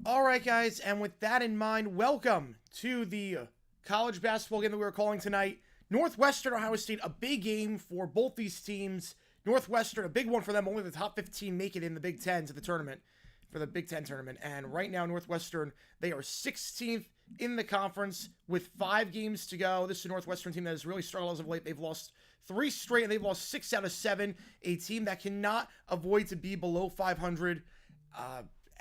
All right, guys, and with that in mind, welcome to the college basketball game that we were calling tonight. Northwestern, Ohio State, a big game for both these teams. Northwestern, a big one for them. Only the top 15 make it in the Big Ten to the tournament, for the Big Ten tournament. And right now, Northwestern, they are 16th in the conference with 5 games to go. This is a Northwestern team that has really struggled as of late. They've lost 3 straight, and they've lost 6 out of 7. A team that cannot avoid to be below 500.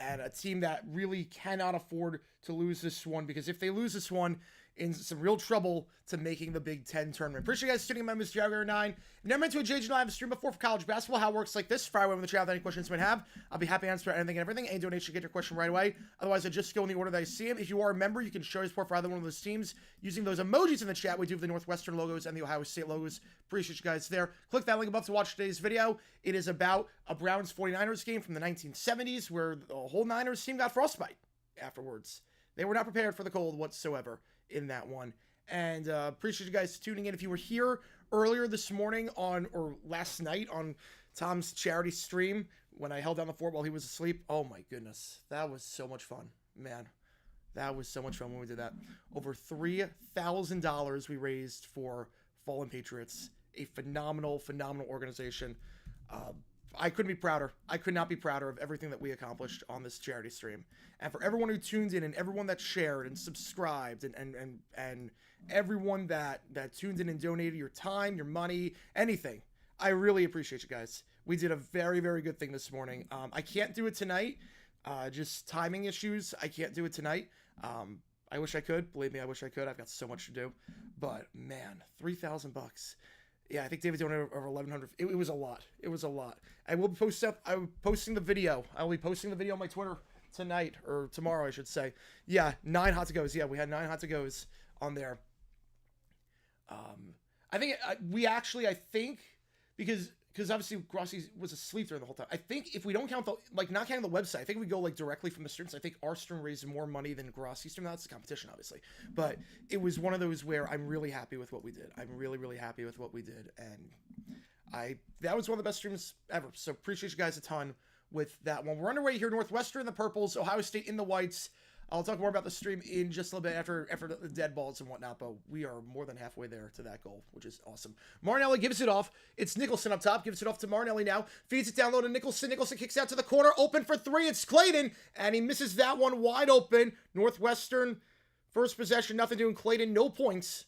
And a team that really cannot afford to lose this one, because if they lose this one, in some real trouble to making the Big Ten tournament. Appreciate you guys tuning in. My name is Jaguar9. If you've never been to a JG Live stream before for college basketball, how it works like this. Fire away with the chat with any questions you might have. I'll be happy to answer anything and everything. Any donation, get your question right away. Otherwise, I just go in the order that I see them. If you are a member, you can show your support for either one of those teams using those emojis in the chat. We do have the Northwestern logos and the Ohio State logos. Appreciate you guys there. Click that link above to watch today's video. It is about a Browns 49ers game from the 1970s where the whole Niners team got frostbite afterwards. They were not prepared for the cold whatsoever in that one. And appreciate you guys tuning in. If you were here earlier this morning or last night on Tom's charity stream when I held down the fort while he was asleep, oh my goodness, that was so much fun, man. That was so much fun when we did that. Over $3,000 we raised for Fallen Patriots, a phenomenal organization. I couldn't be prouder. I could not be prouder of everything that we accomplished on this charity stream. And for everyone who tuned in and everyone that shared and subscribed and everyone that tuned in and donated your time, your money, anything, I really appreciate you guys. We did a very, very good thing this morning. I can't do it tonight. Just timing issues. I can't do it tonight. I wish I could. Believe me, I wish I could. I've got so much to do. But man, $3,000. Yeah, I think David donated over 1,100. It was a lot. It was a lot. I will post up. I'm posting the video. I will be posting the video on my Twitter tonight, or tomorrow, I should say. Yeah, 9 hot to goes. Yeah, we had 9 hot to goes on there. I think I think because obviously Grossi was asleep during the whole time. I think if we don't count not counting the website, I think we go directly from the streams. I think our stream raised more money than Grossi's stream. That's a competition, obviously, but it was one of those where I'm really happy with what we did. I'm really, really happy with what we did, and that was one of the best streams ever. So appreciate you guys a ton with that one. We're underway here. Northwestern in the purples, Ohio State in the whites. I'll talk more about the stream in just a little bit after the dead balls and whatnot, but we are more than halfway there to that goal, which is awesome. Marinelli gives it off. It's Nicholson up top. Gives it off to Marinelli now. Feeds it down low to Nicholson. Nicholson kicks out to the corner. Open for 3. It's Clayton, and he misses that one wide open. Northwestern, first possession, nothing doing. Clayton, no points.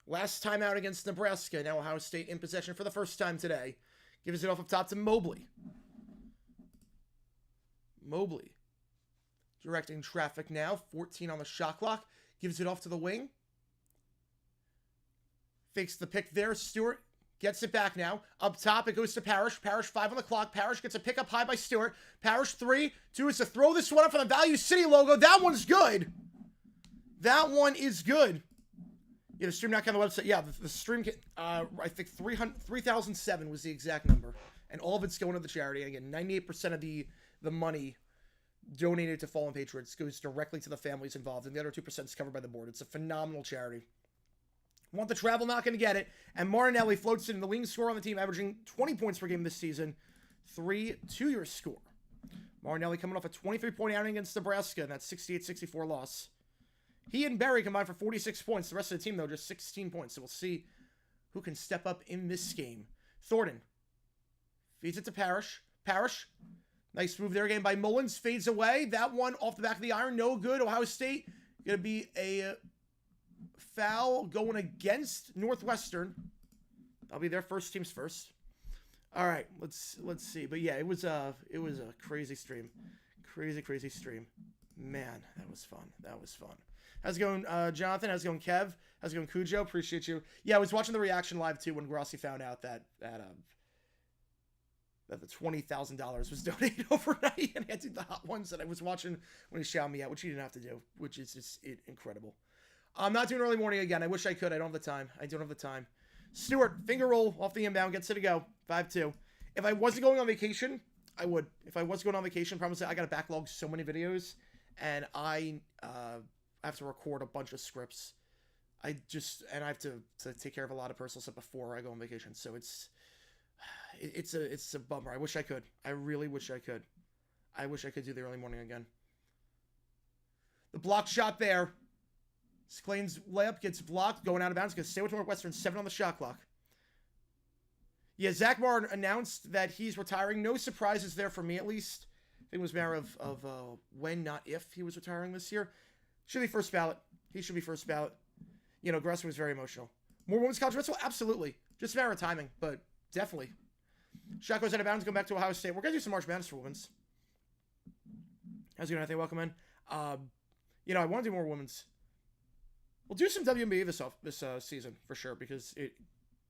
Last time out against Nebraska. Now Ohio State in possession for the first time today. Gives it off up top to Mobley. Mobley. Directing traffic now. 14 on the shot clock. Gives it off to the wing. Fakes the pick there. Stewart gets it back now. Up top, it goes to Parrish. Parrish 5 on the clock. Parrish gets a pick up high by Stewart. Parrish 3. 2 is to throw this one up for the Value City logo. That one's good. That one is good. Yeah, the stream not on the website. Yeah, the stream, I think 3,007 was the exact number. And all of it's going to the charity. And again, 98% of the money donated to Fallen Patriots goes directly to the families involved, and the other 2% is covered by the board. It's a phenomenal charity. Want the travel, not going to get it. And Marinelli floats in the leading scorer on the team, averaging 20 points per game this season. 3-2-year score. Marinelli coming off a 23-point outing against Nebraska, and that 68-64 loss. He and Berry combined for 46 points. The rest of the team, though, just 16 points. So we'll see who can step up in this game. Thornton feeds it to Parrish. Parrish. Nice move there again by Mullins. Fades away. That one off the back of the iron. No good. Ohio State going to be a foul going against Northwestern. That'll be their first team's first. All right, let's see. But yeah, it was a crazy stream. Crazy stream. Man, that was fun. That was fun. How's it going, Jonathan? How's it going, Kev? How's it going, Cujo? Appreciate you. Yeah, I was watching the reaction live too when Grossi found out that the $20,000 was donated overnight, and I had to do the hot ones that I was watching when he shouted me out, which he didn't have to do, which is just incredible. I'm not doing early morning again. I wish I could. I don't have the time. Stewart, finger roll off the inbound, gets it to go. 5-2. If I wasn't going on vacation, I would. If I was going on vacation, promise I got to backlog so many videos, and I have to record a bunch of scripts. I have to take care of a lot of personal stuff before I go on vacation, so it's a bummer. I wish I could. I really wish I could. I wish I could do the early morning again. The block shot there. Clayton's layup gets blocked, going out of bounds. Going to stay with Northwestern. 7 on the shot clock. Yeah, Zach Martin announced that he's retiring. No surprises there for me, at least. I think it was a matter of when, not if, he was retiring this year. Should be first ballot. He should be first ballot. You know, Gressel was very emotional. More women's college basketball? Absolutely. Just a matter of timing, but definitely. Shot goes out of bounds, going back to Ohio State. We're going to do some March Madness for women's. How's it going, Anthony? Welcome in. You know, I want to do more women's. We'll do some WNBA this season, for sure, because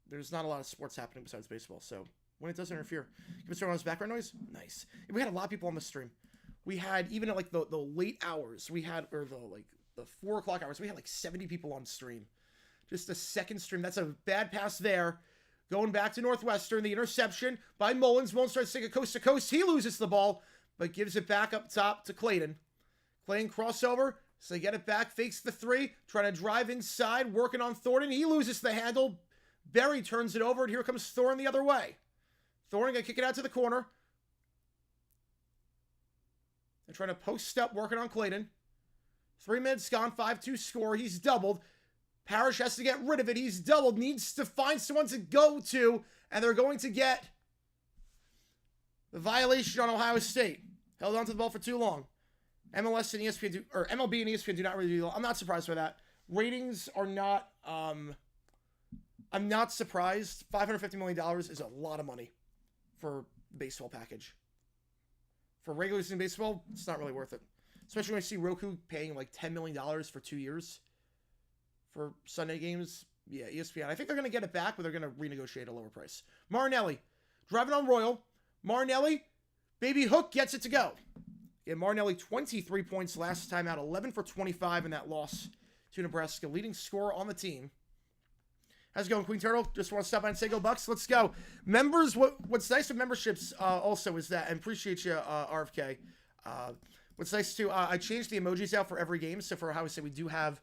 there's not a lot of sports happening besides baseball, so when it doesn't interfere. Give us turn on this background noise? Nice. We had a lot of people on the stream. We had, even at, like, the late hours, we had, or the 4 o'clock hours, we had, like, 70 people on stream. Just a second stream. That's a bad pass there. Going back to Northwestern, the interception by Mullins. Mullins tries to take it coast to coast. He loses the ball, but gives it back up top to Clayton. Clayton crossover, so they get it back, fakes the 3, trying to drive inside, working on Thornton. He loses the handle. Berry turns it over, and here comes Thornton the other way. Thornton going to kick it out to the corner. They're trying to post up, working on Clayton. 3 minutes gone, 5-2 score. He's doubled. Parrish has to get rid of it. He's doubled, needs to find someone to go to, and they're going to get the violation on Ohio State. Held onto the ball for too long. MLS and ESPN or MLB and ESPN do not really do. I'm not surprised by that. Ratings are not. I'm not surprised. $550 million is a lot of money for the baseball package. For regular season baseball, it's not really worth it. Especially when I see Roku paying like $10 million for 2 years for Sunday games. Yeah, ESPN. I think they're going to get it back, but they're going to renegotiate a lower price. Marinelli driving on Royal. Marinelli, baby hook, gets it to go. Yeah, Marinelli, 23 points last time out, 11 for 25 in that loss to Nebraska. Leading scorer on the team. How's it going, Queen Turtle? Just want to stop by and say go Bucks. Let's go. Members, what's nice with memberships also is that, and appreciate you, RFK. What's nice too, I changed the emojis out for every game. So for how we say we do have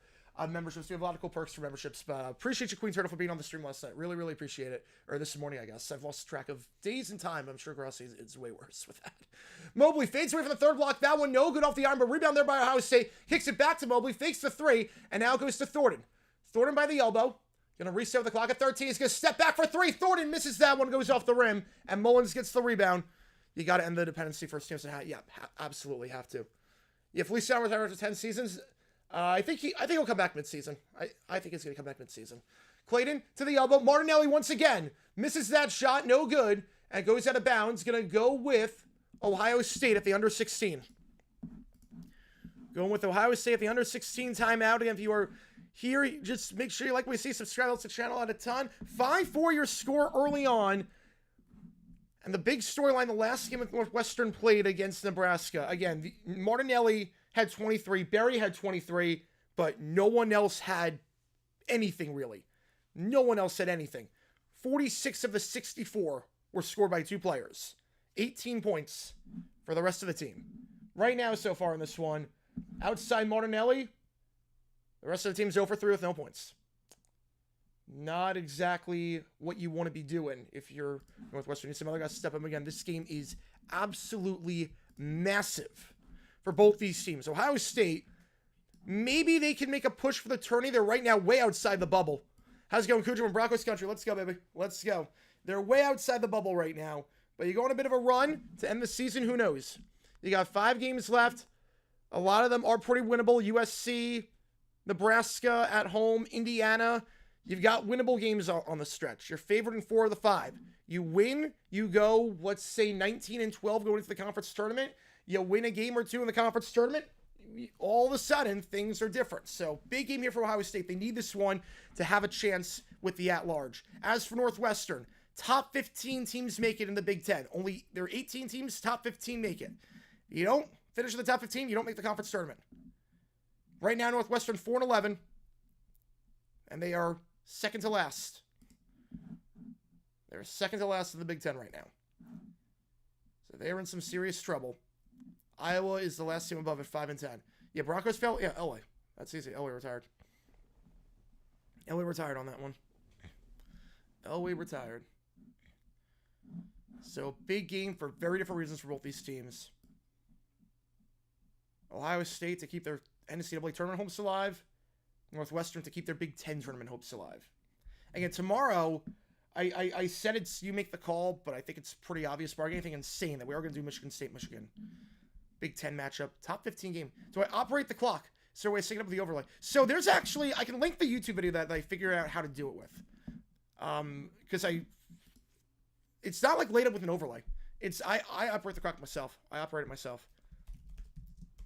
memberships. We have a lot of cool perks for memberships. But appreciate you, Queen Turtle, for being on the stream last night. Really, really appreciate it. Or this morning, I guess. I've lost track of days and time. I'm sure Grossi is way worse with that. Mobley fades away from the third block. That one no good off the arm, but rebound there by Ohio State. Kicks it back to Mobley. Fakes the 3, and now goes to Thornton. Thornton by the elbow. Going to reset with the clock at 13. He's going to step back for 3. Thornton misses that one. Goes off the rim, and Mullins gets the rebound. You got to end the dependency for Stimson. Yeah, absolutely have to. Yeah, Feliciano retired after 10 seasons. I think he'll come back midseason. I think he's going to come back midseason. Clayton to the elbow. Martinelli once again misses that shot. No good. And goes out of bounds. Going to go with Ohio State at the under 16. Going with Ohio State at the under 16 timeout. Again, if you are here, just make sure you like what you see. Subscribe to the channel at a ton. 5-4 your score early on. And the big storyline, the last game that Northwestern played against Nebraska. Again, Martinelli had 23. Berry had 23. But no one else had anything, really. No one else had anything. 46 of the 64 were scored by 2 players. 18 points for the rest of the team. Right now, so far in this one, outside Martinelli, the rest of the team's 0 for 3 with no points. Not exactly what you want to be doing if you're Northwestern. You need some other guys to step up again. This game is absolutely massive for both these teams. Ohio State, maybe they can make a push for the tourney. They're right now way outside the bubble. How's it going, Cujo from Broncos country? Let's go, baby. Let's go. They're way outside the bubble right now. But you go on a bit of a run to end the season. Who knows? You got 5 games left. A lot of them are pretty winnable. USC, Nebraska at home, Indiana. You've got winnable games on the stretch. You're favored in 4 of the 5. You win, you go, let's say 19-12 going into the conference tournament. You win a game or 2 in the conference tournament. All of a sudden, things are different. So, big game here for Ohio State. They need this one to have a chance with the at-large. As for Northwestern, top 15 teams make it in the Big Ten. Only there are 18 teams, top 15 make it. You don't finish in the top 15, you don't make the conference tournament. Right now, Northwestern 4-11, and they are second to last. They're second to last in the Big Ten right now. So they're in some serious trouble. Iowa is the last team above at 5-10. Yeah, Broncos fell. Yeah, LA. That's easy. LA retired. LA retired on that one. LA retired. So big game for very different reasons for both these teams. Ohio State to keep their NCAA tournament hopes alive. Northwestern to keep their Big Ten tournament hopes alive. Again, tomorrow, I said it's you make the call, but I think it's pretty obvious. Barring anything insane that we are going to do Michigan State, Michigan. Big Ten matchup, top 15 game. Do I operate the clock? Is there a way of syncing up with the overlay? So there's actually, I can link the YouTube video that I figured out how to do it with. Because it's not like laid up with an overlay. It's, I operate the clock myself. I operate it myself.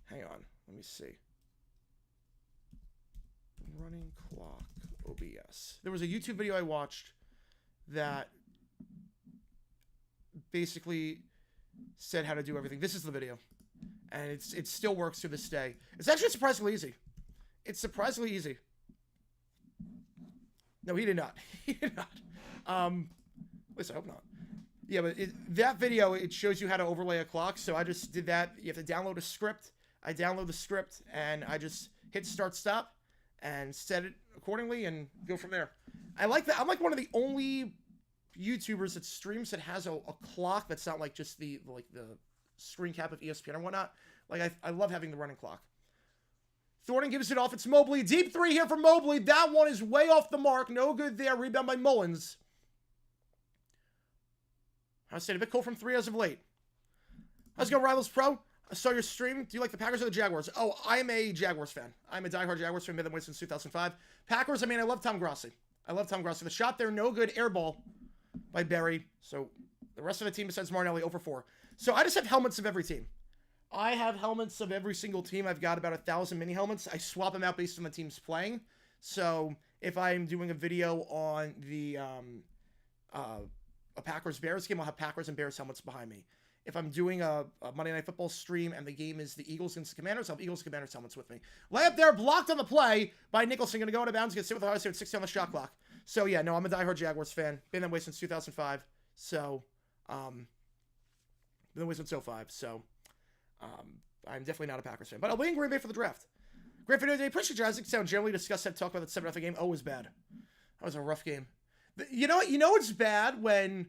Hang on, let me see. Running clock OBS. There was a YouTube video I watched that basically said how to do everything. This is the video. And it still works to this day. It's actually surprisingly easy. It's surprisingly easy. No, he did not. He did not. At least I hope not. Yeah, but that video, it shows you how to overlay a clock. So I just did that. You have to download a script. I download the script, and I just hit start, stop, and set it accordingly, and go from there. I like that. I'm like one of the only YouTubers that streams that has a clock that's not like just the screen cap of ESPN or whatnot. Like, I love having the running clock. Thornton gives it off. It's Mobley. Deep three here from Mobley. That one is way off the mark. No good there. Rebound by Mullins. I said a bit cold from three as of late. How's it going, Rivals Pro? I saw your stream. Do you like the Packers or the Jaguars? Oh, I'm a Jaguars fan. I'm a diehard Jaguars fan. Been that way since 2005. Packers, I mean, I love Tom Grossi. The shot there, no good. Air ball by Berry. So the rest of the team besides Martinelli, over 4. So I just have helmets of every team. I have helmets of every single team. I've got about 1,000 mini helmets. I swap them out based on the team's playing. So if I'm doing a video on the a Packers-Bears game, I'll have Packers and Bears helmets behind me. If I'm doing a Monday Night Football stream and the game is the Eagles against the Commanders, I'll have Eagles and Commanders helmets with me. Layup there, blocked on the play by Nicholson. Going to go out of bounds. Going to sit with the Ohio State with 60 on the shot clock. So, yeah, no, I'm a diehard Jaguars fan. Been that way since 2005. So, been that way since 2005. So, I'm definitely not a Packers fan. But I'll be in Green Bay for the draft. Great video today. Appreciate you, Isaac. Sound generally discuss that, talk about that 7-0 game. Oh, it was bad. That was a rough game. You know it's bad when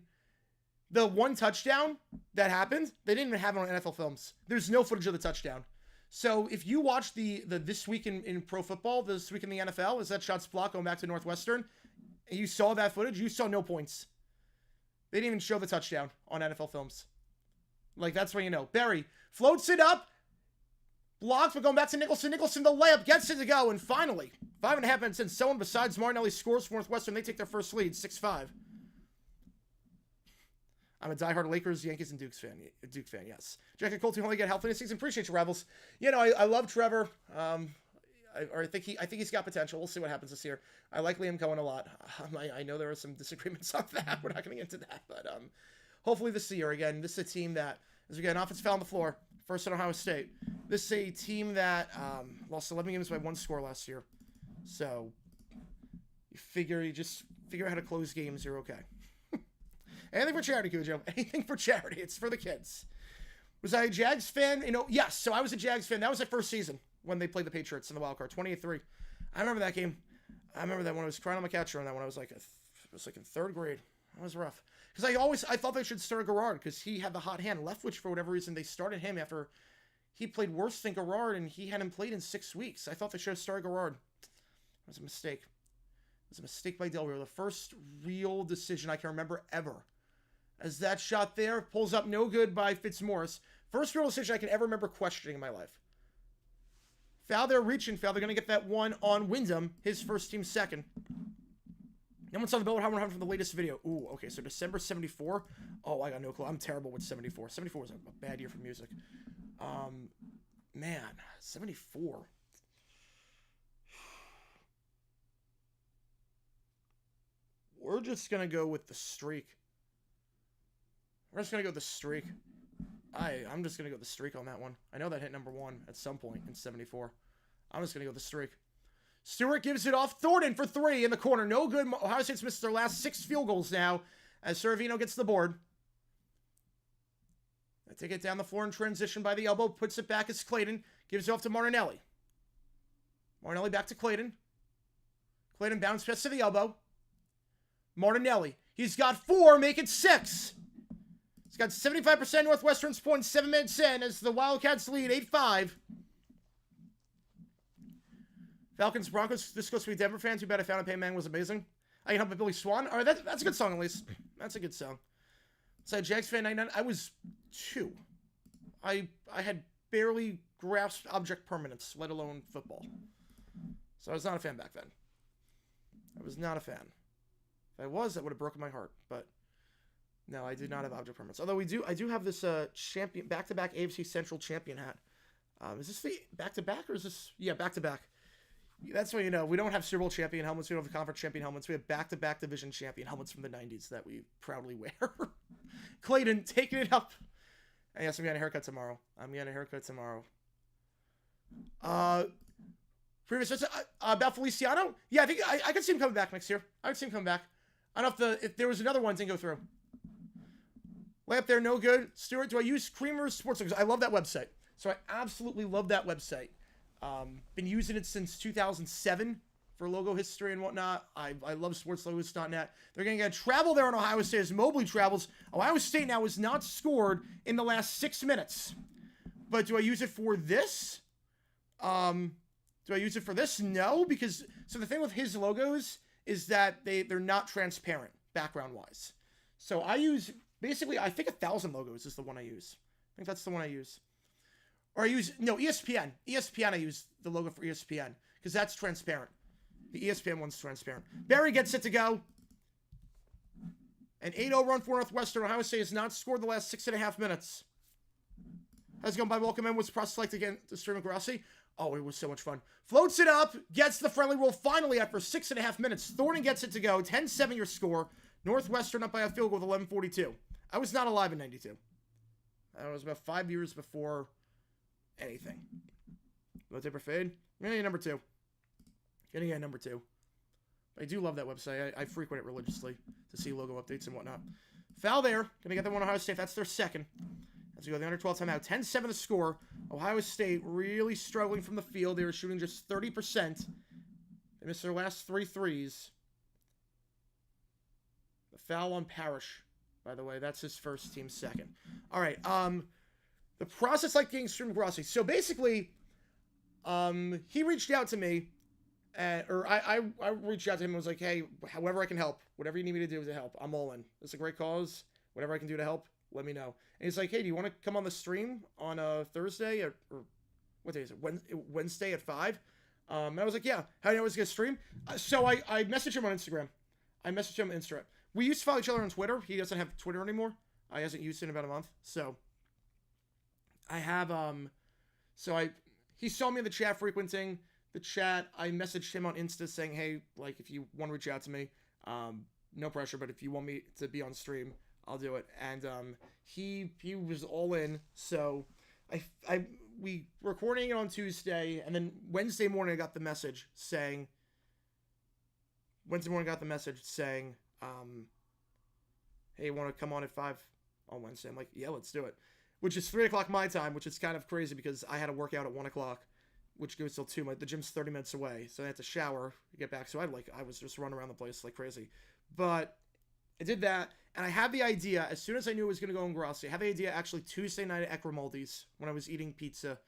the one touchdown that happened, they didn't even have it on NFL films. There's no footage of the touchdown. So if you watch the This Week in Pro Football, This Week in the NFL, is that shots blocked going back to Northwestern, and you saw that footage, you saw no points. They didn't even show the touchdown on NFL films. Like, that's when you know. Berry floats it up, blocks, but going back to Nicholson. Nicholson, the layup, gets it to go, and finally, 5.5 minutes in, someone besides Martinelli scores for Northwestern. They take their first lead, 6-5. I'm a diehard Lakers, Yankees, and Duke fan, yes. Jack and Colton only get healthy this season. Appreciate you, Rebels. You know, I love Trevor. I think he's got potential. We'll see what happens this year. I like Liam Cohen a lot. I know there are some disagreements on that. We're not going to get into that, but hopefully this year, again, this is a team that, as we get an offensive foul on the floor, first at Ohio State. This is a team that lost 11 games by 1 score last year. So you just figure out how to close games. You're okay. Anything for charity, Cujo. Anything for charity. It's for the kids. Was I a Jags fan? You know, yes. So I was a Jags fan. That was the first season when they played the Patriots in the wild card, 28-3. I remember that game. I remember that when I was crying on my couch on that when I was like, in 3rd grade. That was rough. Because I thought they should start Garrard because he had the hot hand. Leftwich, for whatever reason, they started him after he played worse than Garrard and he hadn't played in 6 weeks. I thought they should have started Garrard. It was a mistake. It was a mistake by Del Rio. The first real decision I can remember ever. As that shot there pulls up no good by Fitzmaurice. First real decision I can ever remember questioning in my life. Foul there, reaching foul. They're going to get that one on Wyndham, his first team second. No one saw the bell. How from the latest video. Ooh, okay, so December 74. Oh, I got no clue. I'm terrible with 74. 74 was a bad year for music. Man, 74. We're just going to go with the streak. We're just going to go with the streak. I'm just going to go with the streak on that one. I know that hit number 1 at some point in 74. I'm just going to go with the streak. Stewart gives it off. Thornton for 3 in the corner. No good. Ohio State's missed their last 6 field goals now as Servino gets the board. They take it down the floor in transition by the elbow. Puts it back as Clayton. Gives it off to Martinelli. Martinelli back to Clayton. Clayton bounce pass to the elbow. Martinelli. He's got 4. Make it 6. He's got 75% Northwestern's points 7 minutes in as the Wildcats lead 8-5. Falcons, Broncos. This goes to be Denver fans. Too bad I found a Pay Man was amazing. I Can Help It, Billy Swan. All right, that's a good song at least. That's a good song. So Jags fan 99. I was 2. I had barely grasped object permanence, let alone football. So I was not a fan back then. I was not a fan. If I was, that would have broken my heart. But no, I did not have object permanence. Although I do have this champion back-to-back AFC Central champion hat. Is this the back-to-back or is this back-to-back? That's what you know. We don't have Super Bowl champion helmets. We don't have conference champion helmets. We have back-to-back division champion helmets from the 90s that we proudly wear. Clayton, taking it up. Yes, I'm getting a haircut tomorrow. Previous about Feliciano? Yeah, I think I could see him coming back next year. I could see him coming back. I don't know if there was another one didn't go through. Way up there, no good. Stuart, do I use Creamer's Sports Logos? I love that website. So I absolutely love that website. Been using it since 2007 for logo history and whatnot. I love sportslogos.net. They're going to get travel there on Ohio State as Mobley travels. Ohio State now has not scored in the last 6 minutes. But do I use it for this? No, because so the thing with his logos is that they're not transparent background-wise. So I use, basically, I think 1,000 logos is the one I use. I think that's the one I use. Or ESPN. ESPN, I use the logo for ESPN because that's transparent. The ESPN one's transparent. Barry gets it to go. An 8-0 run for Northwestern. Ohio State has not scored the last 6.5 minutes. How's it going by welcome in? Was process like again to stream Grassi? Oh, it was so much fun. Floats it up, gets the friendly roll finally after 6.5 minutes. Thornton gets it to go. 10-7 your score. Northwestern up by a field goal with 11:42. I was not alive in 92. That was about 5 years before anything. Low taper fade. I'm gonna get number 2. I do love that website. I frequent it religiously to see logo updates and whatnot. Foul there. Gonna get that one Ohio State. That's their second. As we go the under 12 timeout. 10-7 the score. Ohio State really struggling from the field. They were shooting just 30%. They missed their last 3 threes. The foul on Parrish, by the way. That's his first, team second. All right. The process like getting streamed Grassi. So basically, he reached out to me, or I reached out to him and was like, hey, however I can help, whatever you need me to do to help, I'm all in. It's a great cause. Whatever I can do to help, let me know. And he's like, hey, do you want to come on the stream on Thursday or what day is it? Wednesday at 5? And I was like, yeah. How do you know it's going to stream? So I messaged him on Instagram. We used to follow each other on Twitter. He doesn't have Twitter anymore. He hasn't used it in about a month. So I have, he saw me in the chat frequenting the chat. I messaged him on Insta saying, hey, like, if you want to reach out to me, no pressure, but if you want me to be on stream, I'll do it. And he was all in. So we recording it on Tuesday, and then Wednesday morning I got the message saying, hey, you want to come on at 5 on Wednesday? I'm like, yeah, let's do it. Which is 3 o'clock my time, which is kind of crazy because I had to work out at 1 o'clock, which goes till 2. The gym's 30 minutes away, so I had to shower to get back. So I was just running around the place like crazy. But I did that, and I had the idea, as soon as I knew it was going to go in Grassi, I had the idea actually Tuesday night at Grimaldi's when I was eating pizza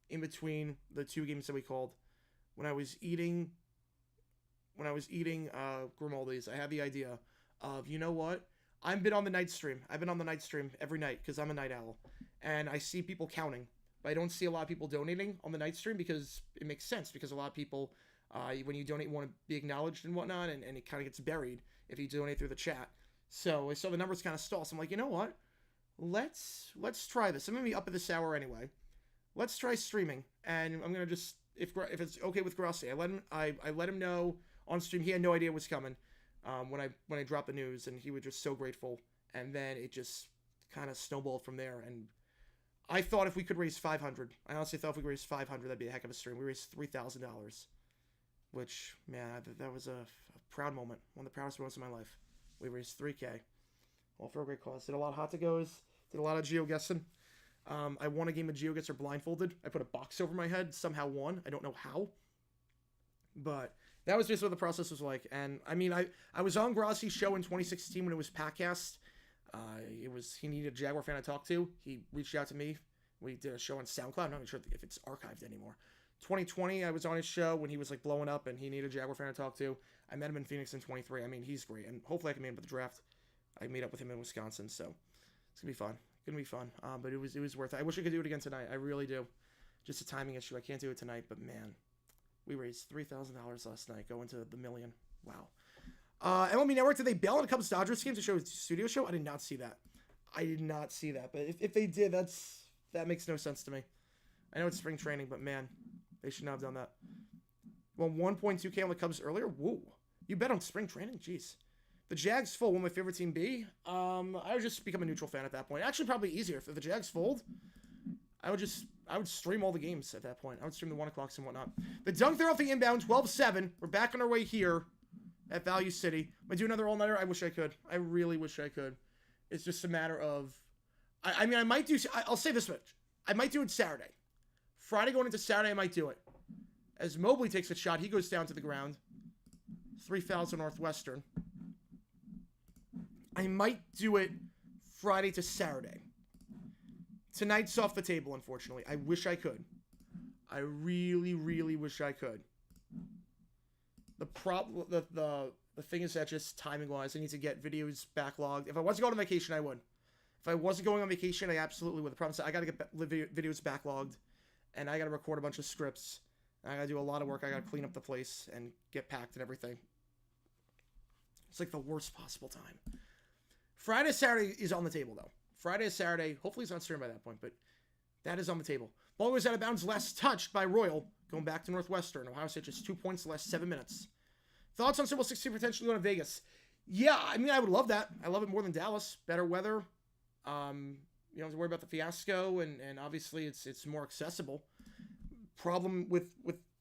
in between the 2 games that we called. When I was eating Grimaldi's, I had the idea of, you know what? I've been on the night stream every night because I'm a night owl. And I see people counting. But I don't see a lot of people donating on the night stream because it makes sense. Because a lot of people, when you donate, want to be acknowledged and whatnot. And it kind of gets buried if you donate through the chat. So I saw the numbers kind of stall. So I'm like, you know what? Let's try this. I'm going to be up at this hour anyway. Let's try streaming. And I'm going to just, if it's okay with Grassi, I let him know on stream. He had no idea it was coming. When I dropped the news, and he was just so grateful, and then it just kind of snowballed from there. And I thought if we could raise 500, I honestly thought if we could raise 500, that'd be a heck of a stream. We raised $3,000, which, man, that was a proud moment, one of the proudest moments of my life. We raised $3K, all for a great cause. Did a lot of hot to goes, did a lot of geo-guessing. I won a game of geo-guesser blindfolded. I put a box over my head, somehow won. I don't know how, but that was just what the process was like. And I mean, I was on Grassi's show in 2016 when it was Packcast. He needed a Jaguar fan to talk to. He reached out to me. We did a show on SoundCloud. I'm not even sure if it's archived anymore. 2020, I was on his show when he was like blowing up and he needed a Jaguar fan to talk to. I met him in Phoenix in 23. I mean, he's great, and hopefully I can meet him at the draft. I meet up with him in Wisconsin, so it's gonna be fun. Gonna be fun. But it was worth it. I wish I could do it again tonight. I really do. Just a timing issue. I can't do it tonight, but man, we raised $3,000 last night, going to the million. Wow. MLB Network, did they bail on a Cubs Dodgers game to show a studio show? I did not see that. But if they did, that makes no sense to me. I know it's spring training, but man, they should not have done that. Well, 1.2K on the Cubs earlier. Whoa. You bet on spring training? Jeez. The Jags fold. Will my favorite team be? I would just become a neutral fan at that point. Actually, probably easier. If the Jags fold, I would stream all the games at that point. I would stream the 1 o'clocks and whatnot. The dunk there off the inbound, 12-7. We're back on our way here at Value City. Am I do another all-nighter? I wish I could. I really wish I could. It's just a matter of... I mean, I might do... I'll say this much. I might do it Saturday. Friday going into Saturday, I might do it. As Mobley takes a shot, he goes down to the ground. 3 fouls on Northwestern. I might do it Friday to Saturday. Tonight's off the table, unfortunately. I wish I could. I really, really wish I could. The thing is that just timing-wise, I need to get videos backlogged. If I wasn't going on vacation, I would. If I wasn't going on vacation, I absolutely would. The problem is I got to get videos backlogged, and I got to record a bunch of scripts. I got to do a lot of work. I got to clean up the place and get packed and everything. It's like the worst possible time. Friday, Saturday is on the table, though. Friday, Saturday. Hopefully it's not streamed by that point, but that is on the table. Ball was out of bounds, last touched by Royal, going back to Northwestern. Ohio State just 2 points the last 7 minutes. Thoughts on Super Bowl 16 potentially going to Vegas? Yeah, I mean, I would love that. I love it more than Dallas. Better weather. You don't have to worry about the fiasco, and obviously it's more accessible. Problem with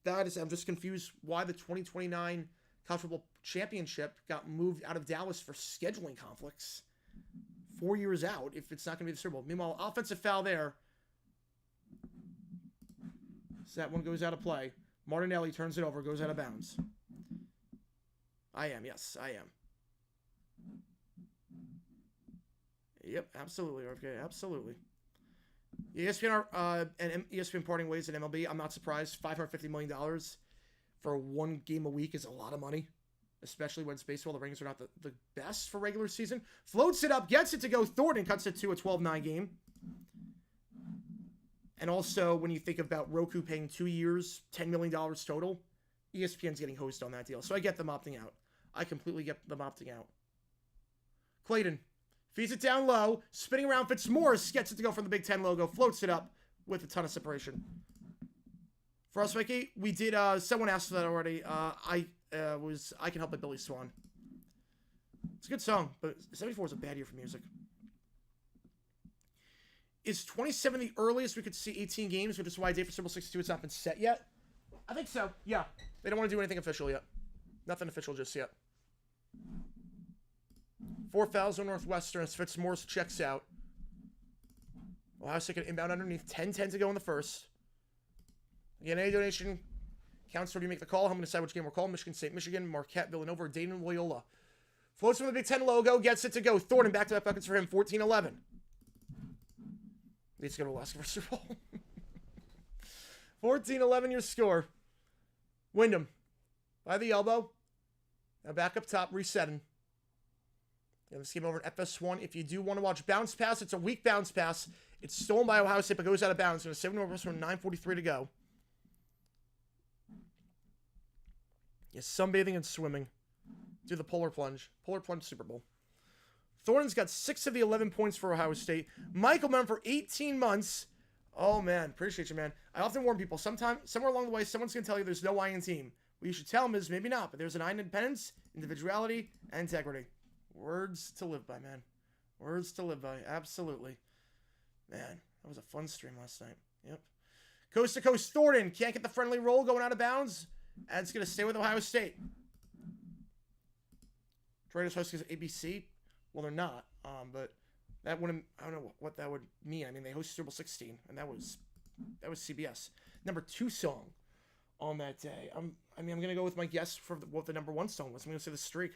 that is I'm just confused why the 2029 College Football Championship got moved out of Dallas for scheduling conflicts 4 years out if it's not going to be the Super Bowl. Meanwhile, offensive foul there. So that one goes out of play. Martinelli turns it over, goes out of bounds. Yes, I am. Yep, absolutely, okay, absolutely. ESPN and ESPN parting ways at MLB. I'm not surprised. $550 million for one game a week is a lot of money, especially when it's baseball. The ratings are not the best for regular season. Floats it up, gets it to go. Thornton cuts it to a 12-9 game. And also, when you think about Roku paying 2 years, $10 million total, ESPN's getting hosed on that deal. So I get them opting out. I completely get them opting out. Clayton feeds it down low, spinning around. Fitzmaurice gets it to go from the Big Ten logo, floats it up with a ton of separation. For us, Mickey, we did, someone asked for that already. I Can Help by Billy Swan. It's a good song, but 74 is a bad year for music. Is 27 the earliest we could see 18 games, which is why day for Super Bowl 62 it's not been set yet? I think so, yeah. They don't want to do anything official yet. Nothing official just yet. 4 fouls on Northwestern as Fitzmaurice checks out. Ohio State can inbound underneath. 10-10 to go in the first. Again, any donation counts toward you make the call. I'm going to decide which game we're calling. Michigan State, Michigan, Marquette, Villanova, or Dayton, Loyola. Floats from the Big Ten logo, gets it to go. Thornton back-to-back buckets for him, 14-11. Needs to go to Alaska for Super Bowl. 14-11 your score. Wyndham by the elbow. Now back up top, resetting. This game over at FS1. If you do want to watch bounce pass, it's a weak bounce pass. It's stolen by Ohio State, but goes out of bounds. So 7 Northwestern, 9:43 to go. Yes, sunbathing and swimming. Do the polar plunge. Polar plunge Super Bowl. Thornton's got 6 of the 11 points for Ohio State. Michael Mem for 18 months. Oh, man. Appreciate you, man. I often warn people, somewhere along the way, someone's going to tell you there's no I in team. What you should tell them is maybe not, but there's an I in independence, individuality, and integrity. Words to live by, man. Words to live by. Absolutely. Man, that was a fun stream last night. Yep. Coast to coast, Thornton. Can't get the friendly roll going out of bounds. And it's going to stay with Ohio State. Traders host is ABC. Well, they're not. But that wouldn't, I don't know what that would mean. I mean, they hosted Super Bowl 16, and that was CBS. Number 2 song on that day. I'm going to go with my guess for what the number 1 song was. I'm going to say The Streak.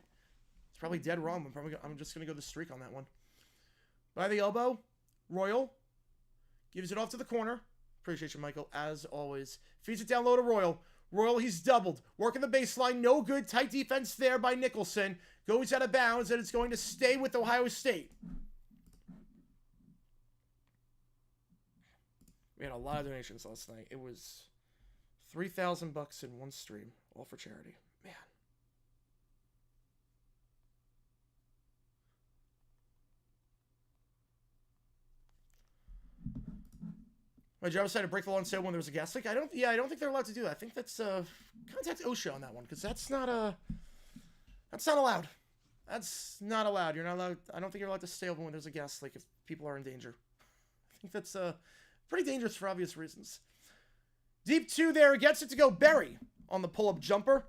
It's probably dead wrong. I'm just going to go The Streak on that one. By the elbow, Royal gives it off to the corner. Appreciate you, Michael, as always. Feeds it down low to Royal. Royal, he's doubled. Working the baseline. No good. Tight defense there by Nicholson. Goes out of bounds, and it's going to stay with Ohio State. We had a lot of donations last night. It was $3,000 in one stream, all for charity. Man. My job decided to break the law and say when there was a gas leak. I don't think they're allowed to do that. I think that's contact OSHA on that one, because that's not allowed. That's not allowed. You're not allowed. I don't think you're allowed to stay open when there's a gas leak if people are in danger. I think that's pretty dangerous for obvious reasons. Deep 2 there, gets it to go. Berry on the pull-up jumper.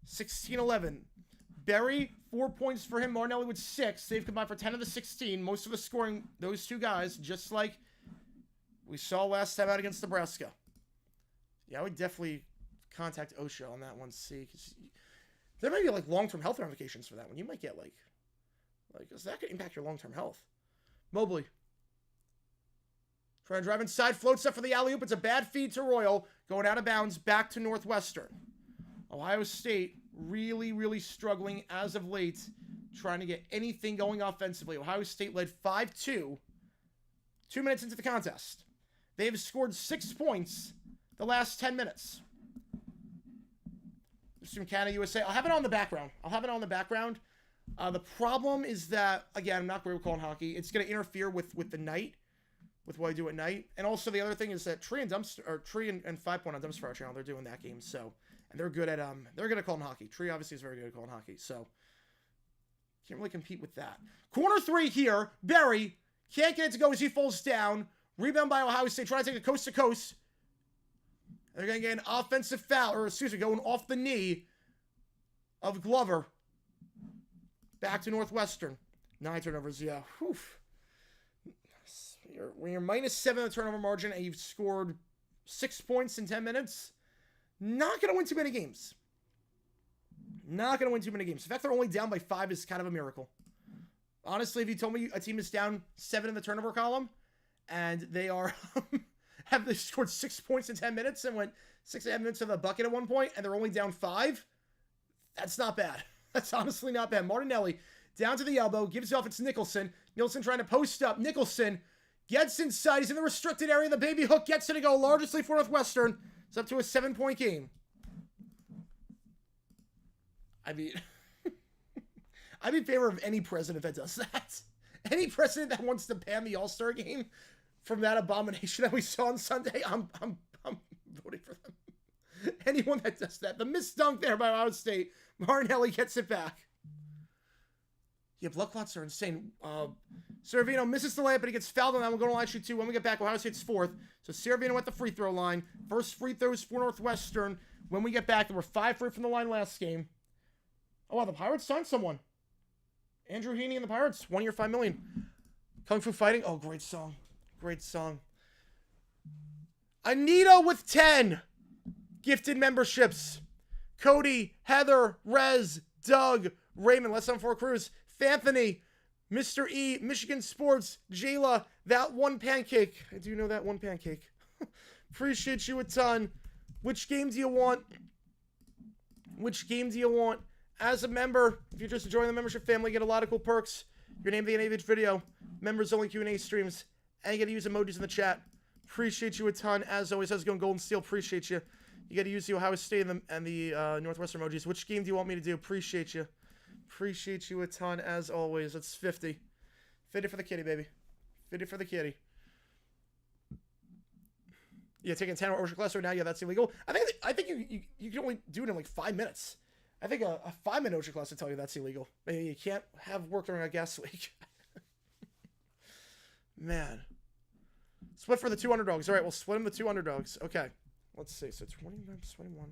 16-11. Berry, 4 points for him. Martinelli with 6. They've combined for 10 of the 16. Most of the scoring, those two guys, just like we saw last time out against Nebraska. Yeah, I would definitely contact OSHA on that one, see, because there may be like long-term health ramifications for that one. You might get like, because that could impact your long-term health. Mobley. Trying to drive inside, floats up for the alley-oop. It's a bad feed to Royal. Going out of bounds, back to Northwestern. Ohio State really, really struggling as of late, trying to get anything going offensively. Ohio State led 5-2, 2 minutes into the contest. They've scored 6 points the last 10 minutes. This is from Canada, USA. I'll have it on the background. The problem is that, again, I'm not great with calling hockey. It's going to interfere with the night, with what I do at night. And also the other thing is that Tree and 5 Point on Dumpster channel, they're doing that game. So, and they're good at calling hockey. Tree obviously is very good at calling hockey. So, can't really compete with that. Corner 3 here. Berry can't get it to go as he falls down. Rebound by Ohio State, trying to take it coast to coast. They're going to get an offensive foul, going off the knee of Glover. Back to Northwestern. 9 turnovers, yeah. Whew. When you're -7 in the turnover margin and you've scored 6 points in 10 minutes, not going to win too many games. The fact they're only down by 5 is kind of a miracle. Honestly, if you told me a team is down 7 in the turnover column, and they are they scored 6 points in 10 minutes and went 6.5 minutes to the bucket at one point, and they're only down 5, that's not bad. That's honestly not bad. Martinelli down to the elbow, gives it off. It's Nicholson. Nicholson trying to post up. Nicholson gets inside. He's in the restricted area. The baby hook gets it to go largely for Northwestern. It's up to a 7-point game. I mean, I'm in favor of any president that does that. Any president that wants to ban the All-Star game from that abomination that we saw on Sunday, I'm voting for them. Anyone that does that. The missed dunk there by Ohio State. Martinelli gets it back. Yeah, blood clots are insane. Servino misses the layup, but he gets fouled on that one. Going to line shoot 2. When we get back, Ohio State's 4th. So Servino at the free throw line. First free throws for Northwestern. When we get back, there were 5 free from the line last game. Oh, wow, the Pirates signed someone. Andrew Heaney and the Pirates. 1 year, $5 million. Kung Fu Fighting. Oh, great song. Great song. Anita with 10 gifted memberships. Cody, Heather, Rez, Doug, Raymond, Let's On 4 Cruz, Fanthony, Mr. E, Michigan Sports, Jayla, That One Pancake. I do know That One Pancake. Appreciate you a ton. Which game do you want? As a member, if you're just enjoying the membership family, you get a lot of cool perks. Your name being in each video, members only Q&A streams, and you get to use emojis in the chat. Appreciate you a ton. As always, how's it going, Golden Steel? Appreciate you. You get to use the Ohio State and the Northwestern emojis. Which game do you want me to do? Appreciate you. Appreciate you a ton, as always. That's 50. 50 for the kitty, baby. 50 for the kitty. Yeah, taking 10 OSHA class right now, yeah, that's illegal. I think you can only do it in like 5 minutes. I think a 5-minute OSHA class will tell you that's illegal. You can't have work during a gas leak. Man. Split for the 2 underdogs. All right, we'll split them the 2 underdogs. Okay. Let's see. So 29 to 21.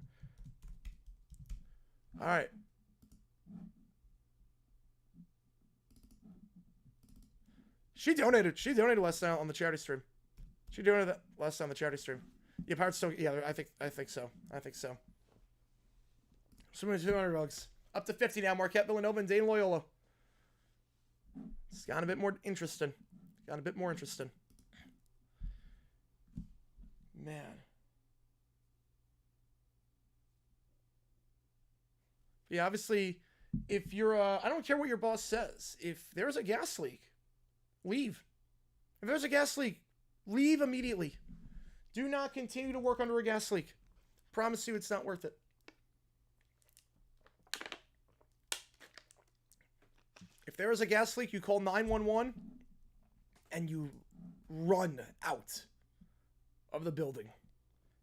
All right. She donated last time on the charity stream. She donated that last time on the charity stream. Yeah, Pirates still. Yeah, I think so. So many 2 underdogs. Up to 50 now. Marquette, Villanova, and Dane Loyola. It's gotten a bit more interesting. Man. Yeah, obviously, if you're, I don't care what your boss says. If there's a gas leak, leave. If there's a gas leak, leave immediately. Do not continue to work under a gas leak. Promise you it's not worth it. If there is a gas leak, you call 911 and you run out of the building.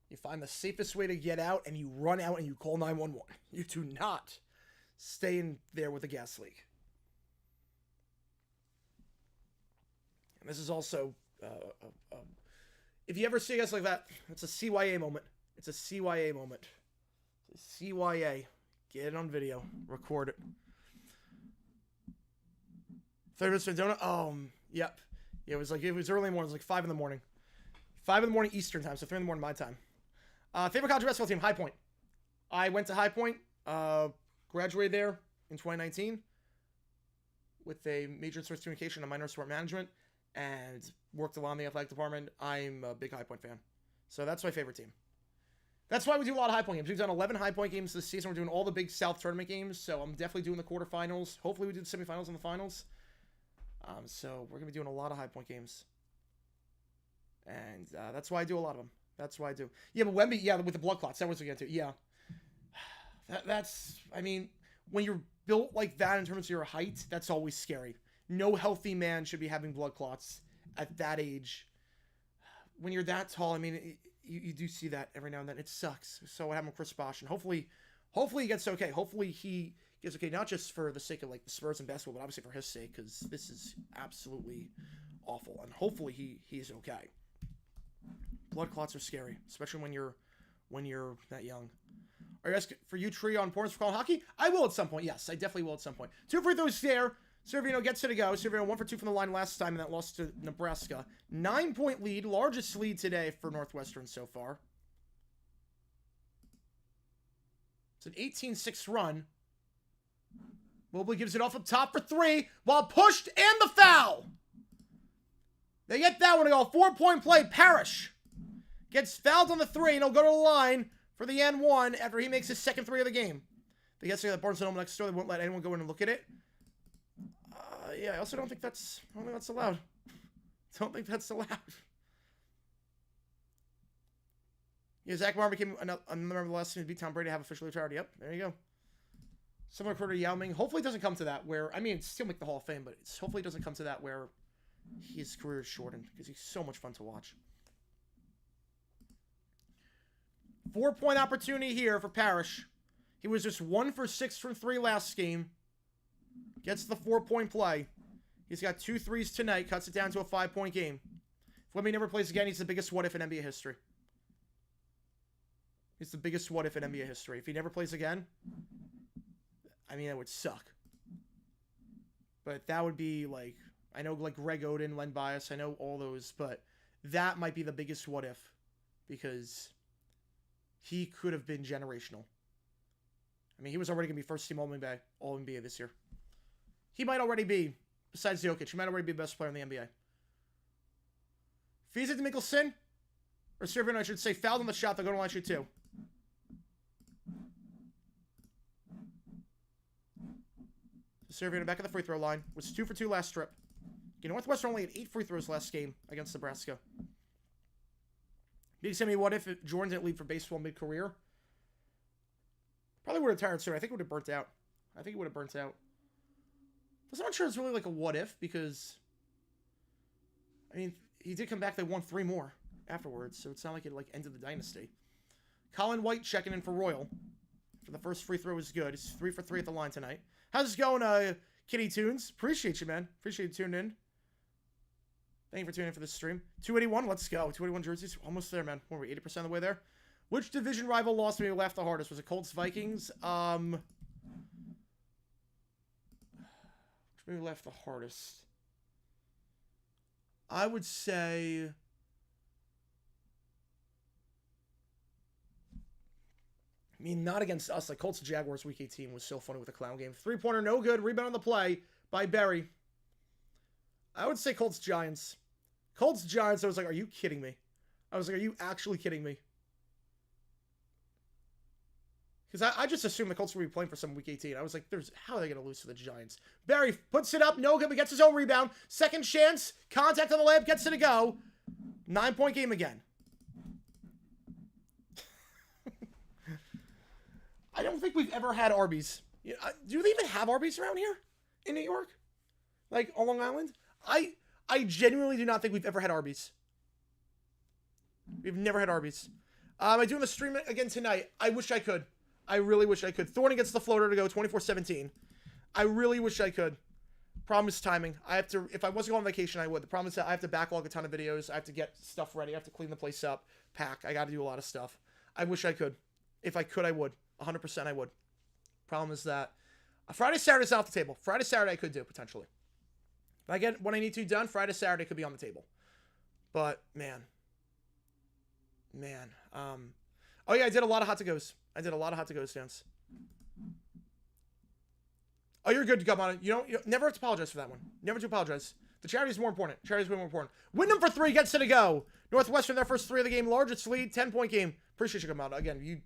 You find the safest way to get out and you run out and you call 911. You do not stay in there with a gas leak. And this is also, if you ever see a gas like that, it's a CYA moment. It's a CYA moment. It's a CYA. Get it on video. Record it. 30 minutes for donut. Yep. Yeah, it was early in the morning. It was like 5 in the morning. 5 in the morning Eastern time, so 3 in the morning my time. Favorite college basketball team, High Point. I went to High Point, graduated there in 2019 with a major in sports communication and a minor in sport management, and worked a lot in the athletic department. I'm a big High Point fan. So that's my favorite team. That's why we do a lot of High Point games. We've done 11 High Point games this season. We're doing all the big South tournament games, so I'm definitely doing the quarterfinals. Hopefully we do the semifinals and the finals. So we're going to be doing a lot of High Point games. And that's why I do a lot of them. That's why I do. Yeah, but Wemby, yeah, with the blood clots, that was what we get to. Yeah. I mean, when you're built like that in terms of your height, that's always scary. No healthy man should be having blood clots at that age. When you're that tall, I mean, you do see that every now and then. It sucks. So what happened with Chris Bosh? And hopefully he gets okay. Hopefully he gets okay, not just for the sake of like the Spurs and basketball, but obviously for his sake, because this is absolutely awful. And hopefully he's okay. Blood clots are scary, especially when you're that young. Are you asking for you, Tree, on points for calling hockey? I will at some point. Yes, I definitely will at some point. 2 free throws there. Servino gets it to go. Servino 1 for 2 from the line last time, and that lost to Nebraska. 9-point lead, largest lead today for Northwestern so far. It's an 18-6 run. Mobley gives it off up top for 3, while pushed and the foul. They get that one to go. 4-point play. Parrish gets fouled on the 3, and he'll go to the line for the N1 after he makes his second 3 of the game. They get to that Barnes & Noble next door. They won't let anyone go in and look at it. Yeah, I also don't think that's allowed. Don't think that's allowed. Yeah, Zach Marr became another member of the last team to beat Tom Brady to have officially retired. Yep, there you go. Similar quarter to Yao Ming. Hopefully it doesn't come to that where, I mean, still make the Hall of Fame, but hopefully it doesn't come to that where his career is shortened because he's so much fun to watch. 4-point opportunity here for Parrish. He was just 1 for 6 from 3 last game. Gets the 4-point play. He's got 2 threes tonight. Cuts it down to a 5-point game. If Wemby never plays again, he's the biggest what if in NBA history. He's the biggest what if in NBA history. If he never plays again, I mean, that would suck. But that would be like, I know like Greg Oden, Len Bias, I know all those, but that might be the biggest what if because he could have been generational. I mean, he was already going to be first team All-NBA this year. He might already be, besides Jokic, he might already be the best player in the NBA. Fiza to Mickelson, or Servino, I should say, fouled on the shot. They'll go to line shoot 2. Servino back at the free throw line. Was 2 for 2 last trip. Northwestern only had 8 free throws last game against Nebraska. Big Sammy, what if Jordan didn't leave for baseball mid-career? Probably would have retired soon. I think it would have burnt out. I'm not sure it's really like a what if because, I mean, he did come back. They won 3 more afterwards, so it's not like it like ended the dynasty. Colin White checking in for Royal. For the first free throw is good. He's 3 for 3 at the line tonight. How's it going, Kitty Tunes? Appreciate you, man. Appreciate you tuning in. Thank you for tuning in for this stream. 281, let's go. 281 jerseys. Almost there, man. What were we, 80% of the way there? Which division rival lost me laughed the hardest? Was it Colts Vikings? Which maybe left the hardest? I would say I mean, not against us. Like Colts Jaguars Week 18 was so funny with the clown game. 3-pointer, no good. Rebound on the play by Berry. I would say Colts Giants. Colts Giants, I was like, are you kidding me? I was like, are you actually kidding me? Because I just assumed the Colts would be playing for some week 18. I was like, how are they going to lose to the Giants? Barry puts it up. No good, but gets his own rebound. Second chance. Contact on the layup. Gets it to go. 9-point game again. I don't think we've ever had Arby's. Do they even have Arby's around here in New York? Like, on Long Island? I genuinely do not think we've ever had Arby's. We've never had Arby's. I'm doing the stream again tonight. I wish I could. I really wish I could. Thornton gets the floater to go 24-17. I really wish I could. Problem is timing. I have to, if I wasn't going on vacation, I would. The problem is that I have to backlog a ton of videos. I have to get stuff ready. I have to clean the place up, pack. I got to do a lot of stuff. I wish I could. If I could, I would. 100% I would. Problem is that Friday, Saturday's off the table. Friday, Saturday I could do, potentially. If I get what I need to done, Friday, Saturday could be on the table. But, man. Oh, yeah, I did a lot of hot to goes. Dance. Oh, you're good to come on it. You never have to apologize for that one. Never to apologize. The charity is more important. Charity is way more important. Wyndham for 3 gets it to go. Northwestern, their first 3 of the game. Largest lead, 10-point game. Appreciate you coming out. Again, you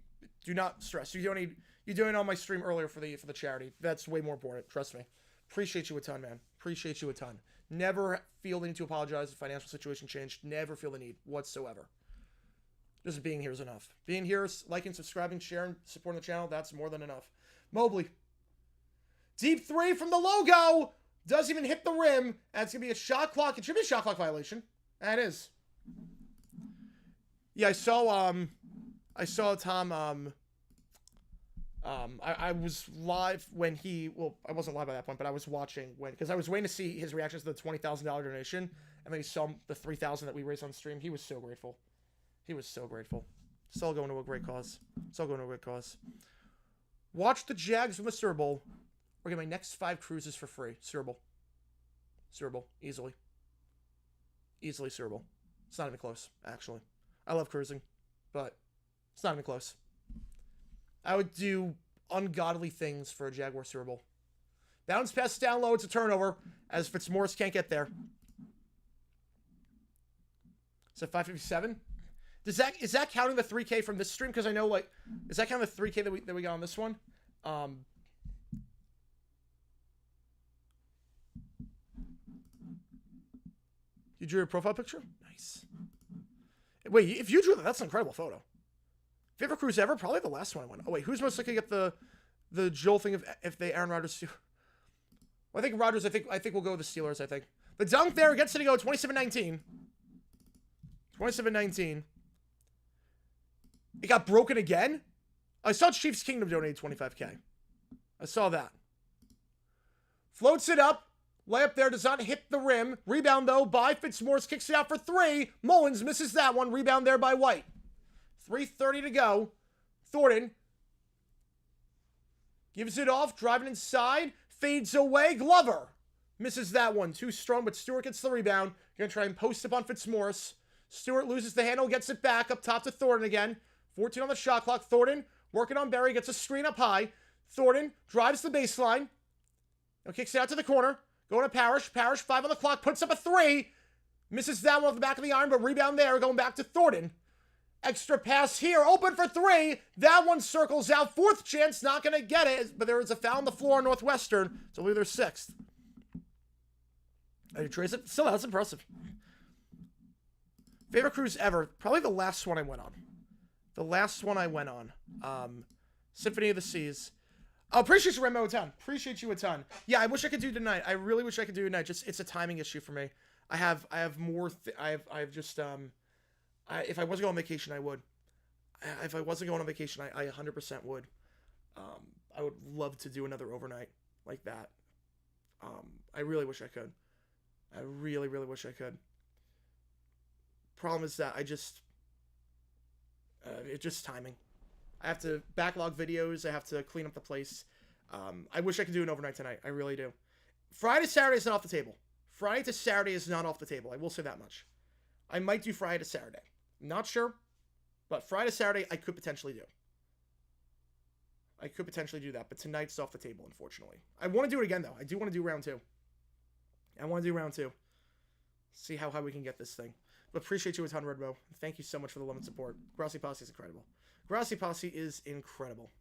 do not stress. You doing it on my stream earlier for the charity. That's way more important. Trust me. Appreciate you a ton, man. Appreciate you a ton. Never feel the need to apologize if financial situation changed. Never feel the need whatsoever. Just being here is enough. Being here, liking, subscribing, sharing, supporting the channel, that's more than enough. Mobley. Deep 3 from the logo. Doesn't even hit the rim. That's going to be a shot clock. It should be a shot clock violation. That is. Yeah, I saw Tom, I was live when I wasn't live at that point, but I was watching because I was waiting to see his reactions to the $20,000 donation, and then he saw the $3,000 that we raised on stream. He was so grateful. It's all going to a great cause. Watch the Jags win the Super Bowl. Or get my next 5 cruises for free. Super Bowl. Easily Super Bowl. It's not even close, actually. I love cruising, but it's not even close. I would do ungodly things for a Jaguar Super Bowl. Bounce pass down low. It's a turnover as Fitzmaurice can't get there. So 557. Is that counting the 3K from this stream? Because I know, like, is that counting the 3K that we got on this one? You drew your profile picture? Nice. Wait, if you drew that, that's an incredible photo. Favorite cruise ever? Probably the last one I went. Oh, wait, who's most likely to get the Joel thing if they Aaron Rodgers? Well, I think Rodgers, I think we'll go with the Steelers, I think. The dunk there gets it to go 27-19. 27-19. It got broken again? I saw Chiefs Kingdom donated 25K. I saw that. Floats it up. Layup there does not hit the rim. Rebound, though, by Fitzmaurice. Kicks it out for 3. Mullins misses that one. Rebound there by White. 3:30 to go. Thornton gives it off. Driving inside. Fades away. Glover misses that one. Too strong, but Stewart gets the rebound. Going to try and post up on Fitzmaurice. Stewart loses the handle. Gets it back up top to Thornton again. 14 on the shot clock. Thornton working on Barry. Gets a screen up high. Thornton drives the baseline. Now kicks it out to the corner. Going to Parrish. Parrish, 5 on the clock. Puts up a 3. Misses that one off the back of the iron, but rebound there. Going back to Thornton. Extra pass here. Open for 3. That one circles out. 4th chance. Not going to get it. But there is a foul on the floor on Northwestern. It's only their 6th. Hey, Trace it. Still, that's impressive. Favorite cruise ever? Probably the last one I went on. Symphony of the Seas. Oh, appreciate you, Remo, a ton. Appreciate you a ton. Yeah, I wish I could do tonight. I really wish I could do tonight. Just, it's a timing issue for me. I have more, if I wasn't going on vacation, I would. If I wasn't going on vacation, I 100% would. I would love to do another overnight like that. I really wish I could. I really, really wish I could. Problem is that it's just timing. I have to backlog videos. I have to clean up the place. I wish I could do an overnight tonight. I really do. Friday to Saturday is not off the table. Friday to Saturday is not off the table. I will say that much. I might do Friday to Saturday. Not sure. But Friday to Saturday, I could potentially do. I could potentially do that. But tonight's off the table, unfortunately. I want to do it again, though. I do want to do round 2. I want to do round 2. See how high we can get this thing. appreciate you a ton, Redbo. Thank you so much for the love and support. Grassy Posse is incredible. Grassy Posse is incredible.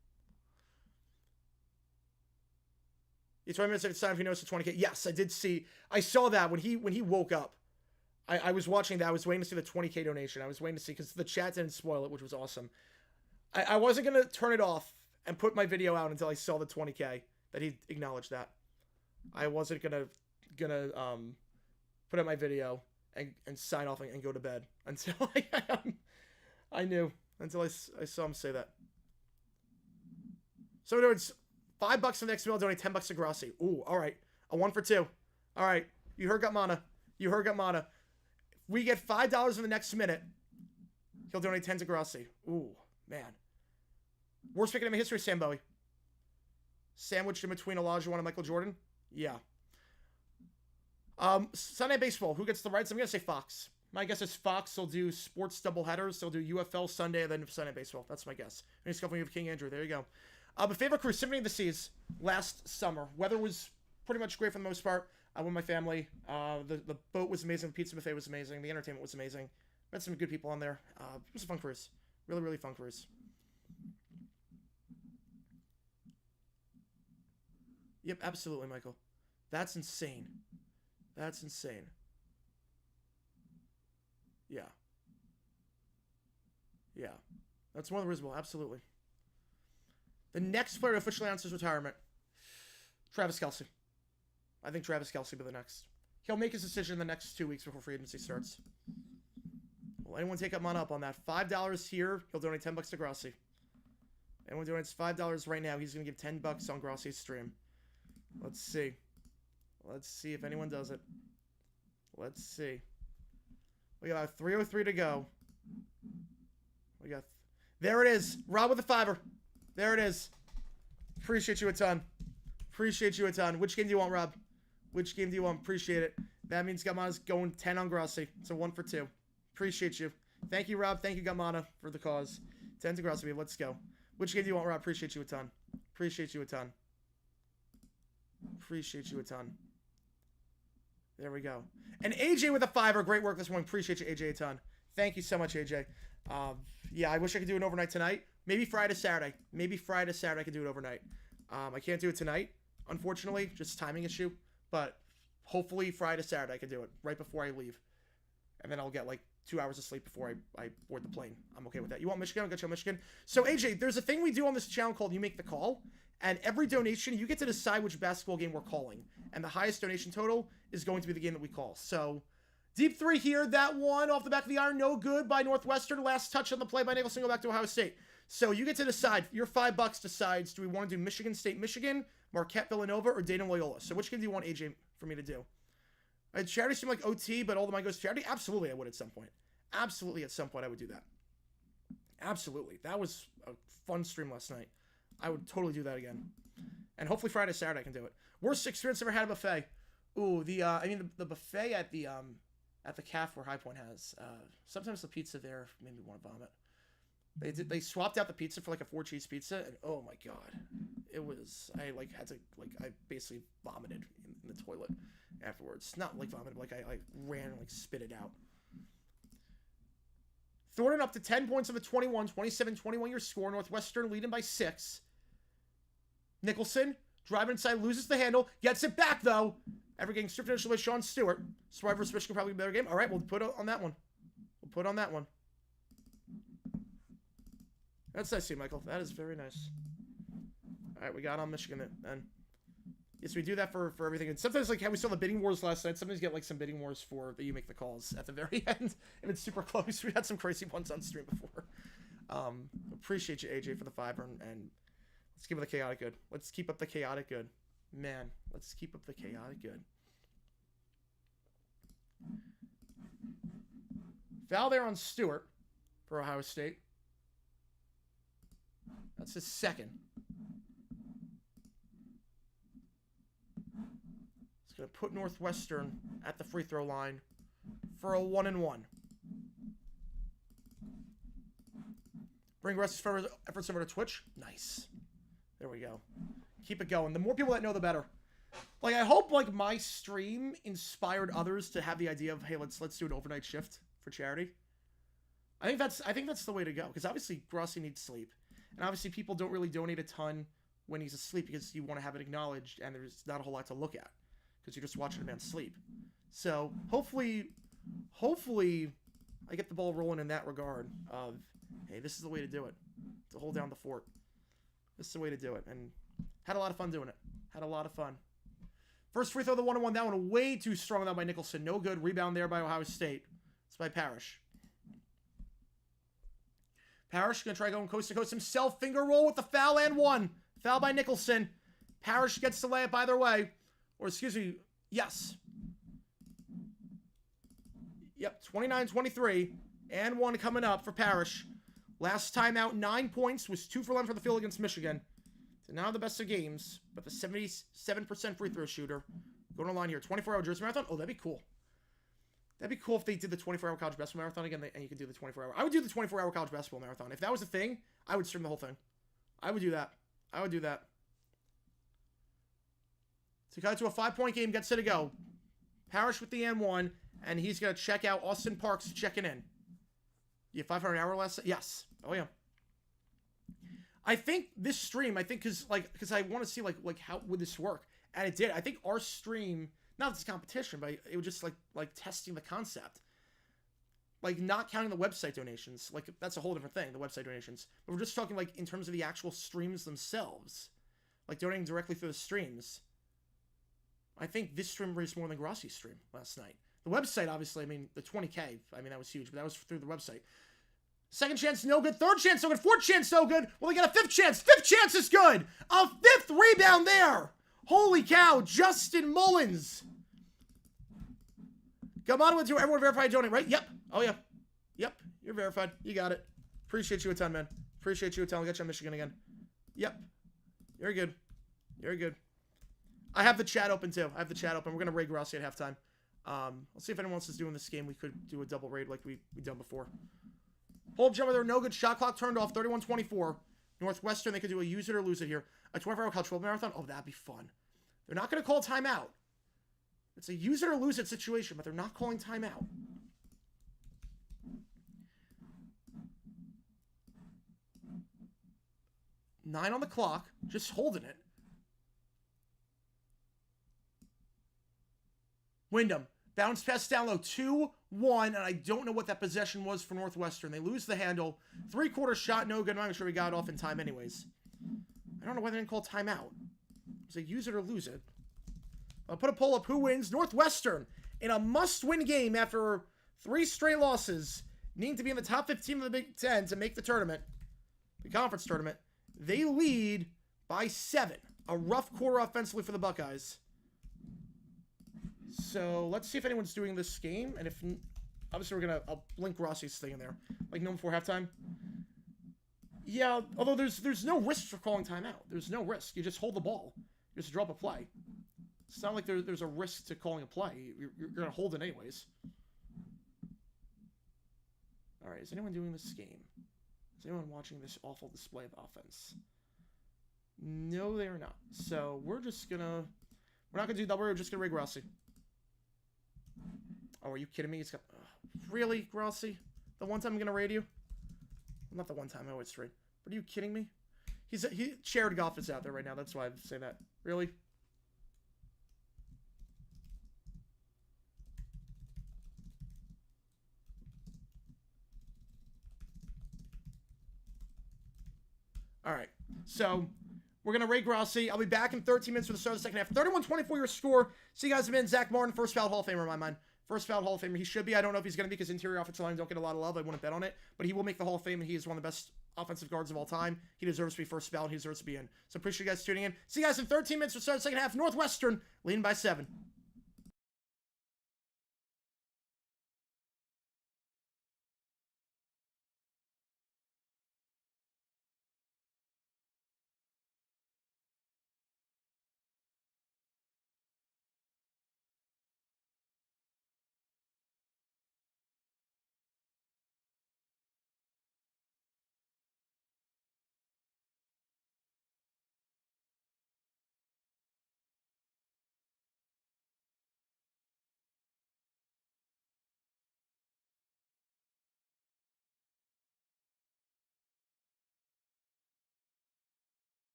It's 20 minutes at a time if you notice the 20K. Yes, I did see. I saw that when he woke up. I was watching that. I was waiting to see the 20K donation. I was waiting to see because the chat didn't spoil it, which was awesome. I wasn't going to turn it off and put my video out until I saw the 20K that he acknowledged that. I wasn't gonna put out my video and sign off and go to bed until I knew, until I saw him say that. So in other words, $5 for the next meal, donate $10 to Grassi. Ooh, all right, a 1 for 2. All right, you heard Gutmana. You heard Gutmana. If we get $5 in the next minute, he'll donate 10 to Grassi. Ooh, man. Worst pick in history, Sam Bowie. Sandwiched in between Olajuwon and Michael Jordan? Yeah. Sunday baseball. Who gets the rights? I'm going to say Fox. My guess is Fox will do sports doubleheaders. They'll do UFL Sunday and then Sunday baseball. That's my guess. And he's coming with King Andrew. There you go. But favorite cruise, Symphony of the Seas last summer. Weather was pretty much great for the most part. I went with my family. The boat was amazing. The pizza buffet was amazing. The entertainment was amazing. Met some good people on there. It was a fun cruise. Really, really fun cruise. Yep, absolutely, Michael. That's insane. That's insane. Yeah. Yeah. That's more than reasonable. Absolutely. The next player to officially announce his retirement, Travis Kelce. I think Travis Kelce will be the next. He'll make his decision in the next 2 weeks before free agency starts. Will anyone take up on that? $5 here. He'll donate $10 to Grassi. Anyone donates $5 right now, he's going to give $10 on Grassi's stream. Let's see. Let's see if anyone does it. Let's see. We got 3:03 to go. We got... There it is. Rob with the $5. There it is. Appreciate you a ton. Appreciate you a ton. Which game do you want, Rob? Which game do you want? Appreciate it. That means Gutmana's going 10 on Grassi. It's a 1 for 2. Appreciate you. Thank you, Rob. Thank you, Gutmana, for the cause. 10 to Grassi. Let's go. Which game do you want, Rob? Appreciate you a ton. Appreciate you a ton. Appreciate you a ton. There we go. And AJ with a $5. Great work this morning. Appreciate you, AJ, a ton. Thank you so much, AJ. Yeah, I wish I could do it overnight tonight. Maybe Friday, Saturday. Maybe Friday, Saturday I can do it overnight. I can't do it tonight, unfortunately. Just timing issue. But hopefully Friday, Saturday I can do it right before I leave. And then I'll get like 2 hours of sleep before I board the plane. I'm okay with that. You want Michigan? I'll get you on Michigan. So, AJ, there's a thing we do on this channel called You Make the Call. And every donation, you get to decide which basketball game we're calling. And the highest donation total is going to be the game that we call. So, deep three here. That one off the back of the iron. No good by Northwestern. Last touch on the play by Nicholson. Go back to Ohio State. So, you get to decide. Your $5 decides, do we want to do Michigan State, Michigan, Marquette, Villanova, or Dayton, Loyola? So, which game do you want, AJ, for me to do? Charity seemed like OT, but all the money goes to charity? Absolutely, I would at some point. Absolutely, at some point, I would do that. Absolutely. That was a fun stream last night. I would totally do that again. And hopefully Friday, Saturday I can do it. Worst experience I've ever had at a buffet. Ooh, the buffet at the calf where High Point has. Sometimes the pizza there made me want to vomit. They swapped out the pizza for like a 4-cheese pizza, and oh my god, it was I basically vomited in the toilet afterwards. Not like vomited, like I ran and like spit it out. Thornton up to 10 points on the 21, 27-21 your score. Northwestern leading by 6. Nicholson driving inside, loses the handle, gets it back though. Ever getting stripped initially by Sean Stewart. Swipe versus Michigan, probably a better game. All right, we'll put on that one. We'll put on that one. That's nice, see, Michael. That is very nice. All right, we got on Michigan then. Yes, we do that for everything. And sometimes, like how we saw the bidding wars last night, sometimes you get like some bidding wars for that you make the calls at the very end. If it's super close, we had some crazy ones on stream before. Appreciate you, AJ, for the $5, and let's keep up the chaotic good. Let's keep up the chaotic good. Man, let's keep up the chaotic good. Foul there on Stewart for Ohio State. That's his second. It's going to put Northwestern at the free throw line for a 1-and-1. Bring Russ's efforts over to Twitch. Nice. There we go. Keep it going. The more people that know, the better. Like, I hope, like, my stream inspired others to have the idea of, hey, let's do an overnight shift for charity. I think that's the way to go, because obviously Grossi needs sleep, and obviously people don't really donate a ton when he's asleep because you want to have it acknowledged, and there's not a whole lot to look at because you're just watching a man sleep. So hopefully I get the ball rolling in that regard of, hey, this is the way to do it, to hold down the fort. This is the way to do it, and had a lot of fun doing it. Had a lot of fun. First free throw, the 1-on-1. That one way too strong that by Nicholson. No good. Rebound there by Ohio State. It's by Parrish. Parrish going to try going coast to coast himself. Finger roll with the foul and one. Foul by Nicholson. Parrish gets the layup either way. Or excuse me. Yes. Yep. 29-23. And one coming up for Parrish. Last time out, 9 points. Was 2 for 11 for the field against Michigan. So now the best of games. But the 77% free throw shooter. Going on line here. 24-hour jersey marathon. Oh, that'd be cool. That'd be cool if they did the 24-hour college basketball marathon again, and you could do the 24-hour. I would do the 24-hour college basketball marathon. If that was a thing, I would stream the whole thing. I would do that. I would do that. So cut to a 5-point game, gets it to go. Parrish with the N1, and he's going to check out Austin Parks checking in. You have 500 hour less? Yes. Oh, yeah. I think this stream, because I want to see, like, how would this work? And it did. I think our stream... Not this competition, but it was just like testing the concept. Like not counting the website donations. Like that's a whole different thing, the website donations. But we're just talking like in terms of the actual streams themselves. Like donating directly through the streams. I think this stream raised more than Grossi's stream last night. The website, obviously, I mean, the 20K, I mean, that was huge, but that was through the website. Second chance, no good. Third chance, no good. Fourth chance, no good. Well, they got a fifth chance. Fifth chance is good. A fifth rebound there. Holy cow, Justin Mullins. Come on with you. Everyone verified donate, right? Yep. Oh, yeah. Yep. You're verified. You got it. Appreciate you a ton, man. Appreciate you a ton. I'll get you on Michigan again. Yep. You're good. You're good. I have the chat open, too. I have the chat open. We're going to raid Grossi at halftime. Let's see if anyone else is doing this game. We could do a double raid like we done before. Hold jumper there. No good. Shot clock turned off. 31-24. Northwestern, they could do a use it or lose it here. A 24-hour college football marathon. Oh, that'd be fun. They're not going to call timeout. It's a use it or lose it situation, but they're not calling timeout. Nine on the clock, just holding it. Wyndham, bounce pass down low, 2-1, and I don't know what that possession was for Northwestern. They lose the handle. 3-quarter shot, no good. I'm not sure we got it off in time anyways. I don't know why they didn't call timeout. It's a use it or lose it. I'll put a poll up. Who wins? Northwestern, in a must-win game after 3 straight losses, needing to be in the top 15 of the Big Ten to make the tournament, the conference tournament. They lead by 7. A rough quarter offensively for the Buckeyes. So let's see if anyone's doing this game. And if, obviously I'll link Rossi's thing in there. Like no before halftime. Yeah, although there's no risk for calling timeout. There's no risk. You just hold the ball. You just drop a play. It's not like there's a risk to calling a play. You're going to hold it anyways. All right, is anyone doing this game? Is anyone watching this awful display of offense? No, they are not. So we're not going to do double. We're just going to rig Rossi. Oh, are you kidding me? It's got, really, Grossi? The one time I'm going to raid you? Well, not the one time I always raid. But are you kidding me? Shared golf is out there right now. That's why I say that. Really? All right. So we're going to raid Grossi. I'll be back in 13 minutes for the start of the second half. 31-24 your score. See you guys in. Zach Martin, first foul Hall of Famer in my mind. First foul Hall of Famer. He should be. I don't know if he's going to be because interior offensive line don't get a lot of love. I wouldn't bet on it. But he will make the Hall of Fame, and he is one of the best offensive guards of all time. He deserves to be first foul. He deserves to be in. So appreciate you guys tuning in. See you guys in 13 minutes for the start of the second half. Northwestern leading by 7.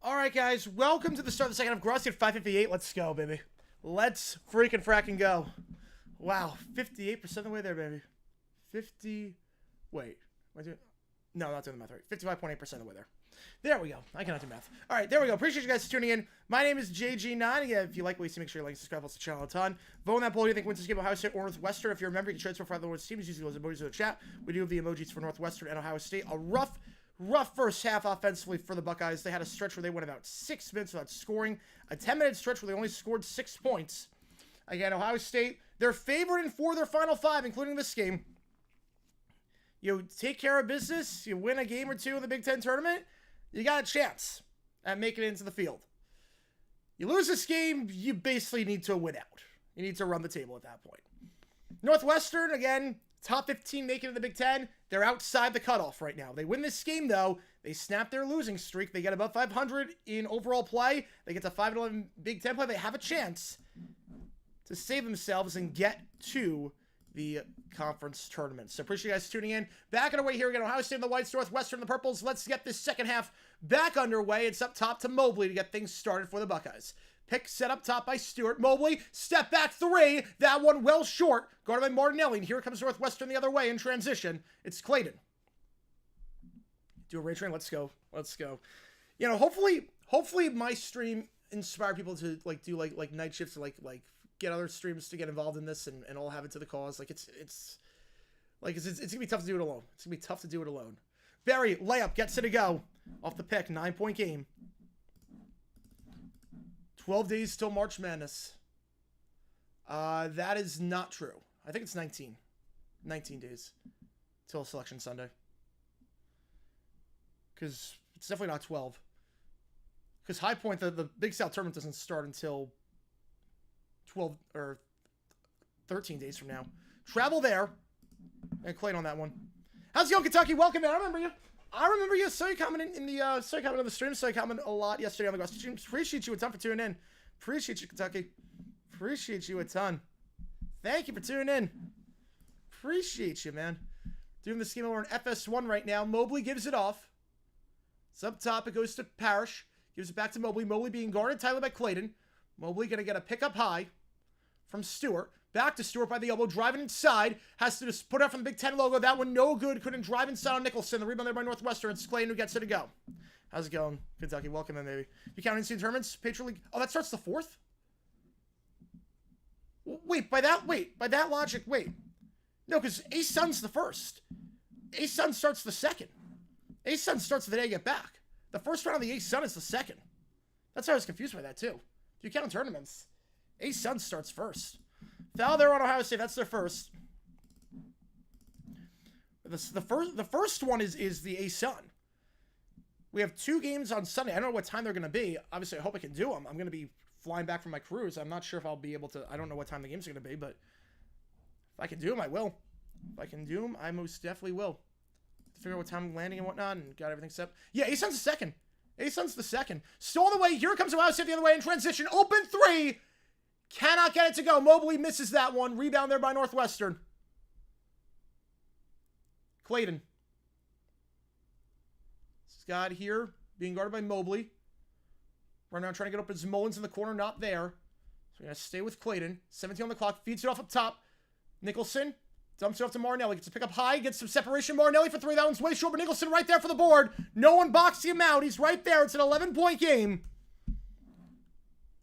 All right, guys, welcome to the start of the second half. Grossi at 5:58. Let's go, baby. Let's freaking fracking go. Wow, 58% of the way there, baby. 50. Wait. Am I doing? No, not doing the math right. 55.8% of the way there. There we go. I cannot do math. All right, there we go. Appreciate you guys tuning in. My name is JG9. Again, if you like what you see, make sure you like and subscribe. Helps the channel a ton. Vote on that poll. Who do you think wins this game, Ohio State or Northwestern? If you're a member, you can transfer for the North teams using those emojis in the chat. We do have the emojis for Northwestern and Ohio State. A rough first half offensively for the Buckeyes. They had a stretch where they went about 6 minutes without scoring. A 10-minute stretch where they only scored 6 points. Again, Ohio State, they're favored in 4 of their final 5, including this game. You take care of business, you win a game or 2 in the Big Ten tournament, you got a chance at making it into the field. You lose this game, you basically need to win out. You need to run the table at that point. Northwestern, again, top 15 making it in the Big Ten. They're outside the cutoff right now. They win this game, though. They snap their losing streak. They get above 500 in overall play. They get to 5-11 Big Ten play. They have a chance to save themselves and get to the conference tournament. So appreciate you guys tuning in. Back on our way here again. Ohio State in the whites, Northwestern in the purples. Let's get this second half back underway. It's up top to Mobley to get things started for the Buckeyes. Pick set up top by Stewart. Mobley, step back 3. That one well short. Guarded by Martinelli. And here comes Northwestern the other way in transition. It's Clayton. Do a ray train. Let's go. Let's go. You know, hopefully my stream inspire people to do night shifts, to get other streams to get involved in this and all have it to the cause. It's gonna be tough to do it alone. It's gonna be tough to do it alone. Barry, layup, gets it to go. Off the pick, 9-point game. 12 days till March Madness. That is not true. I think it's 19. 19 days till Selection Sunday. Because it's definitely not 12. Because High Point, the Big South tournament doesn't start until 12 or 13 days from now. Travel there. And Clayton on that one. How's it going, Kentucky? Welcome, man. I remember you. I saw you comment in the on the stream. Saw you comment a lot yesterday on the Ghost stream. Appreciate you a ton for tuning in. Appreciate you, Kentucky. Appreciate you a ton. Thank you for tuning in. Appreciate you, man. Doing this game over in FS1 right now. Mobley gives it off. It's up top. It goes to Parrish. Gives it back to Mobley. Mobley being guarded tightly by Clayton. Mobley going to get a pickup high from Stewart. Back to Stewart by the elbow. Driving inside. Has to just put out from the Big Ten logo. That one no good. Couldn't drive inside on Nicholson. The rebound there by Northwestern. It's Clayton who gets it to go. How's it going, Kentucky? Welcome in, baby. You counting in tournaments? Patriot League. Oh, that starts the 4th? Wait, by that logic, wait. No, because A-Sun's the 1st. A-Sun starts the 2nd. A-Sun starts the day you get back. The first round of the A-Sun is the 2nd. That's why I was confused by that, too. If you count tournaments, A-Sun starts first. Foul there on Ohio State. That's their first. The first one is the A-Sun. We have 2 games on Sunday. I don't know what time they're going to be. Obviously, I hope I can do them. I'm going to be flying back from my cruise. I'm not sure if I'll be able to. I don't know what time the games are going to be, but if I can do them, I will. If I can do them, I most definitely will. Figure out what time I'm landing and whatnot and got everything set up. Yeah, A-Sun's the 2nd. A-Sun's the 2nd. Still on the way. Here comes Ohio State the other way in transition. Open 3. Cannot get it to go. Mobley misses that one. Rebound there by Northwestern. Clayton. Scott here being guarded by Mobley. Running around trying to get up as Mullins in the corner. Not there. So we're going to stay with Clayton. 17 on the clock. Feeds it off up top. Nicholson. Dumps it off to Martinelli. Gets a pick up high. Gets some separation. Martinelli for 3. That one's way short. But Nicholson right there for the board. No one boxing him out. He's right there. It's an 11-point game.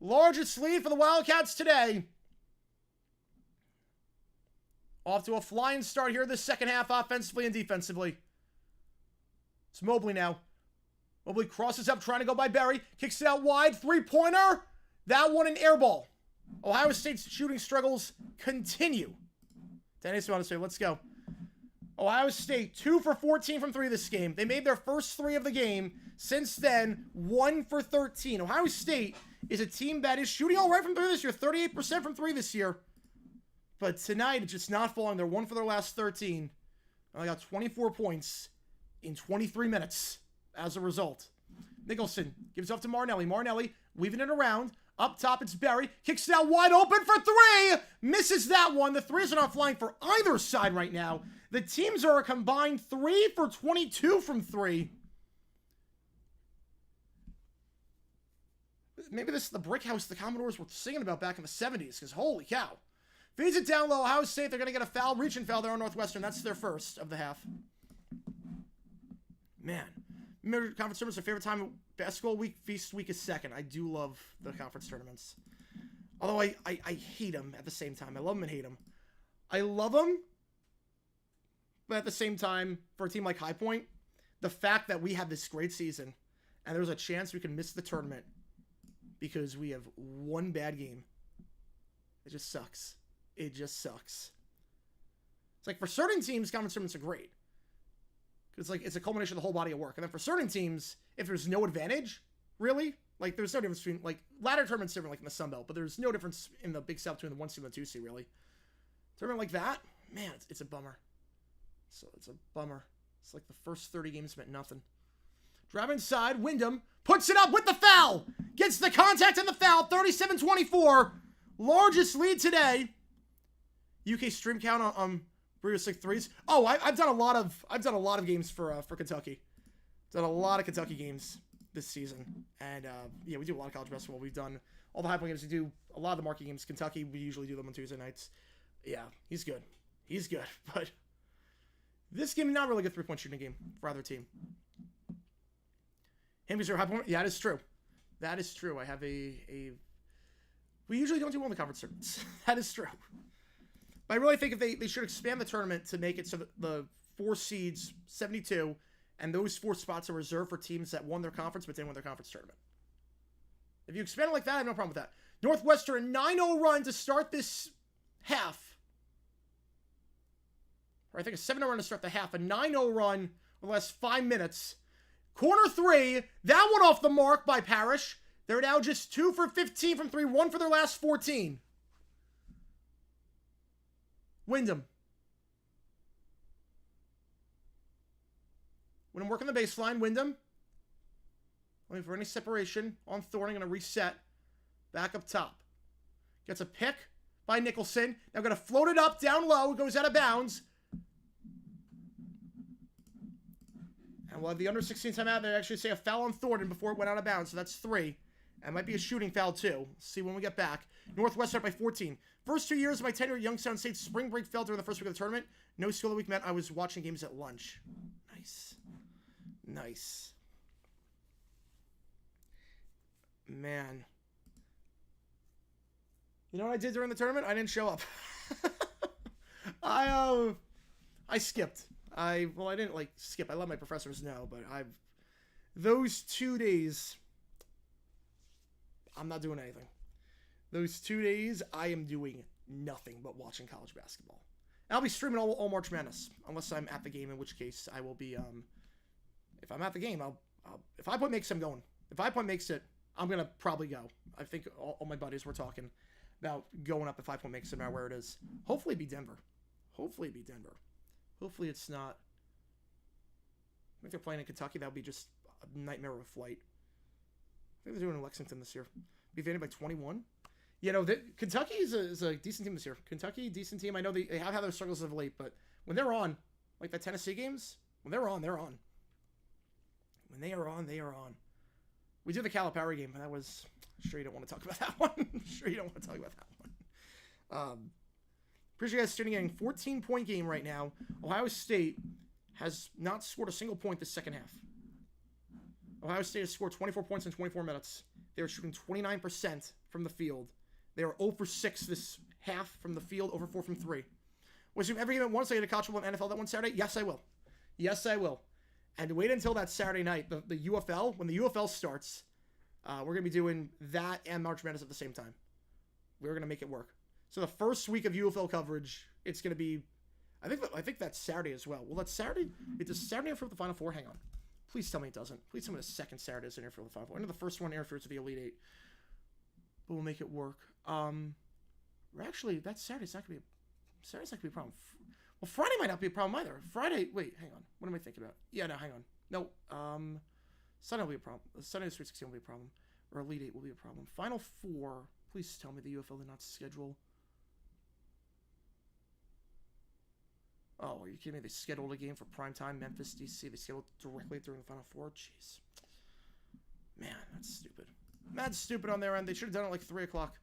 Largest lead for the Wildcats today. Off to a flying start here this second half offensively and defensively. It's Mobley now. Mobley crosses up trying to go by Berry. Kicks it out wide. 3-pointer. That one an air ball. Ohio State's shooting struggles continue. Dennis, you want to say, let's go. Ohio State, 2 for 14 from 3 this game. They made their first 3 of the game. Since then, 1 for 13. Ohio State is a team that is shooting all right from 3 this year. 38% from 3 this year. But tonight, it's just not falling. They're 1 for their last 13. They got 24 points in 23 minutes as a result. Nicholson gives up to Martinelli. Martinelli weaving it around. Up top, it's Berry. Kicks it out wide open for 3. Misses that one. The 3s are not flying for either side right now. The teams are a combined 3 for 22 from 3. maybe this is the brick house the Commodores were singing about back in the 70s, because holy cow. Feeds it down low. Ohio State, they're going to get a foul, reach and foul there on Northwestern. That's their first of the half. Man. Remember, conference tournaments are favorite time. Basketball week, feast week is second. I do love the conference tournaments. Although I hate them at the same time. I love them and hate them. I love them, but at the same time, for a team like High Point, the fact that we have this great season and there's a chance we can miss the tournament because we have one bad game, it just sucks. It just sucks. It's like for certain teams, conference tournaments are great. It's like it's a culmination of the whole body of work. And then for certain teams, if there's no advantage, really, like there's no difference between like ladder tournaments different like in the Sun Belt, but there's no difference in the Big South between the 1 seed and the 2 seed, really. Tournament like that, man, it's a bummer. So it's a bummer. It's like the first 30 games meant nothing. Drive inside, Wyndham puts it up with the foul. Gets the contact and the foul, 37-24. Largest lead today. UK stream count on Brewers 6-3s. Oh, I've done a lot of games for Kentucky. Done a lot of Kentucky games this season, and yeah, we do a lot of college basketball. We've done all the high point games. We do a lot of the marquee games. Kentucky, we usually do them on Tuesday nights. Yeah, he's good. He's good, but this game is not really a good 3-point shooting game for either team. Him high point. Yeah, that is true. That is true. I have a. We usually don't do well in the conference tournaments. That is true. But I really think if they should expand the tournament to make it so that the 4 seeds, 72, and those 4 spots are reserved for teams that won their conference but didn't win their conference tournament. If you expand it like that, I have no problem with that. Northwestern, 9-0 run to start this half. Or I think a 7-0 run to start the half. A 9-0 run in the last 5 minutes. Corner 3. That one off the mark by Parrish. They're now just 2 for 15 from 3. 1 for their last 14. Wyndham. Wyndham working the baseline. Wyndham. Looking for any separation on Thornton. Going to reset. Back up top. Gets a pick by Nicholson. Now going to float it up down low. It goes out of bounds. And we'll have the under 16 timeout. They actually say a foul on Thornton before it went out of bounds. So that's 3. And might be a shooting foul too. See when we get back. Northwestern up by 14. First 2 years of my tenure at Youngstown State, spring break fell during the first week of the tournament. No school of the week meant I was watching games at lunch. Nice. Nice. Man. You know what I did during the tournament? I didn't show up. I skipped. I didn't like skip. I let my professors know, but those 2 days, I'm not doing anything. Those 2 days, I am doing nothing but watching college basketball. And I'll be streaming all March Madness, unless I'm at the game, in which case I will be, if I'm at the game, if High Point makes it, I'm going. If High Point makes it, I'm going to probably go. I think all my buddies were talking about going up if High Point makes it, no matter where it is. Hopefully it'd be Denver. Hopefully it'd be Denver. Hopefully it's not. I think they're playing in Kentucky. That would be just a nightmare of a flight. I think they're doing it in Lexington this year. Be advantage by 21. You know, Kentucky is a decent team this year. Kentucky, decent team. I know they have had their struggles of late, but when they're on, like the Tennessee games, when they're on, they're on. When they are on, they are on. We did the Calipari game, and that was... I'm sure you don't want to talk about that one. I'm sure you don't want to talk about that one. Appreciate you guys tuning in. 14-point game right now. Ohio State has not scored a single point this second half. Ohio State has scored 24 points in 24 minutes. They are shooting 29% from the field. They are 0 for 6 this half from the field, 0 for 4 from 3. Will you every game at once I get a college football in NFL that one Saturday? Yes, I will. Yes, I will. And wait until that Saturday night, the UFL, when the UFL starts, we're going to be doing that and March Madness at the same time. We're going to make it work. So the first week of UFL coverage, it's going to be, I think that's Saturday as well. Well, that's Saturday. It does Saturday interfere with the Final Four? Hang on. Please tell me it doesn't. Please tell me the second Saturday doesn't interfere with the Final Four. I know the first one interferes with the Elite Eight. But we'll make it work. Actually, that Saturday's not going to be a problem. Well, Friday might not be a problem either. Friday, wait, hang on. What am I thinking about? Yeah, no, hang on. No, Sunday will be a problem. Sunday the Sweet 16 will be a problem. Or Elite Eight will be a problem. Final Four, please tell me the UFL did not schedule. Oh, are you kidding me? They scheduled a game for primetime, Memphis, DC. They scheduled directly during the Final Four? Jeez. Man, that's stupid. Mad stupid on their end. They should have done it like 3 o'clock.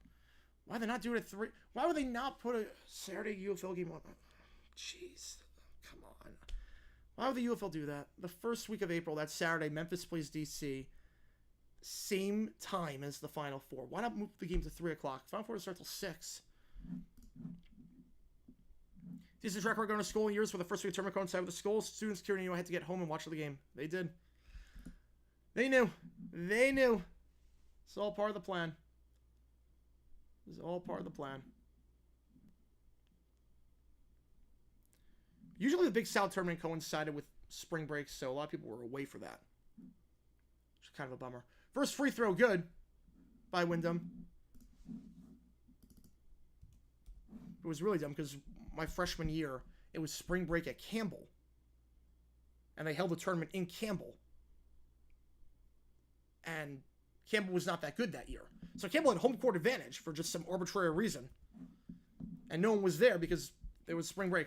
Why did they not do it at 3? Why would they not put a Saturday UFL game on? Jeez. Come on. Why would the UFL do that? The first week of April, that Saturday, Memphis plays DC. Same time as the Final Four. Why not move the game to 3 o'clock? Final Four to start till 6. Decent track record going to school in years for the first week of tournament coincided with the school. Students curious knew I had to get home and watch the game. They did. They knew. They knew. It's all part of the plan. It's all part of the plan. Usually the Big South tournament coincided with spring break, so a lot of people were away for that. Which is kind of a bummer. First free throw, good. By Wyndham. It was really dumb because my freshman year, it was spring break at Campbell. And they held a tournament in Campbell. And Campbell was not that good that year. So Campbell had home court advantage for just some arbitrary reason. And no one was there because there was spring break.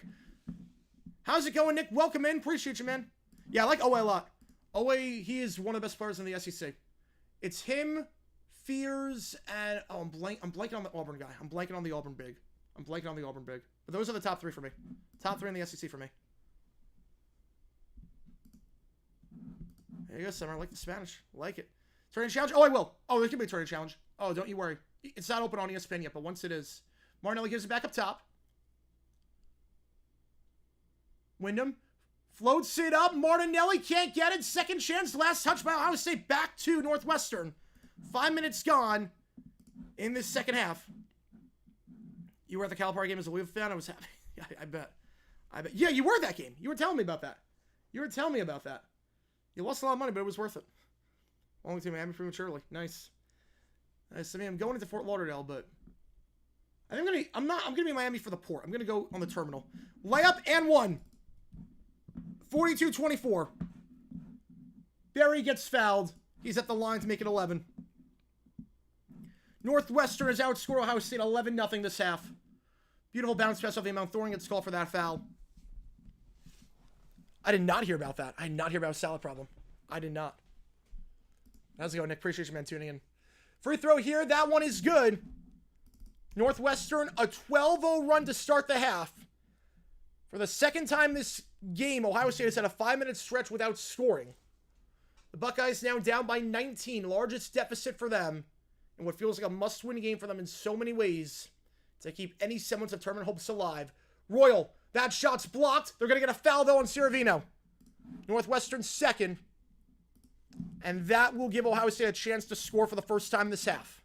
How's it going, Nick? Welcome in. Appreciate you, man. Yeah, I like Owe a lot. Owe, he is one of the best players in the SEC. It's him, Fears, and... Oh, I'm blanking on the Auburn guy. I'm blanking on the Auburn big. But those are the top 3 for me. Top 3 in the SEC for me. There you go, Summer. I like the Spanish. Like it. Tournament challenge? Oh, I will. Oh, there's going to be a tournament challenge. Oh, don't you worry. It's not open on ESPN yet, but once it is. Martinelli gives it back up top. Wyndham floats it up. Martinelli can't get it. Second chance. Last touch by Ohio State. Back to Northwestern. 5 minutes gone in this second half. You were at the Calipari game as a Weaver fan? I was happy. I bet. Yeah, you were at that game. You were telling me about that. You lost a lot of money, but it was worth it. Only to Miami prematurely. Nice. I mean, I'm going into Fort Lauderdale, but I think I'm gonna be in Miami for the port. I'm gonna go on the terminal. Layup and 1. 42-24. Barry gets fouled. He's at the line to make it 11. Northwestern has outscored Ohio State 11-0 this half. Beautiful bounce pass off the Mount Thorn gets called for that foul. I did not hear about that. I did not hear about a salad problem. I did not. How's it going, Nick? Appreciate you, man, tuning in. Free throw here. That one is good. Northwestern, a 12-0 run to start the half. For the second time this game, Ohio State has had a 5-minute stretch without scoring. The Buckeyes now down by 19. Largest deficit for them. And what feels like a must-win game for them in so many ways to keep any semblance of tournament hopes alive. Royal, that shot's blocked. They're going to get a foul, though, on Ciravino. Northwestern second. And that will give Ohio State a chance to score for the first time this half.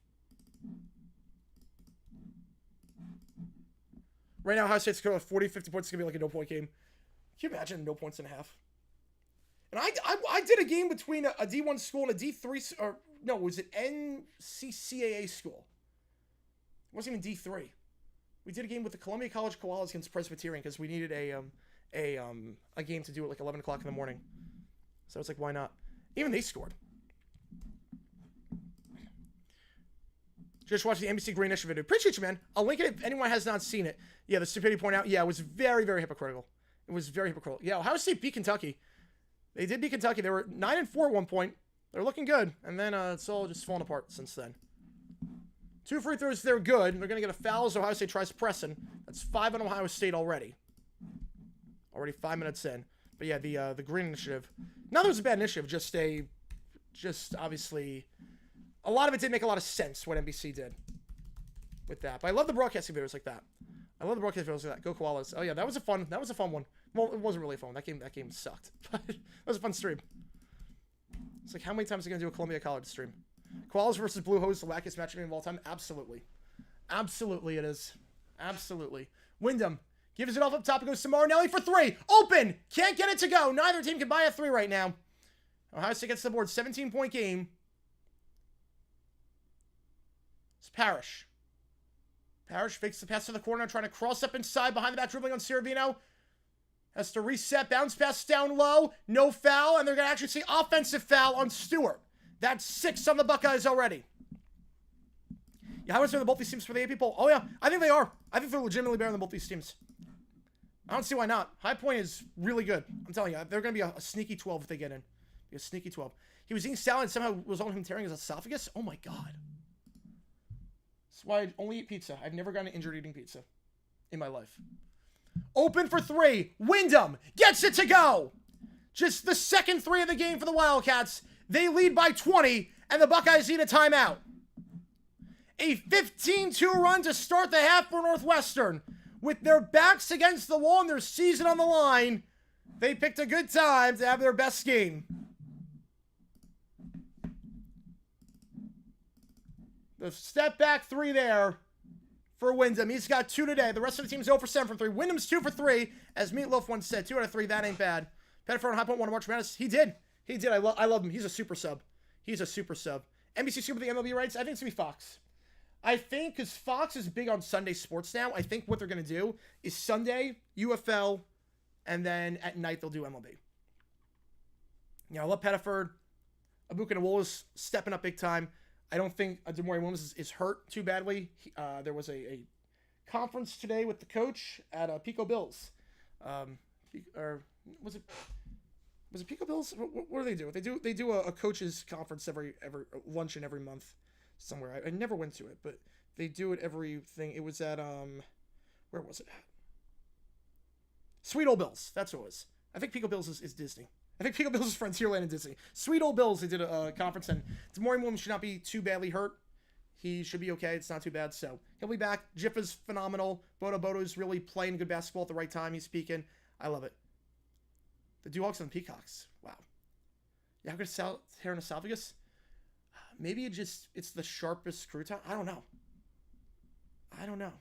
Right now, Ohio State's going 40, 50 points. It's going to be like a no-point game. Can you imagine no points in a half? And I did a game between a D1 school and a D3, or no, was it NCCAA school? It wasn't even D3. We did a game with the Columbia College Koalas against Presbyterian because we needed a game to do at like 11 o'clock in the morning. So it's like, why not? Even they scored. Just watch the NBC Green Initiative video. Appreciate you, man. I'll link it if anyone has not seen it. Yeah, the stupidity point out. Yeah, it was very, very hypocritical. It was very hypocritical. Yeah, Ohio State beat Kentucky. They did beat Kentucky. They were 9-4 at one point. They're looking good. And then it's all just fallen apart since then. 2 free throws, they're good. They're going to get a foul as Ohio State tries pressing. That's 5 on Ohio State already. Already 5 minutes in. But yeah, the Green Initiative. Not that it was a bad initiative, just obviously, a lot of it didn't make a lot of sense what NBC did with that. But I love the broadcasting videos like that. Go Koalas. Oh yeah, that was a fun one. Well, it wasn't really fun. That game sucked. But it was a fun stream. It's like, how many times are you going to do a Columbia College stream? Koalas versus Blue Hose, the wackiest matchup of all time? Absolutely. Absolutely it is. Absolutely. Wyndham gives it off up top. It goes to Marinelli for 3. Open! Can't get it to go. Neither team can buy a 3 right now. Ohio State gets the board. 17-point game. It's Parrish. Parrish fakes the pass to the corner, trying to cross up inside, behind the back, dribbling on Ciravino. Has to reset, bounce pass down low, no foul, and they're going to actually see offensive foul on Stewart. That's 6 on the Buckeyes already. Yeah, how much are both these teams for the AP poll? Oh, yeah, I think they are. I think they're legitimately better than both these teams. I don't see why not. High Point is really good. I'm telling you, they're going to be a sneaky 12 if they get in. A sneaky 12. He was eating salad and somehow resulted in him tearing his esophagus. Oh my god. That's why I only eat pizza. I've never gotten injured eating pizza in my life. Open for three. Wyndham gets it to go. Just the second three of the game for the Wildcats. They lead by 20, and the Buckeyes need a timeout. A 15-2 run to start the half for Northwestern. With their backs against the wall and their season on the line, they picked a good time to have their best game. The step back three there for Wyndham. He's got 2 today. The rest of the team's 0 for 7 from 3. Wyndham's 2 for 3. As Meatloaf once said, 2 out of 3. That ain't bad. Pettiford on High Point won March Madness. He did. He did. I love him. He's a super sub. He's a super sub. NBC Super the MLB rights? I think it's going to be Fox. I think because Fox is big on Sunday sports now, I think what they're going to do is Sunday, UFL, and then at night they'll do MLB. You know, I love Pettiford. Abukanawola's stepping up big time. I don't think Demore Williams is hurt too badly. There was a conference today with the coach at Pico Bills. Or was it Pico Bills? What do they do? They do a coaches conference every luncheon every month somewhere. I never went to it, but they do it everything. It was at where was it at? Sweet Old Bills. That's what it was. I think Pico Bills is Disney. I think Pico Bills is Frontierland and Disney. Sweet Old Bills, they did a conference, and Demore Williams should not be too badly hurt. He should be okay. It's not too bad, so he'll be back. Jif is phenomenal. Bodo is really playing good basketball at the right time. He's speaking. I love it. The Dewhawks and the Peacocks. Wow. Yeah, how good is hair and esophagus? Maybe it's the sharpest crouton. I don't know.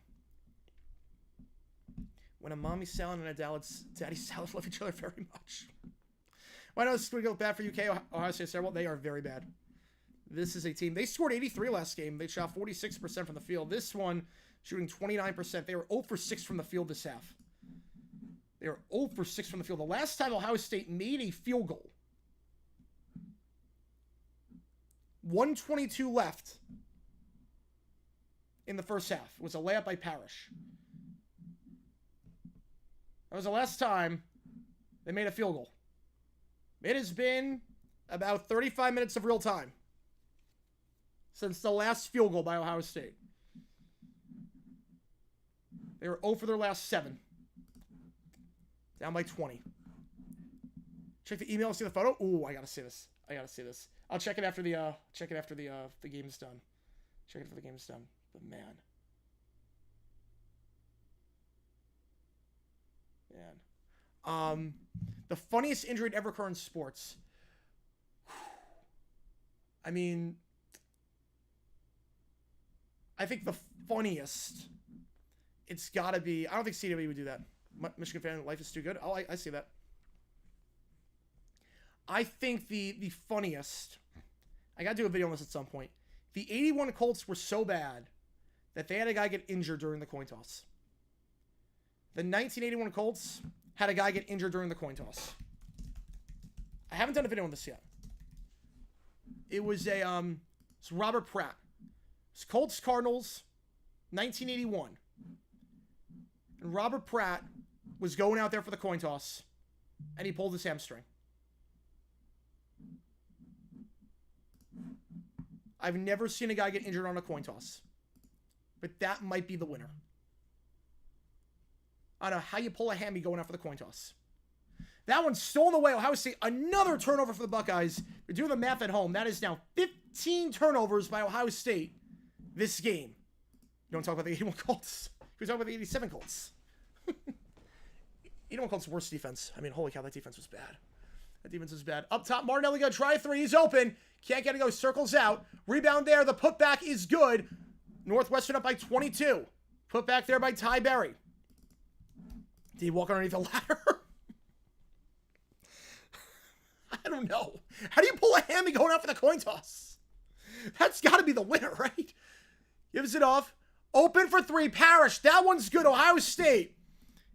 When a mommy's salad and a daddy's salad love each other very much. Why not go bad for UK? Ohio State terrible. They are very bad. This is a team. They scored 83 last game. They shot 46% from the field. This one shooting 29%. They were 0 for 6 from the field this half. They were 0 for 6 from the field. The last time Ohio State made a field goal, 1:22 left in the first half. It was a layup by Parrish. That was the last time they made a field goal. It has been about 35 minutes of real time since the last field goal by Ohio State. They were 0 for their last 7. Down by 20. Check the email, see the photo. Ooh, I gotta see this. I'll check it after the game is done. Check it after the game is done. But man. The funniest injury to ever occur in sports. I mean, I think the funniest, it's got to be, I don't think CW would do that. Michigan fan, life is too good. Oh, I see that. I think the funniest, I got to do a video on this at some point. The 81 Colts were so bad that they had a guy get injured during the coin toss. The 1981 Colts had a guy get injured during the coin toss. I haven't done a video on this yet. It was it's Robert Pratt. It's Colts Cardinals, 1981. And Robert Pratt was going out there for the coin toss, and he pulled his hamstring. I've never seen a guy get injured on a coin toss, but that might be the winner. I don't know how you pull a hammy going out for the coin toss. That one's stolen away. Ohio State, another turnover for the Buckeyes. You're doing the math at home. That is now 15 turnovers by Ohio State this game. You don't talk about the 81 Colts. We talk about the 87 Colts. 81 Colts' worst defense. I mean, holy cow, that defense was bad. That defense was bad. Up top, Martinelli got try 3. He's open. Can't get it go. Circles out. Rebound there. The putback is good. Northwestern up by 22. Putback there by Ty Berry. Did he walk underneath the ladder? I don't know. How do you pull a hammy going out for the coin toss? That's got to be the winner, right? Gives it off. Open for 3. Parrish. That one's good. Ohio State.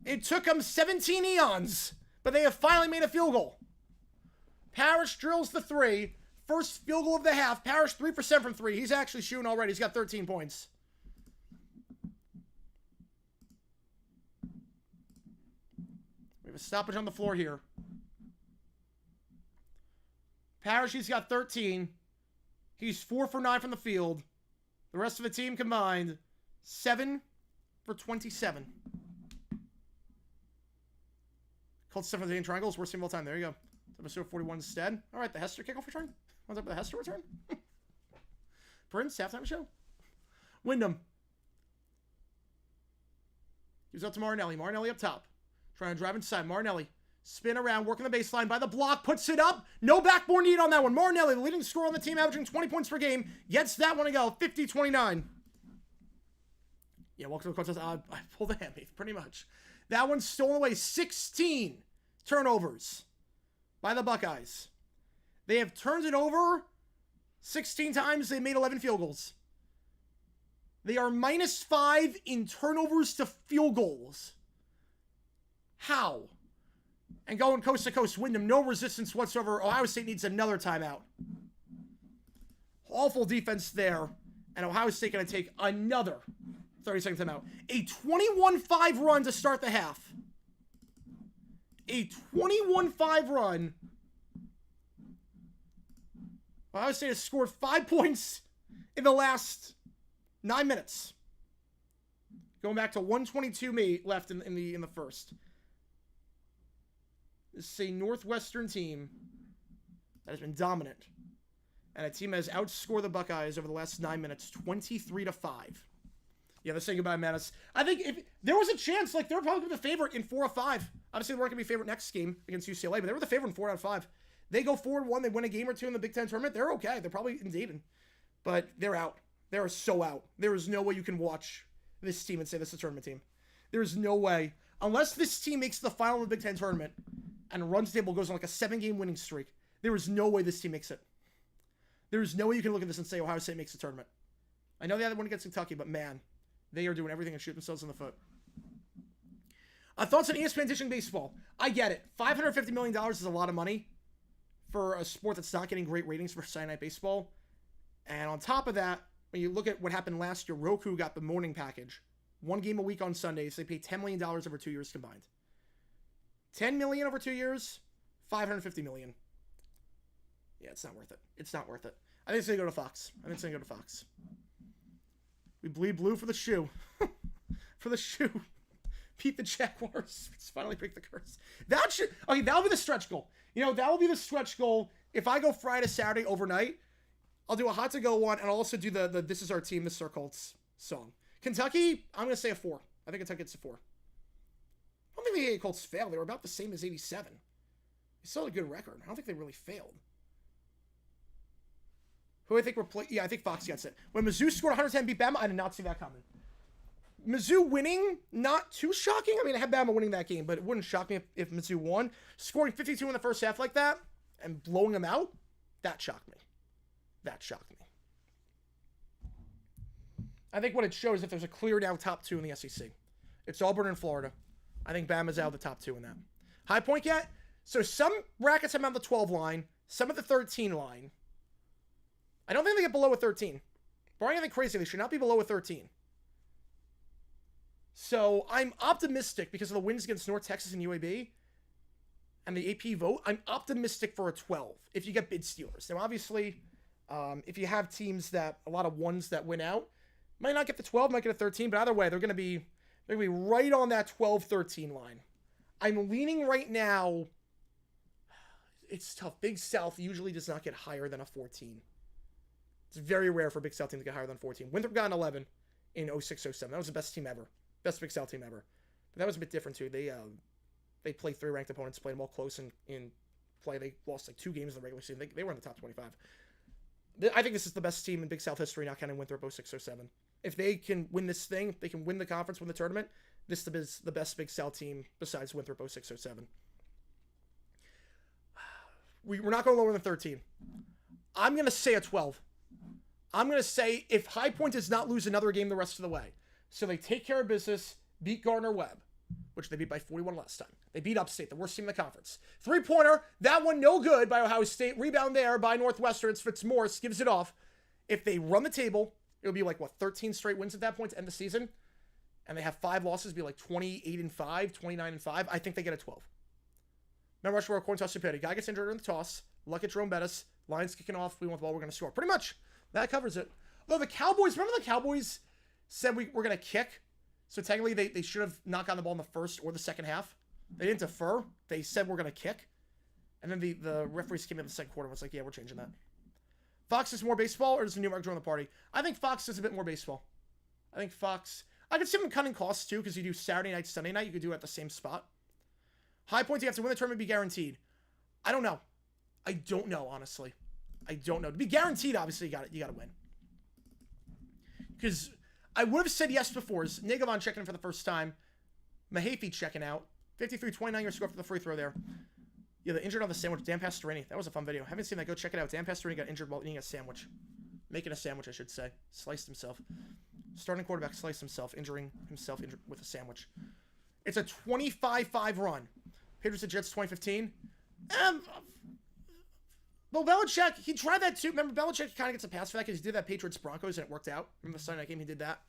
It took them 17 eons, but they have finally made a field goal. Parrish drills the 3. First field goal of the half. Parrish 3 for 7 from 3. He's actually shooting already. He's got 13 points. We have a stoppage on the floor here. Parashy's got 13. He's 4 for 9 from the field. The rest of the team combined, 7 for 27. Colts 7 for 8 triangles. Worst team of all time. There you go. Episode 41 instead. All right, the Hester kickoff return. What's up with the Hester return? Prince, halftime show. Wyndham. Gives up to Marinelli. Marinelli up top. Trying to drive inside. Marinelli. Spin around, working the baseline by the block, puts it up. No backboard need on that one. Marinelli, the leading scorer on the team, averaging 20 points per game, gets that one to go. 50-29. Yeah, welcome to the contest. I pulled the hand, pretty much. That one's stolen away. 16 turnovers by the Buckeyes. They have turned it over 16 times. They made 11 field goals. They are -5 in turnovers to field goals. How? And going coast to coast, Wyndham, no resistance whatsoever. Ohio State needs another timeout. Awful defense there. And Ohio State going to take another 30-second timeout. A 21-5 run to start the half. A 21-5 run. Ohio State has scored 5 points in the last 9 minutes. Going back to 122 left in the first. This is a Northwestern team that has been dominant. And a team that has outscored the Buckeyes over the last 9 minutes, 23-5. Yeah, they're saying goodbye, Mattis. I think if there was a chance, like, they were probably the favorite in 4 of 5. Obviously, they weren't going to be favorite next game against UCLA, but they were the favorite in 4 out of 5. They go 4-1, they win a game or two in the Big Ten tournament, they're okay. They're probably in Dayton. But they're out. They're so out. There is no way you can watch this team and say this is a tournament team. There is no way. Unless this team makes the final of the Big Ten tournament and runs table goes on like a 7-game winning streak, there is no way this team makes it. There is no way you can look at this and say Ohio State makes the tournament. I know they had one against Kentucky, but man, they are doing everything to shoot themselves in the foot. Thoughts on ESPN teaching baseball? I get it. $550 million is a lot of money for a sport that's not getting great ratings for Saturday Night Baseball. And on top of that, when you look at what happened last year, Roku got the morning package. 1 game a week on Sundays. They paid $10 million over 2 years combined. $10 million over 2 years, $550 million. Yeah, it's not worth it. It's not worth it. I think it's going to go to Fox. We bleed blue for the shoe. For the shoe. Beat the Jaguars. Let's finally break the curse. That'll be the stretch goal. You know, that'll be the stretch goal. If I go Friday, Saturday, overnight, I'll do a hot to go one, and I'll also do the This Is Our Team, This Is Our Colts song. Kentucky, I'm going to say a 4. I think Kentucky gets a 4. I don't think the 88 Colts failed. They were about the same as 87. They still had a good record. I don't think they really failed. Who I think I think Fox gets it. When Mizzou scored 110, beat Bama, I did not see that coming. Mizzou winning, not too shocking. I mean, I had Bama winning that game, but it wouldn't shock me if Mizzou won. Scoring 52 in the first half like that and blowing them out, that shocked me. I think what it shows is if there's a clear down top 2 in the SEC. It's Auburn and Florida. I think Bama's out of the top 2 in that. High point yet? So some brackets have them on the 12 line, some at the 13 line. I don't think they get below a 13. Barring anything crazy, they should not be below a 13. So I'm optimistic because of the wins against North Texas and UAB and the AP vote. I'm optimistic for a 12 if you get bid stealers. Now, obviously, if you have teams that a lot of ones that win out, might not get the 12, might get a 13, but either way, they're going to be right on that 12-13 line. I'm leaning right now. It's tough. Big South usually does not get higher than a 14. It's very rare for a Big South team to get higher than 14. Winthrop got an 11 in 06-07. That was the best team ever. Best Big South team ever. But that was a bit different, too. They played 3 ranked opponents, played them all close in play. They lost like 2 games in the regular season. They were in the top 25. I think this is the best team in Big South history, not counting Winthrop 06-07. If they can win this thing, if they can win the conference, win the tournament, this is the best Big South team besides Winthrop 06-07. We're not going lower than 13. I'm going to say a 12. I'm going to say if High Point does not lose another game the rest of the way, so they take care of business, beat Gardner-Webb, which they beat by 41 last time. They beat Upstate, the worst team in the conference. 3-pointer, that one no good by Ohio State. Rebound there by Northwestern. It's Fitzmaurice, gives it off. If they run the table, it'll be like, 13 straight wins at that point to end the season? And they have 5 losses, be like 28-5, 29-5. I think they get a 12. Mount Rushmore, coin toss stupidity. Guy gets injured in the toss. Luck at Jerome Bettis. Lions kicking off. We want the ball. We're going to score. Pretty much. That covers it. Though the Cowboys, remember the Cowboys said we're going to kick? So technically they should have not gotten the ball in the first or the second half. They didn't defer. They said we're going to kick. And then the referees came in the second quarter and was like, yeah, we're changing that. Fox is more baseball, or does the Newmark join the party? I think Fox is a bit more baseball. I think Fox... I could see them cutting costs, too, because you do Saturday night, Sunday night. You could do it at the same spot. High points, you have to win the tournament, be guaranteed. I don't know. I don't know, honestly. I don't know. To be guaranteed, obviously, you got to win. Because I would have said yes before. Is Nagavon checking in for the first time. Mahaffey checking out. 53-29 your score for the free throw there. Yeah, the injured on the sandwich. Dan Pastorini. That was a fun video. Haven't seen that. Go check it out. Dan Pastorini got injured while eating a sandwich. Making a sandwich, I should say. Sliced himself. Starting quarterback sliced himself, injuring himself with a sandwich. It's a 25-5 run. Patriots and Jets 2015. Well, Belichick, he tried that too. Remember, Belichick kind of gets a pass for that because he did that Patriots-Broncos and it worked out. Remember the Sunday night game, he did that.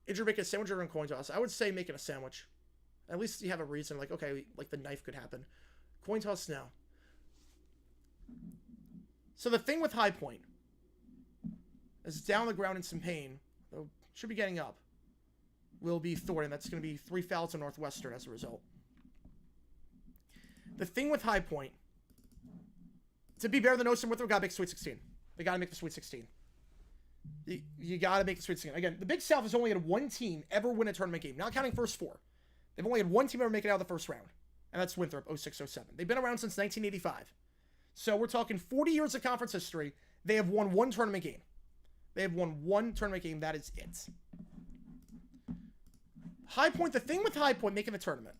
Injured making a sandwich or a coin toss. I would say making a sandwich. At least you have a reason, like, okay, like the knife could happen. Coin toss, no. So the thing with High Point is down on the ground in some pain, though should be getting up, will be Thornton. That's going to be 3 fouls on Northwestern as a result. The thing with High Point, to be better than Ocean Winthrop, got to make Sweet 16. They got to make the Sweet 16. You got to make the Sweet 16. Again, the Big South has only had one team ever win a tournament game, not counting first four. They've only had one team ever make it out of the first round, and that's Winthrop, 06-07. They've been around since 1985. So we're talking 40 years of conference history. They have won one tournament game. They have won one tournament game. That is it. High Point, the thing with High Point making the tournament,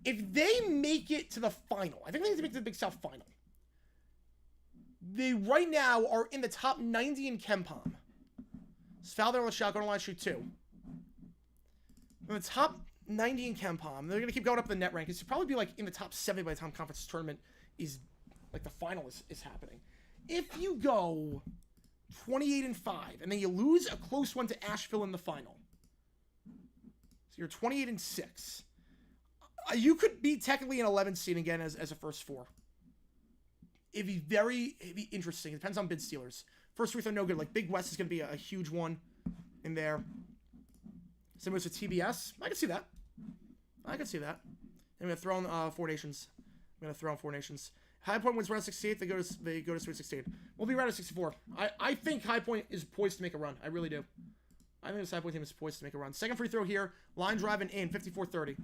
if they make it to the final, I think they need to make it to the Big South final. They right now are in the top 90 in KenPom. It's foul there on the shot, going to line, shoot 2. In the top 90 in KenPom, they're going to keep going up the net rank. It's probably be like in the top 70 by the time conference tournament is, like the final is happening. If you go 28-5, and then you lose a close one to Asheville in the final, so you're 28-6. You could be technically an 11 seed again as a first four. It'd be interesting. It depends on bid stealers. First free throw, no good. Like Big West is going to be a huge one in there. Same with TBS. I can see that. I'm going to throw on 4 Nations. High Point wins round 68. They go to Sweet 16. We'll be round of 64. I think High Point is poised to make a run. I really do. I think this High Point team is poised to make a run. Second free throw here. Line driving in. 54-30.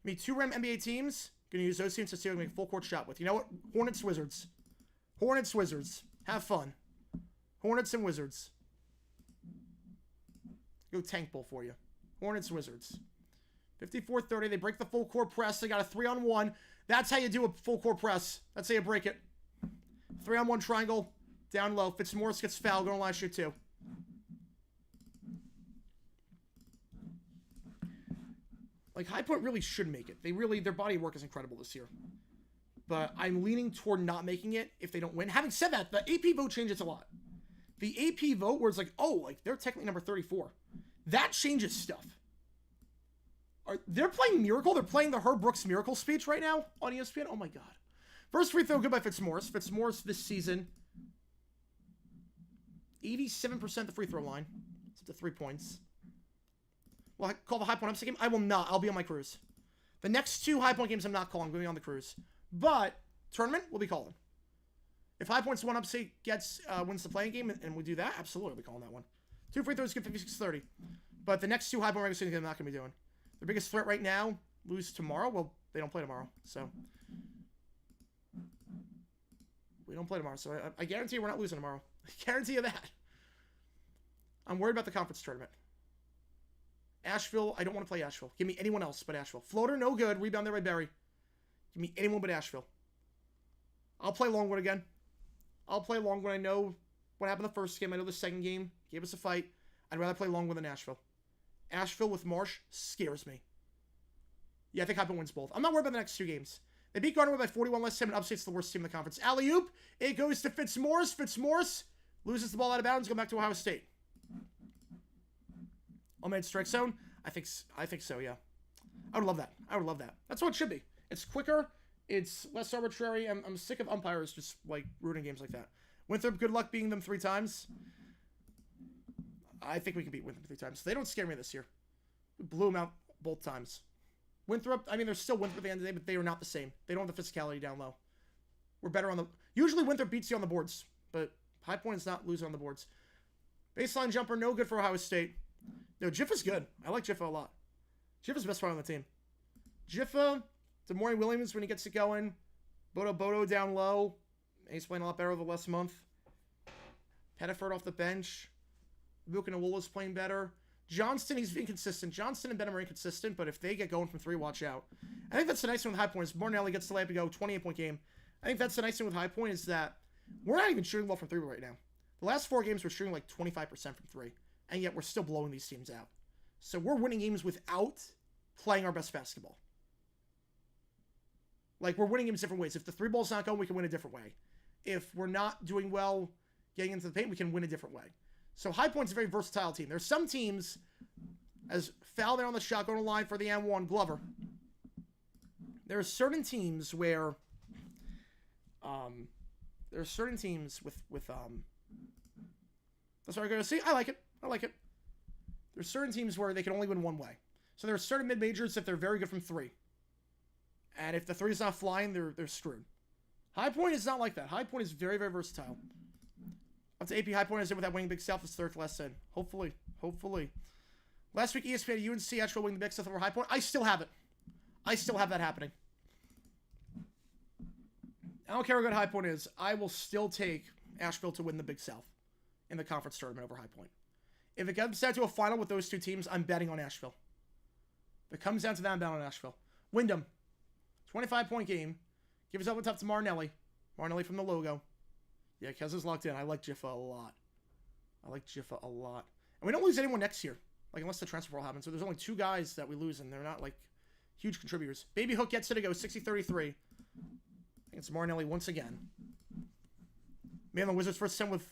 Me 2 rem NBA teams. Going to use those teams to see if we can make a full court shot with. You know what? Hornets, Wizards. Have fun. Hornets and Wizards. Go tank bowl for you. Hornets, Wizards. 54-30. They break the full court press. They got a 3-on-1. That's how you do a full court press. That's how you break it. 3-on-1 triangle. Down low. Fitzmaurice gets fouled. Going to line, shoot 2. Like, High Point really should make it. Their body of work is incredible this year. But I'm leaning toward not making it if they don't win. Having said that, the AP vote changes a lot. The AP vote where it's like, oh, like, they're technically number 34. That changes stuff. They're playing Miracle. They're playing the Herb Brooks Miracle speech right now on ESPN. Oh, my God. First free throw, good by Fitzmaurice. Fitzmaurice this season, 87% the free throw line. It's up to 3 points. Well, I call the High Point upset game. I will not. I'll be on my cruise. The next 2 High Point games I'm not calling. I'm going to be on the cruise. But tournament, we'll be calling. If High Point's one upset wins the playing game and we do that, absolutely we'll be calling that one. 2 free throws, good 56-30. But the next 2 High Point regular season games I'm not going to be doing. Their biggest threat right now, lose tomorrow. Well, they don't play tomorrow, so. We don't play tomorrow, so I guarantee you we're not losing tomorrow. I guarantee you that. I'm worried about the conference tournament. Asheville, I don't want to play Asheville. Give me anyone else but Asheville. Floater, no good. Rebound there by Barry. Give me anyone but Asheville. I'll play Longwood again. I'll play Longwood. I know what happened the first game. I know the second game gave us a fight. I'd rather play Longwood than Asheville. Asheville with Marsh scares me. Yeah, I think High Point wins both. I'm not worried about the next 2 games. They beat Gardner by 41 less time and upstate's the worst team in the conference. Alley-oop. It goes to Fitzmaurice. Fitzmaurice loses the ball out of bounds. Go back to Ohio State. All-man strike zone? I think so, yeah. I would love that. That's what it should be. It's quicker. It's less arbitrary. I'm sick of umpires just, like, ruining games like that. Winthrop, good luck beating them 3 times. I think we can beat Winthrop 3 times. They don't scare me this year. We blew them out both times. Winthrop, I mean, they're still Winthrop at the end of the day, but they are not the same. They don't have the physicality down low. We're better on the... Usually Winthrop beats you on the boards, but High Point is not losing on the boards. Baseline jumper, no good for Ohio State. No, Jiffa's good. I like Jiffa a lot. Jiffa's the best player on the team. Jiffa, DeMaury Williams when he gets it going. Bodo down low. He's playing a lot better over the last month. Pettiford off the bench. Bukanawola's playing better. Johnston, he's inconsistent. Johnston and Benham are inconsistent, but if they get going from 3, watch out. I think that's the nice thing with High Point is Martinelli gets the layup to go, 28-point game. I think that's the nice thing with High Point is that we're not even shooting well from 3 right now. The last 4 games we're shooting like 25% from 3, and yet we're still blowing these teams out. So we're winning games without playing our best basketball. Like, we're winning games different ways. If the 3 ball's not going, we can win a different way. If we're not doing well getting into the paint, we can win a different way. So High Point's a very versatile team. There's some teams, as foul there on the shot, going to line for the M1, Glover. There are certain teams where, that's what I'm going to see. I like it. There's certain teams where they can only win one way. So there are certain mid-majors if they're very good from 3. And if the 3 is not flying, they're screwed. High Point is not like that. High Point is very, very versatile. Up to AP High Point is in with that winning Big South is 3rd last in. Hopefully. Last week, ESPN had UNC actually winning the Big South over High Point. I still have it. I still have that happening. I don't care how good High Point is. I will still take Asheville to win the Big South in the conference tournament over High Point. If it comes down to a final with those 2 teams, I'm betting on Asheville. If it comes down to that, I'm betting on Asheville. Wyndham, 25-point game. Gives up a tough to Martinelli. Martinelli from the logo. Yeah, Kez is locked in. I like Jiffa a lot. And we don't lose anyone next year. Like, unless the transfer portal happens. So there's only 2 guys that we lose, and they're not, like, huge contributors. Baby Hook gets it to go, 60-33. I think it's Martinelli once again. Man, the Wizards first attempt with...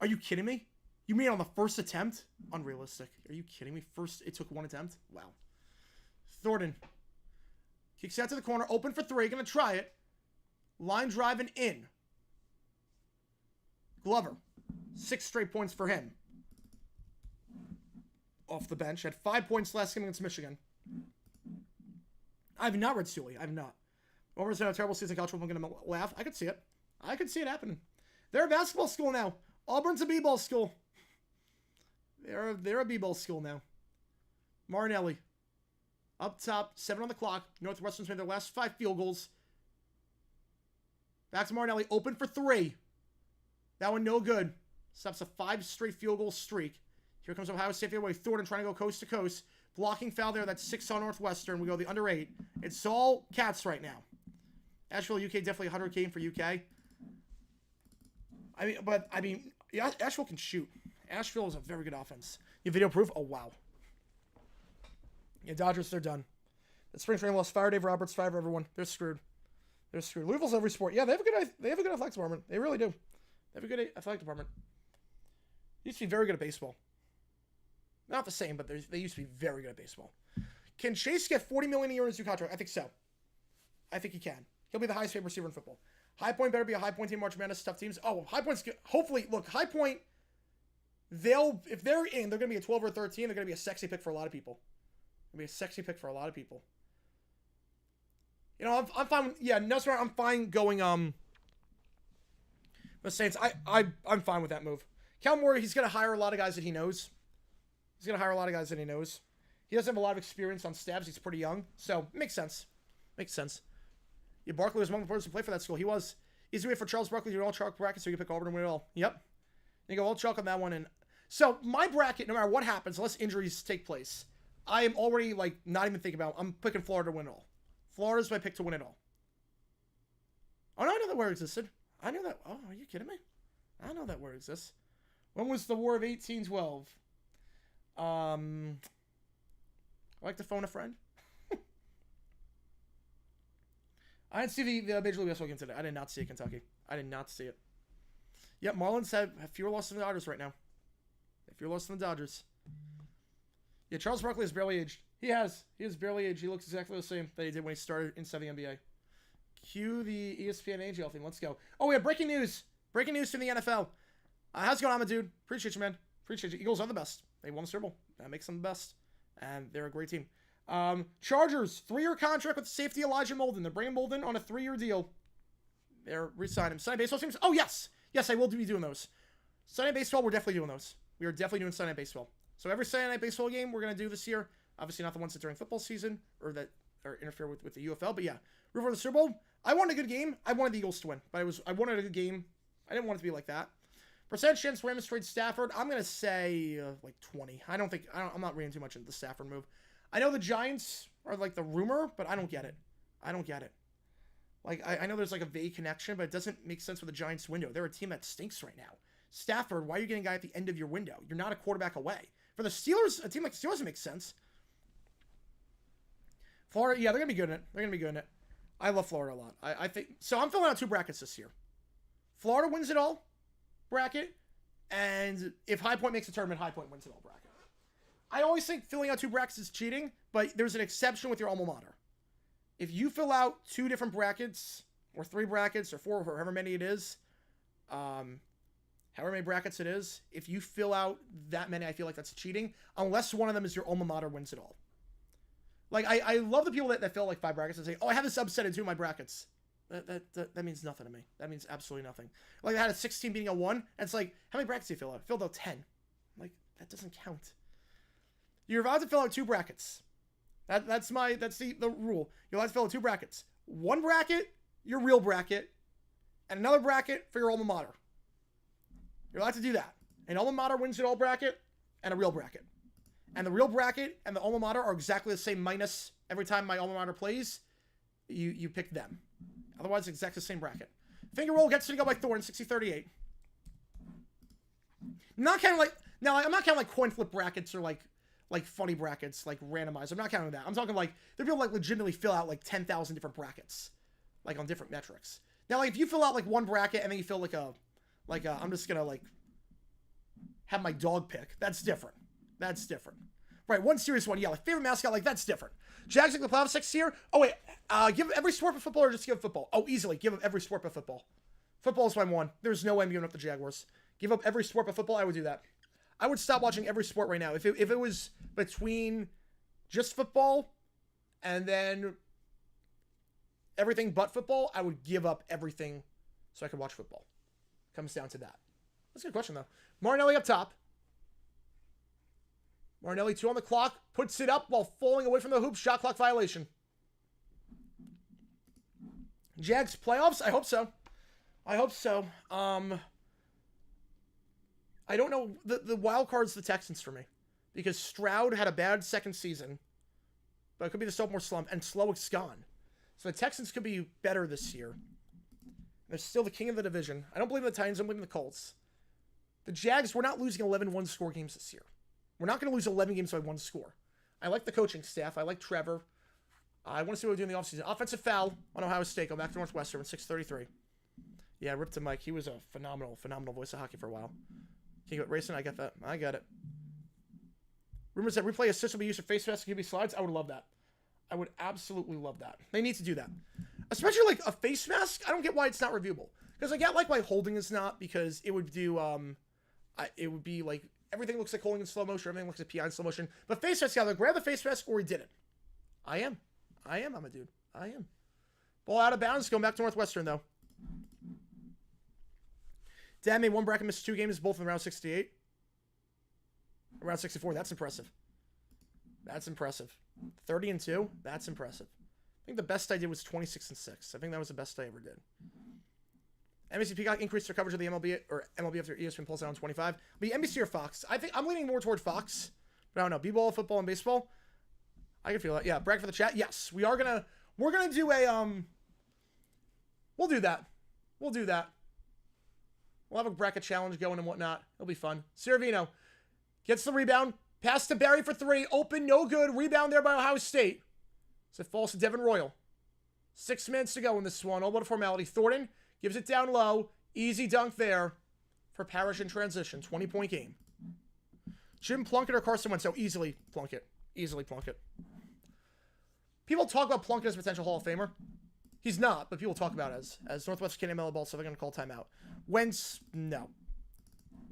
Are you kidding me? You mean on the first attempt? Unrealistic. Are you kidding me? First, it took 1 attempt? Wow. Thornton. Kicks out to the corner. Open for 3. Gonna try it. Line driving in. Glover. 6 straight points for him. Off the bench. Had 5 points last game against Michigan. I have not read Sully. I have not. Auburn's had a terrible season. College football. I'm going to laugh. I could see it. Happening. They're a basketball school now. Auburn's a b-ball school. They're a b-ball school now. Martinelli. Up top. 7 on the clock. Northwestern's made their last 5 field goals. Back to Martinelli. Open for 3. That one no good. Stops a 5 straight field goal streak. Here comes Ohio State the other way. Thornton trying to go coast to coast. Blocking foul there. That's 6 on Northwestern. We go the under 8. It's all Cats right now. Asheville, UK, definitely 100K for UK. Yeah, Asheville can shoot. Asheville is a very good offense. You video proof? Oh, wow. Yeah, Dodgers, they're done. The spring training lost. Fire Dave Roberts. Fire everyone. They're screwed. Louisville's every sport. Yeah, they have a good athletic department. They really do. They have a good athletic department. They used to be very good at baseball. Not the same, but they used to be very good at baseball. Can Chase get $40 million a year in his new contract? I think so. I think he can. He'll be the highest paid receiver in football. High Point better be a High Point team. March Madness, tough teams. Oh, High Point's good. Hopefully, look, High Point, if they're in, they're going to be a 12 or 13. They're going to be a sexy pick for a lot of people. You know, I'm fine. Yeah, no, sorry, I'm fine going. The Saints. I'm fine with that move. Cal Moore, he's going to hire a lot of guys that he knows. He doesn't have a lot of experience on staffs. He's pretty young, so makes sense. Yeah, Barkley was one of the players to play for that school. He was. Easy way for Charles Barkley to do all chalk bracket, so you can pick Auburn and win it all. Yep. You go all chalk on that one, and so my bracket, no matter what happens, unless injuries take place, I am already like not even thinking about. I'm picking Florida to win it all. Florida's my pick to win it all. Oh no, I know that word existed. I knew that. Oh, are you kidding me? I know that word exists. When was the War of 1812? I like to phone a friend. I didn't see the Major League Baseball game today. I did not see it, Kentucky. I did not see it. Yep, Marlins have fewer losses than the Dodgers right now. Yeah, Charles Barkley is barely aged. He has. He has barely aged. He looks exactly the same that he did when he started inside the NBA. Cue the ESPN AGL thing. Let's go. Oh, we have breaking news. Breaking news from the NFL. How's it going on, my dude? Appreciate you, man. Appreciate you. Eagles are the best. They won the Super Bowl. That makes them the best. And they're a great team. Chargers, 3-year contract with safety Elijah Molden. They're bringing Molden on a 3-year deal. They're re-signing him. Sunday baseball teams. Oh, yes. Yes, I will be doing those. Sunday baseball, we're definitely doing those. We are definitely doing Sunday baseball. So every Sunday night baseball game we're going to do this year. Obviously not the ones that during football season or that or interfere with the UFL. But yeah, root for the Super Bowl. I wanted a good game. I wanted the Eagles to win. But I wanted a good game. I didn't want it to be like that. Percentage chance Rams trade Stafford. I'm going to say like 20. I'm not reading too much into the Stafford move. I know the Giants are like the rumor, but I don't get it. Like, I know there's like a vague connection, but it doesn't make sense with the Giants window. They're a team that stinks right now. Stafford, why are you getting a guy at the end of your window? You're not a quarterback away. For the Steelers, a team like the Steelers doesn't make sense. Florida, yeah, they're going to be good in it. I love Florida a lot. I think, so I'm filling out 2 brackets this year. Florida wins it all bracket, and if High Point makes a tournament, High Point wins it all bracket. I always think filling out 2 brackets is cheating, but there's an exception with your alma mater. If you fill out 2 different brackets, or 3 brackets, or 4, or however many it is, however many brackets it is, if you fill out that many, I feel like that's cheating, unless one of them is your alma mater wins it all. Like, I love the people that fill like 5 brackets and say, oh, I have this upset in 2 of my brackets. That means nothing to me. That means absolutely nothing. Like, I had a 16 beating a 1, and it's like, how many brackets do you fill out? I filled out 10. Like, that doesn't count. You're allowed to fill out 2 brackets. That's the rule. You're allowed to fill out 2 brackets. 1 bracket, your real bracket, and another bracket for your alma mater. You're allowed to do that. An alma mater wins it all bracket, and a real bracket. And the real bracket and the alma mater are exactly the same minus every time my alma mater plays. You pick them. Otherwise, it's exactly the same bracket. Finger roll gets to go by Thorne, 60-38. Not kind of like, now I'm not counting like coin flip brackets or like funny brackets, like randomized. I'm not counting that. I'm talking like, there are people like legitimately fill out like 10,000 different brackets, like on different metrics. Now, like if you fill out like 1 bracket and then you fill like a I'm just gonna like have my dog pick. That's different. Right, 1 serious one. Yeah, like favorite mascot, like that's different. Jags like the playoff 6 here. Oh wait, give every sport but football or just give football? Oh, easily give up every sport but football. Football is my 1. There's no way I'm giving up the Jaguars. Give up every sport but football. I would do that. I would stop watching every sport right now. If it was between just football and then everything but football, I would give up everything so I could watch football. Comes down to that. That's a good question, though. Martinelli up top. Martinelli 2 on the clock. Puts it up while falling away from the hoop. Shot clock violation. Jags playoffs? I hope so. I don't know. The wild card's the Texans for me. Because Stroud had a bad second season. But it could be the sophomore slump. And Slowick's gone. So the Texans could be better this year. They're still the king of the division. I don't believe in the Titans. I don't believe in the Colts. The Jags, we're not losing 11 one-score games this year. We're not going to lose 11 games by 1 score. I like the coaching staff. I like Trevor. I want to see what we do in the offseason. Offensive foul on Ohio State. Go back to Northwestern. 6:33. Yeah, rip to Mike. He was a phenomenal voice of hockey for a while. King of Racing, I get that. I got it. Rumors that replay assist will be used for face masks and QB slides. I would love that. I would absolutely love that. They need to do that. Especially like a face mask. I don't get why it's not reviewable. Because I get like why holding is not, because it would do it would be like everything looks like holding in slow motion, everything looks like PI in slow motion. But face mask, either grab the face mask or he didn't. I'm a dude. I am. Ball out of bounds, going back to Northwestern though. Dad made 1 bracket, missed 2 games, both in round 68. Around 64, that's impressive. 30-2, that's impressive. I think the best I did was 26-6. I think that was the best I ever did. NBC Peacock increased their coverage of the MLB after ESPN pulls out on 25. But NBC or Fox? I think I'm leaning more toward Fox. But I don't know. B-ball, football, and baseball. I can feel that. Yeah, bracket for the chat. Yes, we're gonna do a We'll do that. We'll have a bracket challenge going and whatnot. It'll be fun. Servino gets the rebound. Pass to Barry for 3. Open, no good. Rebound there by Ohio State. So it falls to Devin Royal. 6 minutes to go in this one. All but a formality. Thornton gives it down low. Easy dunk there for Parrish in transition. 20-point game. Jim Plunkett or Carson Wentz? So easily Plunkett. People talk about Plunkett as a potential Hall of Famer. He's not, but people talk about it as Northwestern can't ML the ball, so they're going to call timeout. Wentz, no.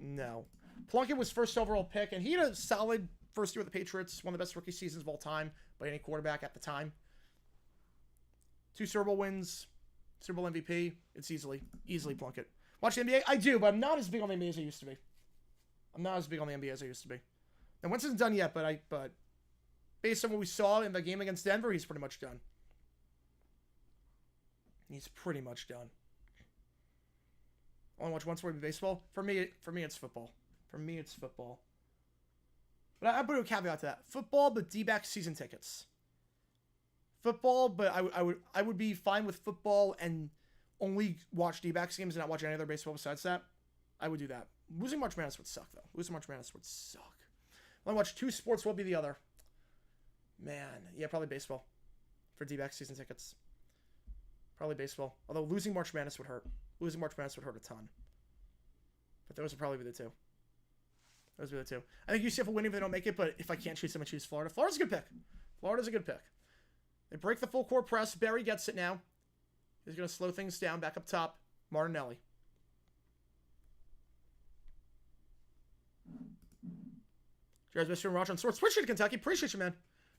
No. Plunkett was first overall pick, and he had a solid first year with the Patriots, one of the best rookie seasons of all time by any quarterback at the time. 2 Super Bowl wins, Super Bowl MVP. It's easily Plunkett. Watch the NBA? I do, but I'm not as big on the NBA as I used to be. I'm not as big on the NBA as I used to be. And Wentz isn't done yet, but based on what we saw in the game against Denver, he's pretty much done. He's pretty much done. I want to watch one sport, baseball. For me, it's football. For me, it's football. But I put a caveat to that: football, but D-back season tickets. Football, but I would be fine with football and only watch D-backs games and not watch any other baseball besides that. I would do that. Losing March Madness would suck, though. Losing March Madness would suck. I want to watch 2 sports. What would be the other? Man, yeah, probably baseball for D-back season tickets. Probably baseball. Although losing March Madness would hurt. Losing March Madness would hurt a ton. But those would probably be the 2. Those would be the 2. I think UCF will win if they don't make it, but if I can't choose them, I choose Florida. Florida's a good pick. Florida's a good pick. They break the full court press. Barry gets it now. He's going to slow things down back up top. Martinelli. You guys been streaming watching sports? Appreciate it, Kentucky. Appreciate you, man.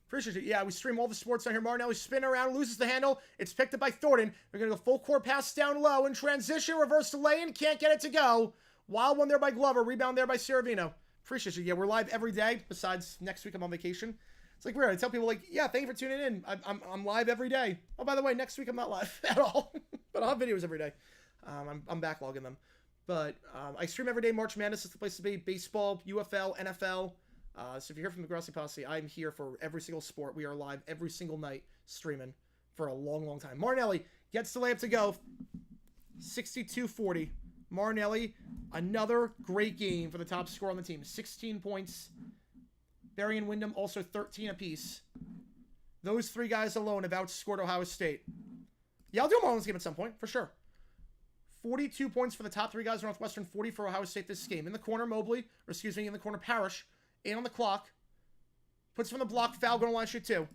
Appreciate it. Yeah, we stream all the sports down here. Martinelli spin around, loses the handle. It's picked up by Thornton. They're going to go full court pass down low in transition. Reverse to lay-in. Can't get it to go. Wild one there by Glover. Rebound there by Saravino. Appreciate you. Yeah, we're live every day. Besides next week I'm on vacation. It's like weird. I tell people like, yeah, thank you for tuning in. I'm live every day. Oh, by the way, next week I'm not live at all. But I'll have videos every day. I'm backlogging them. But I stream every day. March Madness is the place to be. Baseball, UFL, NFL. So if you hear from the Grassi Posse, I'm here for every single sport. We are live every single night streaming for a long, long time. Martinelli gets the layup to go. 62-40. Martinelli, another great game for the top scorer on the team. 16 points. Barry and Wyndham also 13 apiece. Those 3 guys alone have outscored Ohio State. Yeah, I'll do a Marlins game at some point, for sure. 42 points for the top 3 guys of Northwestern, 40 for Ohio State this game. In the corner, Mobley, in the corner, Parrish. 8 on the clock. Puts from the block, foul, going to line, shoot 2.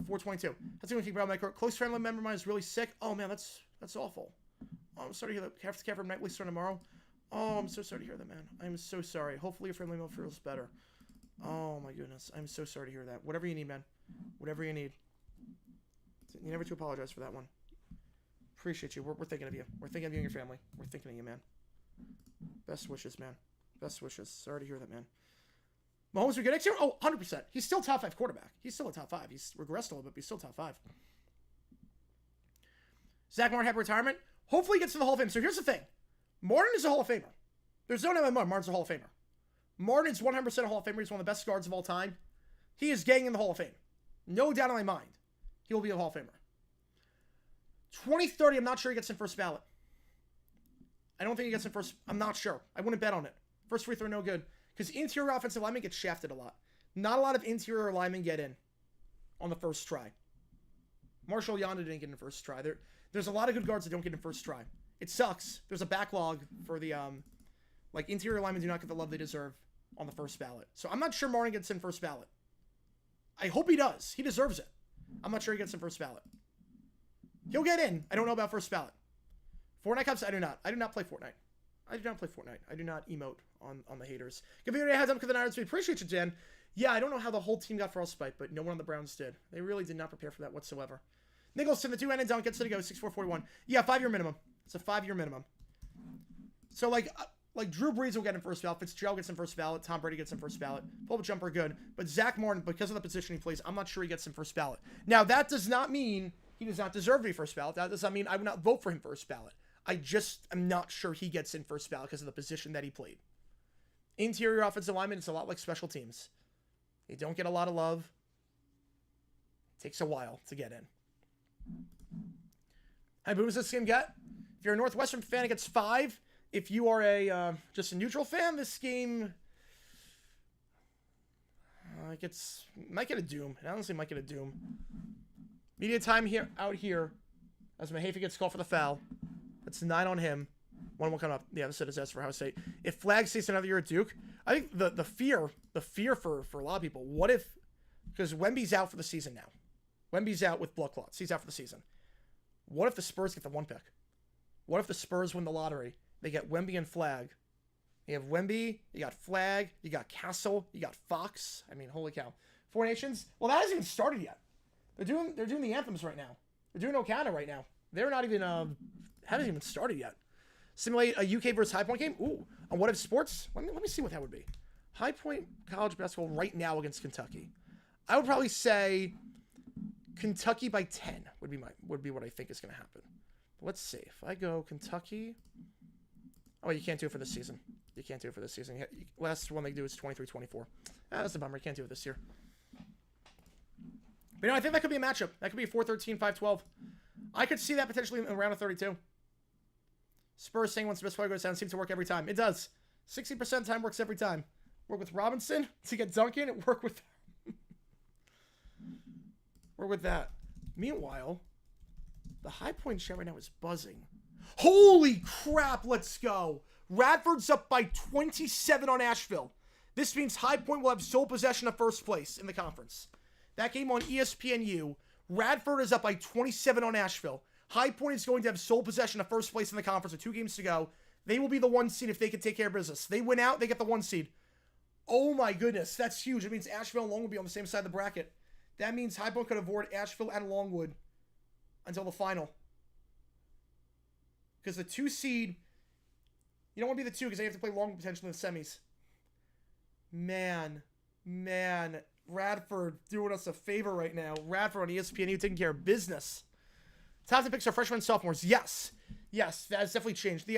4:22. That's the only thing about my close family member of mine is really sick. Oh, man, that's awful. Oh, I'm sorry to hear that. Have to care for him nightly starting tomorrow. Oh, I'm so sorry to hear that, man. I'm so sorry. Hopefully your family member feels better. Oh, my goodness. I'm so sorry to hear that. Whatever you need, man. Whatever you need. You never to apologize for that one. Appreciate you. We're thinking of you. We're thinking of you and your family. We're thinking of you, man. Best wishes, man. Best wishes. Sorry to hear that, man. Mahomes, we good next year? Oh, 100%. He's still top 5 quarterback. He's still a top 5. He's regressed a little bit, but he's still top 5. Zach Martin, happy retirement. Hopefully he gets to the Hall of Fame. So here's the thing. Martin is a Hall of Famer. There's no doubt about Martin. Martin's a Hall of Famer. Martin is 100% a Hall of Famer. He's one of the best guards of all time. He is getting in the Hall of Fame. No doubt in my mind. He will be a Hall of Famer. 2030, I'm not sure he gets in first ballot. I don't think he gets in first. I'm not sure. I wouldn't bet on it. First free throw, no good. Because interior offensive linemen get shafted a lot. Not a lot of interior linemen get in on the first try. Marshall Yonda didn't get in first try. There's a lot of good guards that don't get in first try. It sucks. There's a backlog for the, interior linemen do not get the love they deserve on the first ballot. So I'm not sure Martin gets in first ballot. I hope he does. He deserves it. I'm not sure he gets in first ballot. He'll get in. I don't know about first ballot. Fortnite Cups, I do not. I do not play Fortnite. I do not play Fortnite. I do not emote on the haters. Give me a heads up because the Niners. We appreciate you, Jen. Yeah, I don't know how the whole team got frostbite, but no one on the Browns did. They really did not prepare for that whatsoever. Nicholson, the 2-handed dunk, gets it to go, 6'4", Yeah, 5-year minimum. It's a 5-year minimum. So, like Drew Brees will get in first ballot. Fitzgerald gets in first ballot. Tom Brady gets in first ballot. Pull-up jumper, good. But Zach Martin, because of the position he plays, I'm not sure he gets in first ballot. Now, that does not mean he does not deserve to be first ballot. That does not mean I would not vote for him first ballot. I just am not sure he gets in first ballot because of the position that he played. Interior offensive lineman, it's a lot like special teams. They don't get a lot of love. It takes a while to get in. How many boos does this game get? If you're a Northwestern fan, it gets 5. If you are just a neutral fan, this game might get a doom. It honestly might get a doom. Media time out here as Mahaffey gets called for the foul. That's 9 on him. 1 coming up. Yeah, this is S for Ohio State. If Flag stays another year at Duke, I think the fear for a lot of people. What if, because Wemby's out for the season now. Wemby's out with blood clots. He's out for the season. What if the Spurs get the 1 pick? What if the Spurs win the lottery? They get Wemby and Flag. You have Wemby, you got Flag, you got Castle, you got Fox. I mean, holy cow. Four Nations? Well, that hasn't even started yet. They're doing the anthems right now. They're doing Okada right now. They're not even, haven't even started yet. Simulate a UK versus High Point game? Ooh. On What If Sports? Let me see what that would be. High Point college basketball right now against Kentucky. I would probably say Kentucky by 10 would be what I think is going to happen. Let's see. If I go Kentucky... Oh, you can't do it for this season. You can't do it for this season. Last one they do is 23-24. That's a bummer. You can't do it this year. But I think that could be a matchup. That could be a 4-13, 5-12. I could see that potentially in the round of 32. Spurs saying once the best player goes down seems to work every time. It does. 60% of the time works every time. Work with Robinson to get Duncan. And work with that. Meanwhile, the High Point chat right now is buzzing. Holy crap, let's go. Radford's up by 27 on Asheville. This means High Point will have sole possession of first place in the conference. That game on ESPNU, Radford is up by 27 on Asheville. High Point is going to have sole possession of first place in the conference with 2 games to go. They will be the 1 seed if they can take care of business. They win out, they get the 1 seed. Oh my goodness, that's huge. It means Asheville and Longwood will be on the same side of the bracket. That means High Point could avoid Asheville and Longwood until the final. Because the 2 seed, you don't want to be the 2 because they have to play Longwood potentially in the semis. Man. Radford doing us a favor right now. Radford on ESPNU taking care of business. Top 10 picks are freshmen and sophomores. Yes, that has definitely changed. The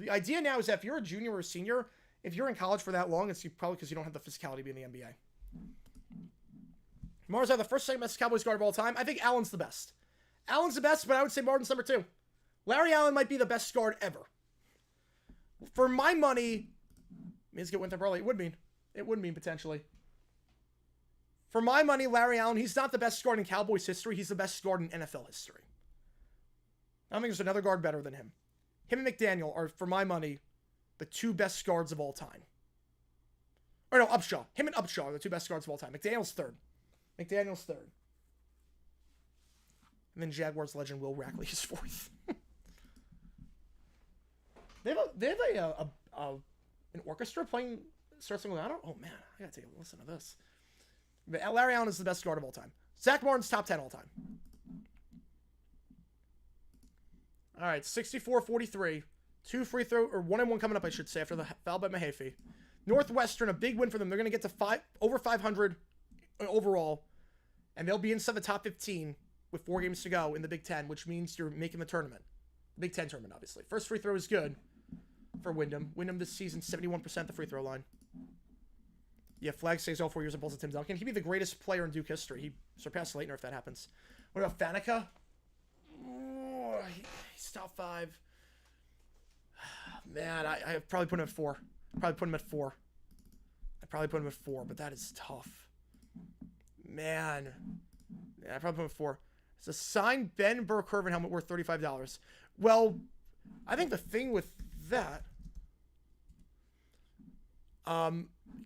idea now is that if you're a junior or a senior, if you're in college for that long, it's probably because you don't have the physicality to be in the NBA. Mars are the first second best Cowboys guard of all time. I think Allen's the best. Allen's the best, but I would say Martin's number 2. Larry Allen might be the best guard ever. For my money, means get Winthrop early. It would mean potentially. For my money, Larry Allen, he's not the best guard in Cowboys history. He's the best guard in NFL history. I don't think there's another guard better than him. Him and McDaniel are, for my money, the 2 best guards of all time. Or no, Upshaw. Him and Upshaw are the 2 best guards of all time. McDaniel's third. And then Jaguars legend Will Rackley is 4th. They have an orchestra playing Start Singing. Oh man, I gotta take a listen to this. But Larry Allen is the best guard of all time. Zach Martin's top 10 all time. All right, 64-43. 2 free throw, or 1 and 1 coming up, I should say, after the foul by Mahaffey. Northwestern, a big win for them. They're going to get to over 500 overall, and they'll be inside the top 15 with 4 games to go in the Big Ten, which means you're making the tournament. The Big Ten tournament, obviously. First free throw is good for Wyndham. Wyndham this season, 71% the free throw line. Yeah, Flag stays all 4 years of Bulls and Tim Duncan. He'd be the greatest player in Duke history. He surpassed Leitner if that happens. What about Faneca? Oh, he's top 5. Man, I'd probably put him at 4. I'd probably put him at 4, but that is tough. Man. Yeah, I'd probably put him at 4. It's a signed Ben Burke-Hervin helmet worth $35. Well, I think the thing with that...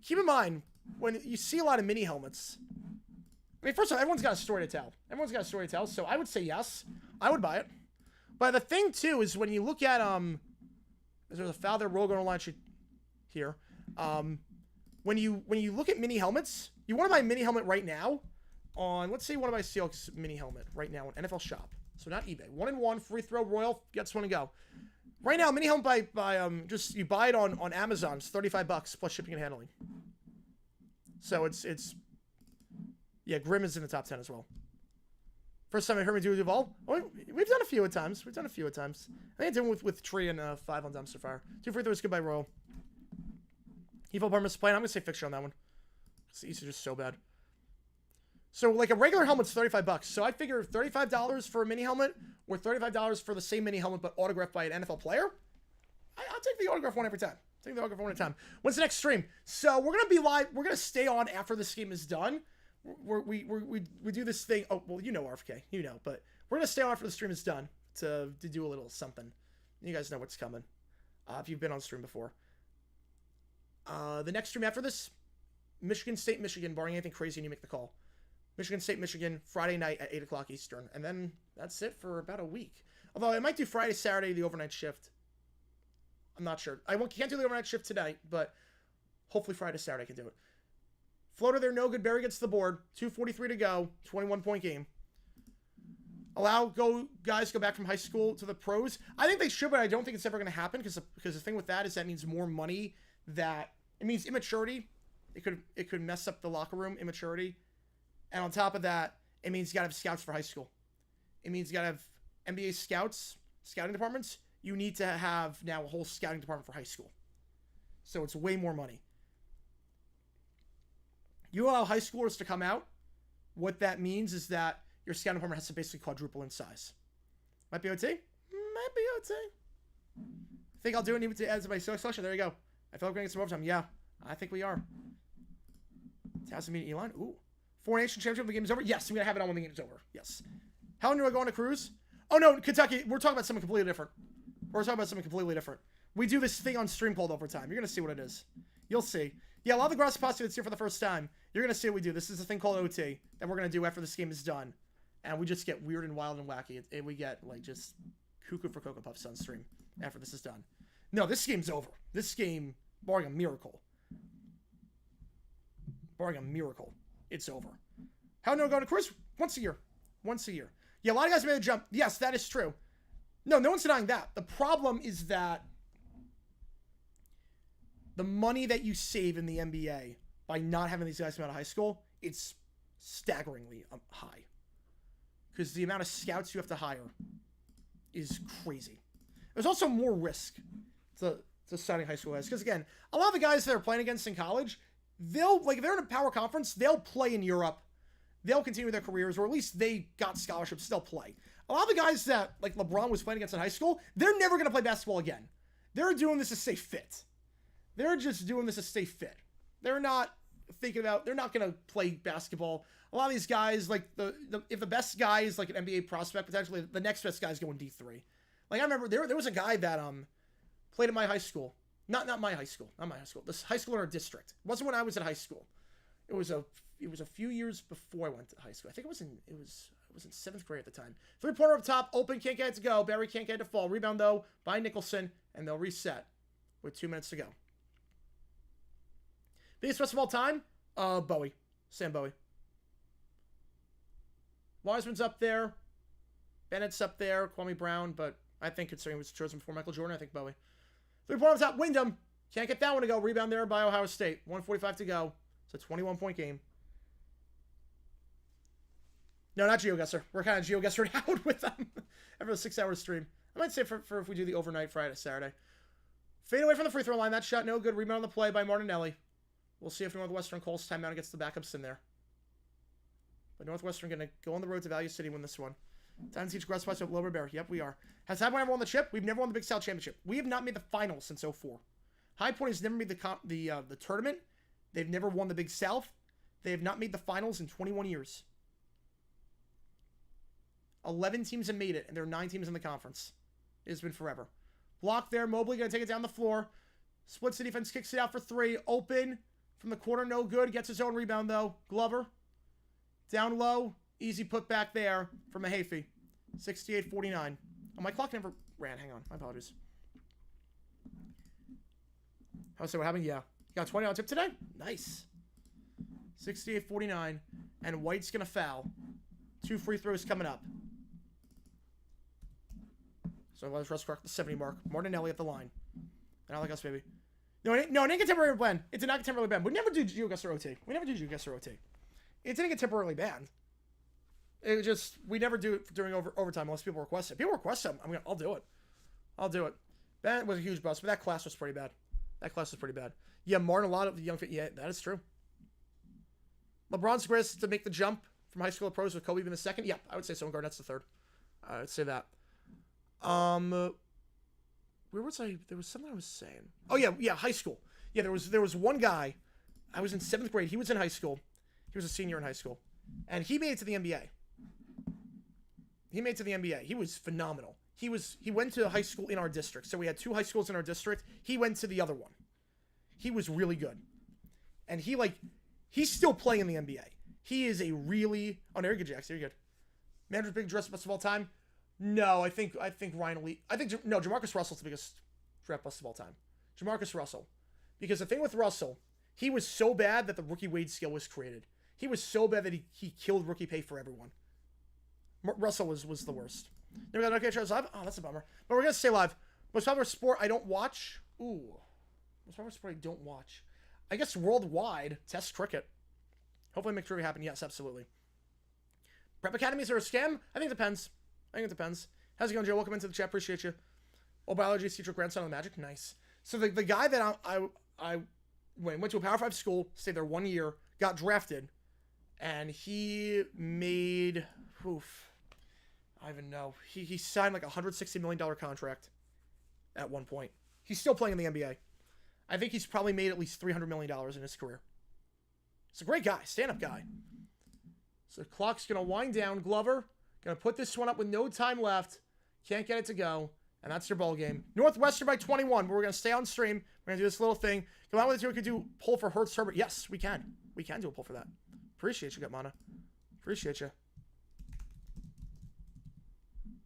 keep in mind, when you see a lot of mini helmets... I mean, first of all, everyone's got a story to tell. So I would say yes. I would buy it. But the thing, too, is when you look at... There's a foul there, roll going on line here. When you look at mini helmets, you want to buy a mini helmet right now on, let's say you want to buy a Seahawks mini helmet right now on NFL Shop. So not eBay. 1 and 1, free throw, Royal, gets 1 and go. Right now, mini helmet just you buy it on Amazon. It's $35 plus shipping and handling. So it's yeah, Grimm is in the top 10 as well. First time I heard me do Duval. Oh, we've done a few at times. I think I did one with Tree and 5 on Dumpster Fire. 2 free throws, goodbye, Royal. Evil Parma's playing. I'm going to say fixture on that one. The East is just so bad. So, like, a regular helmet's $35. So I figure $35 for a mini helmet or $35 for the same mini helmet but autographed by an NFL player. I'll take the autograph one every time. When's the next stream? So we're going to be live. We're going to stay on after this game is done. We do this thing. Oh, well, you know RFK. You know. But we're going to stay on after the stream is done to do a little something. You guys know what's coming if you've been on stream before. The next stream after this, Michigan State, Michigan, barring anything crazy and you make the call. Michigan State, Michigan, Friday night at 8 o'clock Eastern. And then that's it for about a week. Although I might do Friday, Saturday, the overnight shift. I'm not sure. I can't do the overnight shift today, but hopefully Friday, Saturday I can do it. Floater there, no good. Barry gets the board. 2:43 to go. 21-point game. Allow guys go back from high school to the pros. I think they should, but I don't think it's ever going to happen because the thing with that is that means more money. It means immaturity. It could mess up the locker room, immaturity. And on top of that, it means you got to have scouts for high school. It means you got to have NBA scouting departments. You need to have now a whole scouting department for high school. So it's way more money. You allow high schoolers to come out. What that means is that your scouting department has to basically quadruple in size. Might be OT? Might be OT. I think I'll do it even to add my selection. There you go. I feel like we're going to get some overtime. Yeah, I think we are. Towson meeting Elon. Ooh. Four Nation Championship. The game is over. Yes, I'm going to have it on when the game is over. Yes. How long do I go on a cruise? Oh, no, Kentucky. We're talking about something completely different. We do this thing on stream called overtime. You're going to see what it is. You'll see. Yeah, a lot of the Grass Posse that's here for the first time. You're going to see what we do. This is a thing called OT that we're going to do after this game is done. And we just get weird and wild and wacky. We get, like, just cuckoo for Cocoa Puffs on stream after this is done. No, this game's over. This game, barring a miracle, it's over. How do I go to cruise? Once a year. Yeah, a lot of guys made the jump. Yes, that is true. No one's denying that. The problem is that the money that you save in the NBA by not having these guys come out of high school, it's staggeringly high. Because the amount of scouts you have to hire is crazy. There's also more risk to signing high school guys. Because again, a lot of the guys that are playing against in college, if they're in a power conference, they'll play in Europe. They'll continue their careers, or at least they got scholarships, they'll play. A lot of the guys that, like LeBron was playing against in high school, they're never going to play basketball again. They're doing this to stay fit. They're just doing this to stay fit. They're not going to play basketball. A lot of these guys, like, if the best guy is, like, an NBA prospect, potentially, the next best guy is going D3. Like, I remember there was a guy that played at my high school. Not my high school. This high school in our district. It wasn't when I was in high school. It was a few years before I went to high school. I think it was in 7th grade at the time. 3-pointer up top, open, can't get it to go. Barry can't get it to fall. Rebound, though, by Nicholson, and they'll reset with 2 minutes to go. Biggest best of all time? Bowie. Sam Bowie. Wiseman's up there. Bennett's up there. Kwame Brown, but I think considering he was chosen before Michael Jordan, I think Bowie. 3-pointer up top, Wyndham. Can't get that one to go. Rebound there by Ohio State. 1:45 to go. It's a 21-point game. No, not GeoGuessr. We're kind of GeoGuessred out with them after a 6-hour stream. I might say for if we do the overnight Friday, Saturday. Fade away from the free throw line. That shot no good. Rebound on the play by Martinelli. We'll see if Northwestern calls timeout and gets the backups in there. But Northwestern going to go on the road to Value City, win this one. Time to teach Grass Posse with Lower Bear. Yep, we are. Has High Point ever won the chip? We've never won the Big South Championship. We have not made the finals since 04. High Point has never made the tournament. They've never won the Big South. They have not made the finals in 21 years. 11 teams have made it, and there are 9 teams in the conference. It has been forever. Block there. Mobley going to take it down the floor. Splits the defense, kicks it out for 3. Open from the corner, no good. Gets his own rebound, though. Glover. Down low. Easy put back there from Mahaffey. 68-49. Oh, my clock never ran. Hang on. My apologies. How say what happened? Yeah. You got 20 on tip today? Nice. 68-49. And White's going to foul. 2 free throws coming up. So let's rush the 70 mark. Martinelli at the line. And I like us, baby. No, it ain't contemporary blend. It's a not contemporary blend. We never do GeoGuessr OT. It's in a contemporarily banned. It just, we never do it during overtime unless people request it. People request it, I'll do it. That was a huge bust, but that class was pretty bad. Yeah, Martin, a lot of the young, yeah, that is true. LeBron's greatest to make the jump from high school to pros with Kobe being the second. Yeah, I would say so. And Garnett's the third. I would say that. Where was I? There was something I was saying. Oh yeah, high school. Yeah, there was one guy. I was in 7th grade. He was in high school. He was a senior in high school, and he made it to the NBA. He was phenomenal. He went to high school in our district. So we had 2 high schools in our district. He went to the other one. He was really good, and he's still playing in the NBA. He is a really... Oh, no, you're good, Jax. You're good. Manager's big dress bust of all time. No, I think Ryan Lee... No, Jamarcus Russell's the biggest draft bust of all time. Jamarcus Russell. Because the thing with Russell, he was so bad that the rookie wage scale was created. He was so bad that he killed rookie pay for everyone. Russell was the worst. Then we got OK Charles live. Oh, that's a bummer. But we're going to stay live. Most popular sport I don't watch. Ooh. Most popular sport I don't watch. I guess worldwide, Test cricket. Hopefully make sure we happen. Yes, absolutely. Prep academies are a scam? I think it depends. How's it going, Joe? Welcome into the chat. Appreciate you. Oh, biology teacher, grandson of the Magic. Nice. So the guy that I went to a Power 5 school, stayed there 1 year, got drafted, and he made... Oof. I don't even know. He signed like a $160 million contract at one point. He's still playing in the NBA. I think he's probably made at least $300 million in his career. It's a great guy, stand-up guy. So the clock's going to wind down. Glover, going to put this one up with no time left. Can't get it to go. And that's your ball game. Northwestern by 21, but we're going to stay on stream. We're going to do this little thing. Come on with it. We could do pull for Hurts Herbert. Yes, we can. We can do a pull for that. Appreciate you, Gutmana. Appreciate you.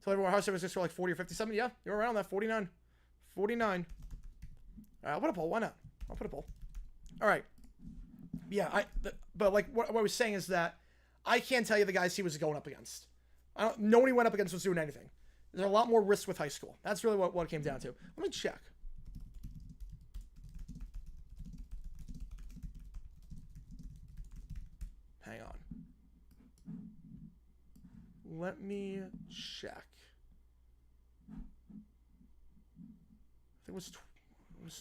Tell everyone how service is for like 40 or 57. Yeah, you're around that. 49. 49. All right, I'll put a poll. Why not? I'll put a poll. All right. Yeah, but like what I was saying is that I can't tell you the guys he was going up against. No one he went up against was doing anything. There's a lot more risk with high school. That's really what it came down to. Let me check. Hang on. Let me check. I think it was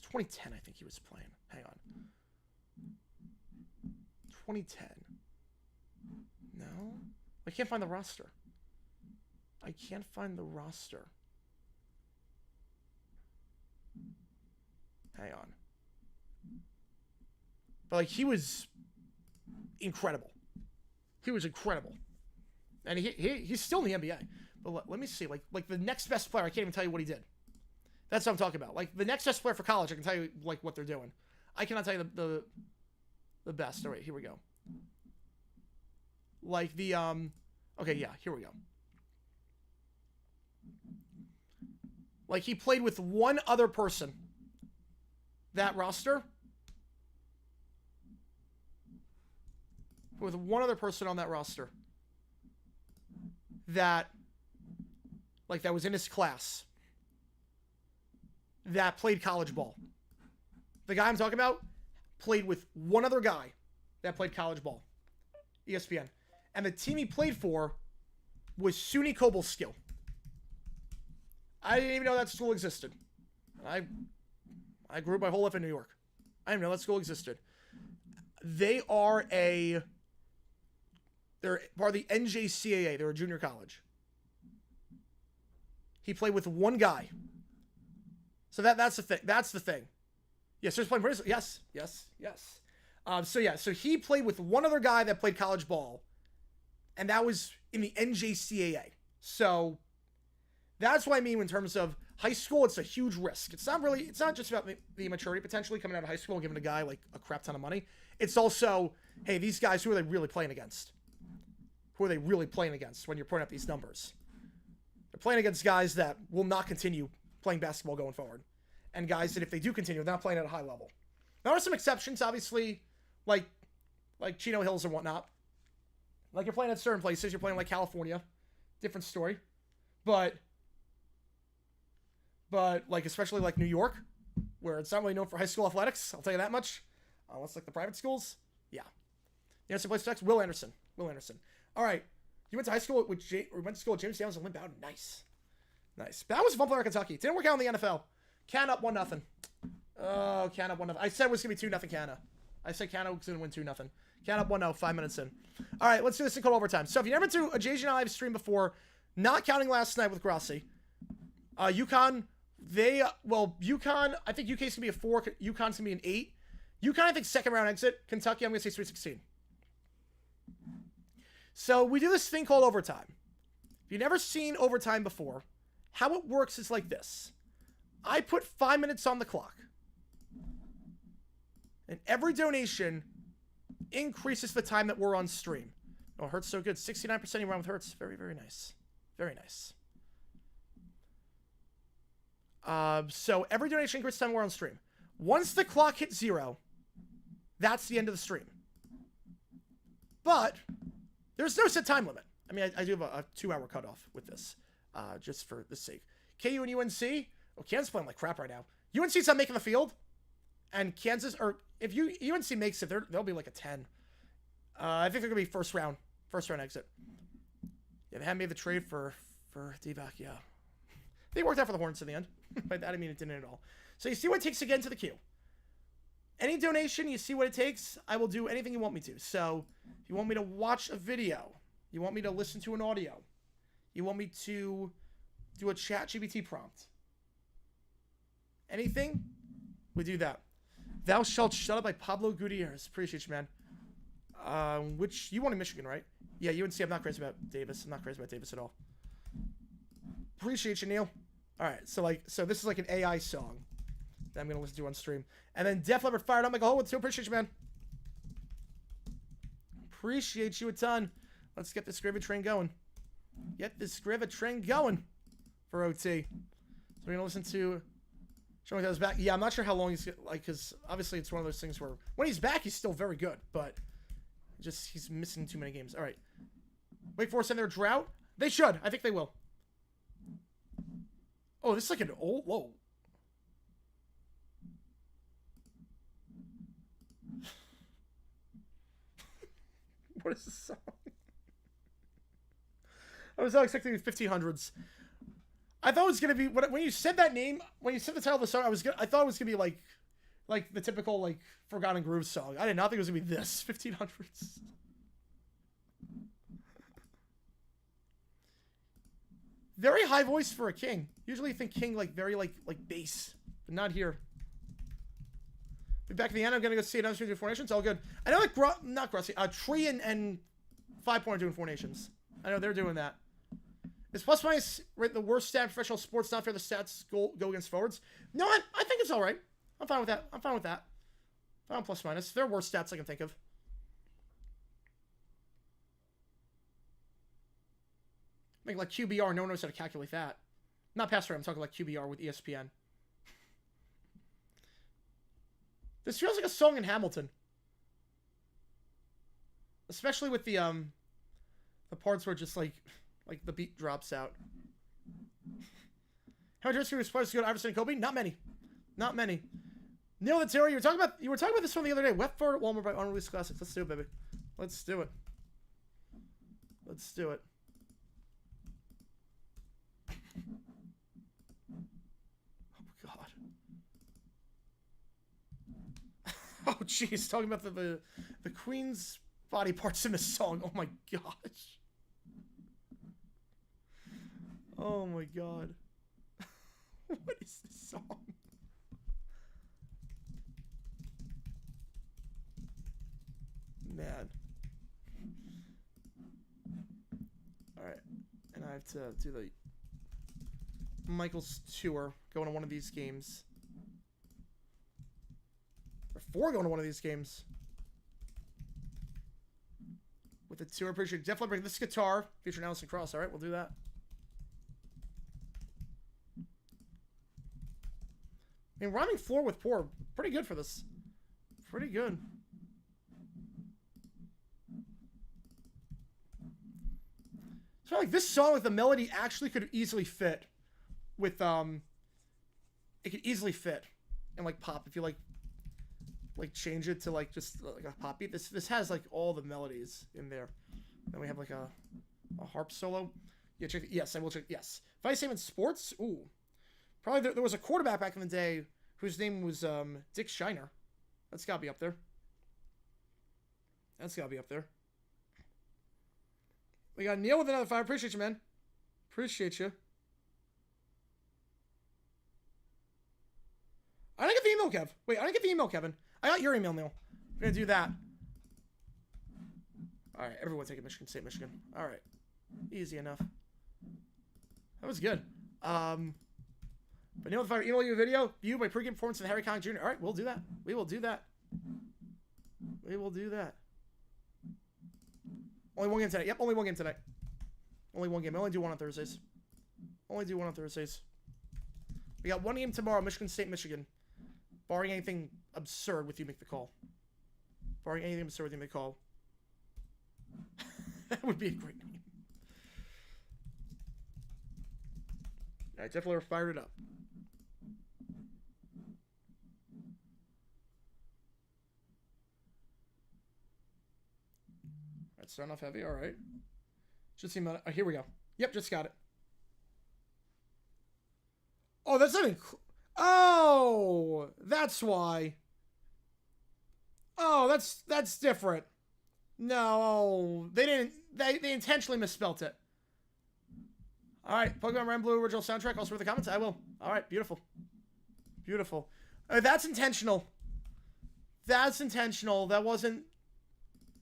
2010, I think he was playing. Hang on. 2010. No? I can't find the roster. I can't find the roster. Hang on. But, like, he was incredible. He was incredible. And he's still in the NBA. But let me see. Like the next best player, I can't even tell you what he did. That's what I'm talking about. Like, the next best player for college, I can tell you, like, what they're doing. I cannot tell you the best. All right, here we go. Like, the, okay, yeah, here we go. Like, he played with one other person. That roster. With one other person on that roster. That was in his class. That played college ball. The guy I'm talking about played with one other guy that played college ball. ESPN. And the team he played for was SUNY Cobleskill. I didn't even know that school existed. I grew up my whole life in New York. I didn't know that school existed. They're part of the NJCAA. They're a junior college. He played with one guy. So that's the thing. That's the thing. Yes, there's playing. Yes. So he played with one other guy that played college ball, and that was in the NJCAA. So that's what I mean in terms of high school. It's a huge risk. It's not just about the immaturity potentially coming out of high school and giving a guy like a crap ton of money. It's also, hey, these guys, who are they really playing against? Who are they really playing against when you're putting up these numbers? They're playing against guys that will not continue playing basketball going forward. And guys that if they do continue, they're not playing at a high level. There are some exceptions, obviously, like Chino Hills and whatnot. Like, you're playing at certain places. You're playing like California. Different story. But like, especially like New York, where it's not really known for high school athletics, I'll tell you that much. Unless like the private schools. Yeah. You know, some place next? Will Anderson. All right. You went to school with James Downs and Lynn Bowden. Nice. But that was a fun player at Kentucky. Didn't work out in the NFL. Can up 1-0. Oh, Can up 1-0. I said it was going to be 2-0 Canna. I said Canna was going to win 2-0. Can up 1-0, 5 minutes in. All right, let's do this thing called overtime. So if you never do a JJ and I live stream before, not counting last night with Grassi, UConn, I think UK's going to be a 4. UConn's going to be an 8. UConn, I think, second round exit. Kentucky, I'm going to say 3-16. So we do this thing called overtime. If you've never seen overtime before, how it works is like this. I put 5 minutes on the clock. And every donation increases the time that we're on stream. Oh, Hertz so good. 69% around with Hertz. Very, very nice. Very nice. So every donation increases the time we're on stream. Once the clock hits 0, that's the end of the stream. But there's no set time limit. I mean, I do have a 2-hour cutoff with this, just for the sake. KU and UNC. Oh, Kansas playing like crap right now. UNC's not making the field, and Kansas, or if UNC makes it, they'll be like a 10. I think they're gonna be first round exit. Yeah, they haven't made the trade for Divac. Yeah, they worked out for the Hornets in the end, but I mean it didn't at all. So you see what it takes to get into the queue. Any donation, you see what it takes. I will do anything you want me to. So if you want me to watch a video, you want me to listen to an audio, you want me to do a ChatGPT prompt, anything, we do that. Thou Shalt Shut Up by Pablo Gutierrez. Appreciate you, man. Which, you wanted Michigan, right? Yeah, UNC, I'm not crazy about Davis. I'm not crazy about Davis at all. Appreciate you, Neil. All right, so this is like an AI song that I'm going to listen to on stream. And then Def Leppard fired up. Michael Holwood, too. Appreciate you, man. Appreciate you a ton. Let's get this Griva train going. Get this Griva train going for OT. So we're going to listen to... Showing that he's back. Yeah, I'm not sure how long he's... Like, because obviously it's one of those things where... When he's back, he's still very good. But just he's missing too many games. All right. Wake Forest in their drought? They should. I think they will. Oh, this is like an old... Whoa. What is this song? I was not expecting the 1500s. I thought it was gonna be when you said that name, when you said the title of the song, I thought it was gonna be like the typical like Forgotten Groove song. I did not think it was gonna be this 1500s. Very high voice for a king. Usually you think king like very like bass, but not here. Be back at the end. I'm gonna go see another stream doing formations. All good. I know like not Grusty, Tree and 5 Point are doing formations. I know they're doing that. Is plus minus the worst stat in professional sports? Not fair the stats go against forwards. No, I think it's all right. I'm fine with that. I'm fine with that. I'm plus minus. There are worse stats I can think of. Like QBR, no one knows how to calculate that. Not pass rate, I'm talking like QBR with ESPN. This feels like a song in Hamilton. Especially with the parts where just like the beat drops out. How many players go to Iverson and Kobe? Not many. Not many. Neil the Terror, you were talking about this one the other day. Westford at Walmart by unreleased classics. Let's do it, baby. Let's do it. Let's do it. Oh god. Oh jeez, talking about the Queen's body parts in the song. Oh my gosh. Oh my god. What is this song? Man. Alright. And I have to do the Michael's tour. Going to one of these games. Or 4 going to one of these games. With the tour. Appreciate it. Definitely bring this guitar. Featuring Allison Cross. Alright, we'll do that. I mean, rhyming floor with poor. Pretty good for this. Pretty good. So like this song with the melody actually could easily fit with it could easily fit and like pop if you like change it to like just like a pop beat. This has like all the melodies in there. Then we have like a harp solo. Yeah, check it. Yes, I will check. Yes. If I say in sports, ooh. Probably there was a quarterback back in the day whose name was Dick Shiner. That's gotta be up there. That's gotta be up there. We got Neil with another 5. Appreciate you, man. Appreciate you. I didn't get the email, Kev. Wait, I didn't get the email, Kevin. I got your email, Neil. We're gonna do that. All right, everyone take a Michigan State, Michigan. All right, easy enough. That was good. But Neil, if I email you a video, view my pregame performance of Harry Connick Jr. All right, we'll do that. We will do that. We will do that. Only one game tonight. Yep, only one game tonight. Only one game. I only do one on Thursdays. Only do one on Thursdays. We got one game tomorrow, Michigan State, Michigan. Barring anything absurd with you make the call. Barring anything absurd with you make the call. That would be a great name. Alright, definitely fired it up. Alright, starting off heavy, alright. Just seem that. Oh, here we go. Yep, just got it. Oh, that's not oh, that's why. Oh, that's different. No, they didn't. They intentionally misspelt it. All right, Pokemon Red and Blue original soundtrack. Also for the comments, I will. All right, beautiful, beautiful. That's intentional. That's intentional. That wasn't.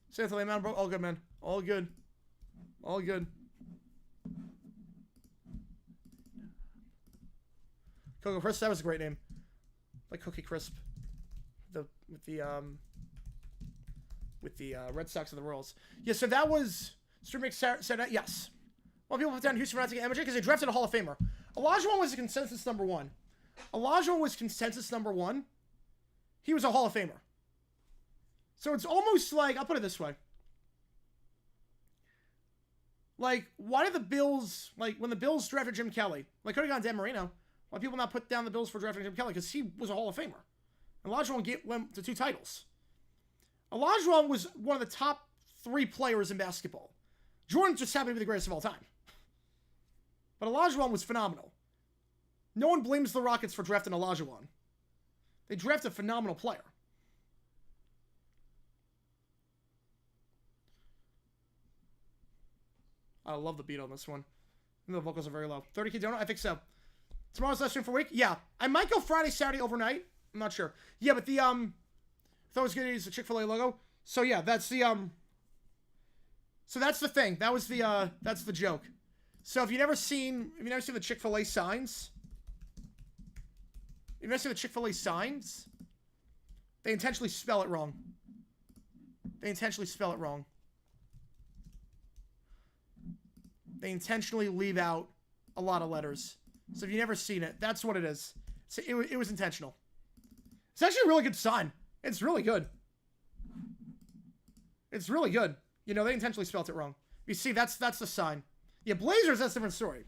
Say it to the man, bro. All good, man. All good. All good. Cocoa Crisp, that was a great name. Like Cookie Crisp. With the Red Sox and the Royals. Yeah, so that was Streamix said that, yes. Well, people put down Houston Rockets against MJ because they drafted a Hall of Famer. Olajuwon was a consensus number one. Olajuwon was consensus number one. He was a Hall of Famer. So it's almost like, I'll put it this way. Like, why did the Bills, like, when the Bills drafted Jim Kelly, like, could have gone Dan Marino, why people not put down the Bills for drafting Jim Kelly? Because he was a Hall of Famer. And Olajuwon went to 2 titles. Olajuwon was one of the top 3 players in basketball. Jordan just happened to be the greatest of all time. But Olajuwon was phenomenal. No one blames the Rockets for drafting Olajuwon. They drafted a phenomenal player. I love the beat on this one. The vocals are very low. 30K donut? I think so. Tomorrow's last stream for a week? Yeah. I might go Friday, Saturday, overnight. I'm not sure. Yeah, but the, I thought it was going to use the Chick-fil-A logo. So, yeah, that's the, so that's the thing. That was the, that's the joke. So, if you've never seen the Chick-fil-A signs, they intentionally spell it wrong. They intentionally leave out a lot of letters. So if you've never seen it, that's what it is. So it was intentional. It's actually a really good sign. It's really good. It's really good. You know, they intentionally spelled it wrong. You see, that's the sign. Yeah, Blazers, that's a different story.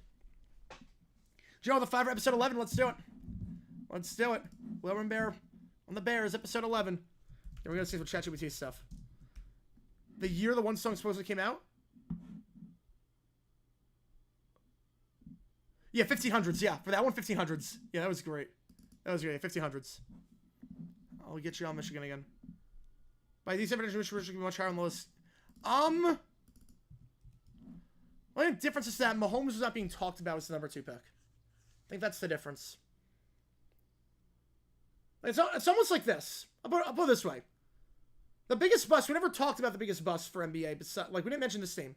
Joe, the 5 episode 11, let's do it. Let's do it. Will and Bear on the Bears, episode 11. Then we're going to see some ChatGPT stuff. The year the one song supposedly came out? Yeah, 1500s. Yeah, for that one, 1500s. Yeah, that was great. That was great. 1500s. I'll get you on Michigan again. By these evidence, Michigan should be much higher on the list. Well, the difference is that Mahomes was not being talked about as the number 2 pick. I think that's the difference. It's almost like this. I'll put it this way. The biggest bust, we never talked about the biggest bust for NBA, but like, we didn't mention this name.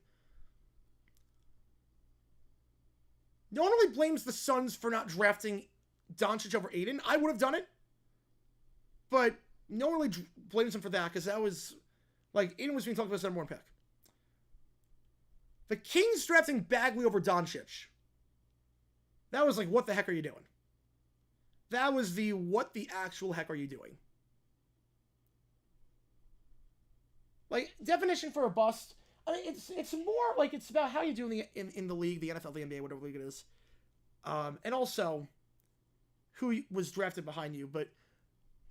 No one really blames the Suns for not drafting Doncic over Aiden. I would have done it. But no one really blames him for that, because that was, like, Aiden was being talked about as the number 1 pick. The Kings drafting Bagley over Doncic. That was like, what the heck are you doing? That was the, what the actual heck are you doing? Like, definition for a bust, I mean, it's more like, it's about how you do in the league, the NFL, the NBA, whatever league it is. And also, who was drafted behind you. But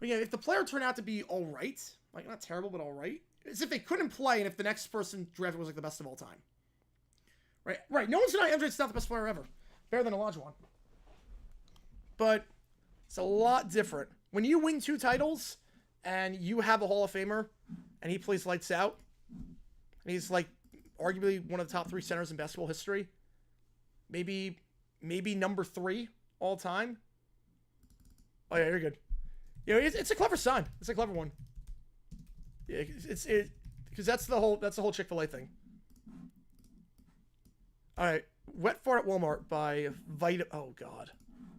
yeah, if the player turned out to be all right, like, not terrible, but all right, it's if they couldn't play and if the next person drafted was like the best of all time. Right. No one's denying MJ's not the best player ever. Better than Olajuwon. But it's a lot different. When you win 2 titles and you have a Hall of Famer and he plays lights out, and he's like arguably one of the top 3 centers in basketball history, maybe number 3 all time. Oh yeah, you're good. You know, it's a clever sign. It's a clever one. Yeah, because that's the whole Chick-fil-A thing. All right, Wet Fart at Walmart by Vita. Oh God,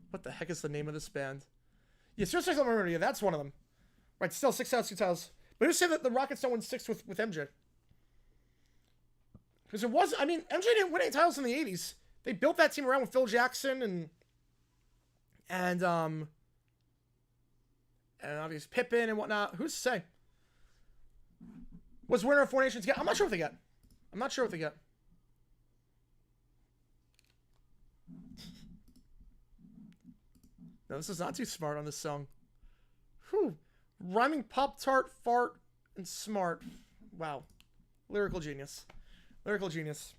what the heck is the name of this band? Yeah, seriously, yeah, that's one of them. Right, still 6 outs, 2 titles. But who said that the Rockets don't win 6 with MJ? Because it was, I mean, MJ didn't win any titles in the 80s. They built that team around with Phil Jackson and obviously Pippen and whatnot. Who's to say? Was winner of Four Nations get? I'm not sure what they get. I'm not sure what they get. No, this is not too smart on this song. Whew. Rhyming Pop-Tart, fart, and smart. Wow. Lyrical genius. Lyrical genius.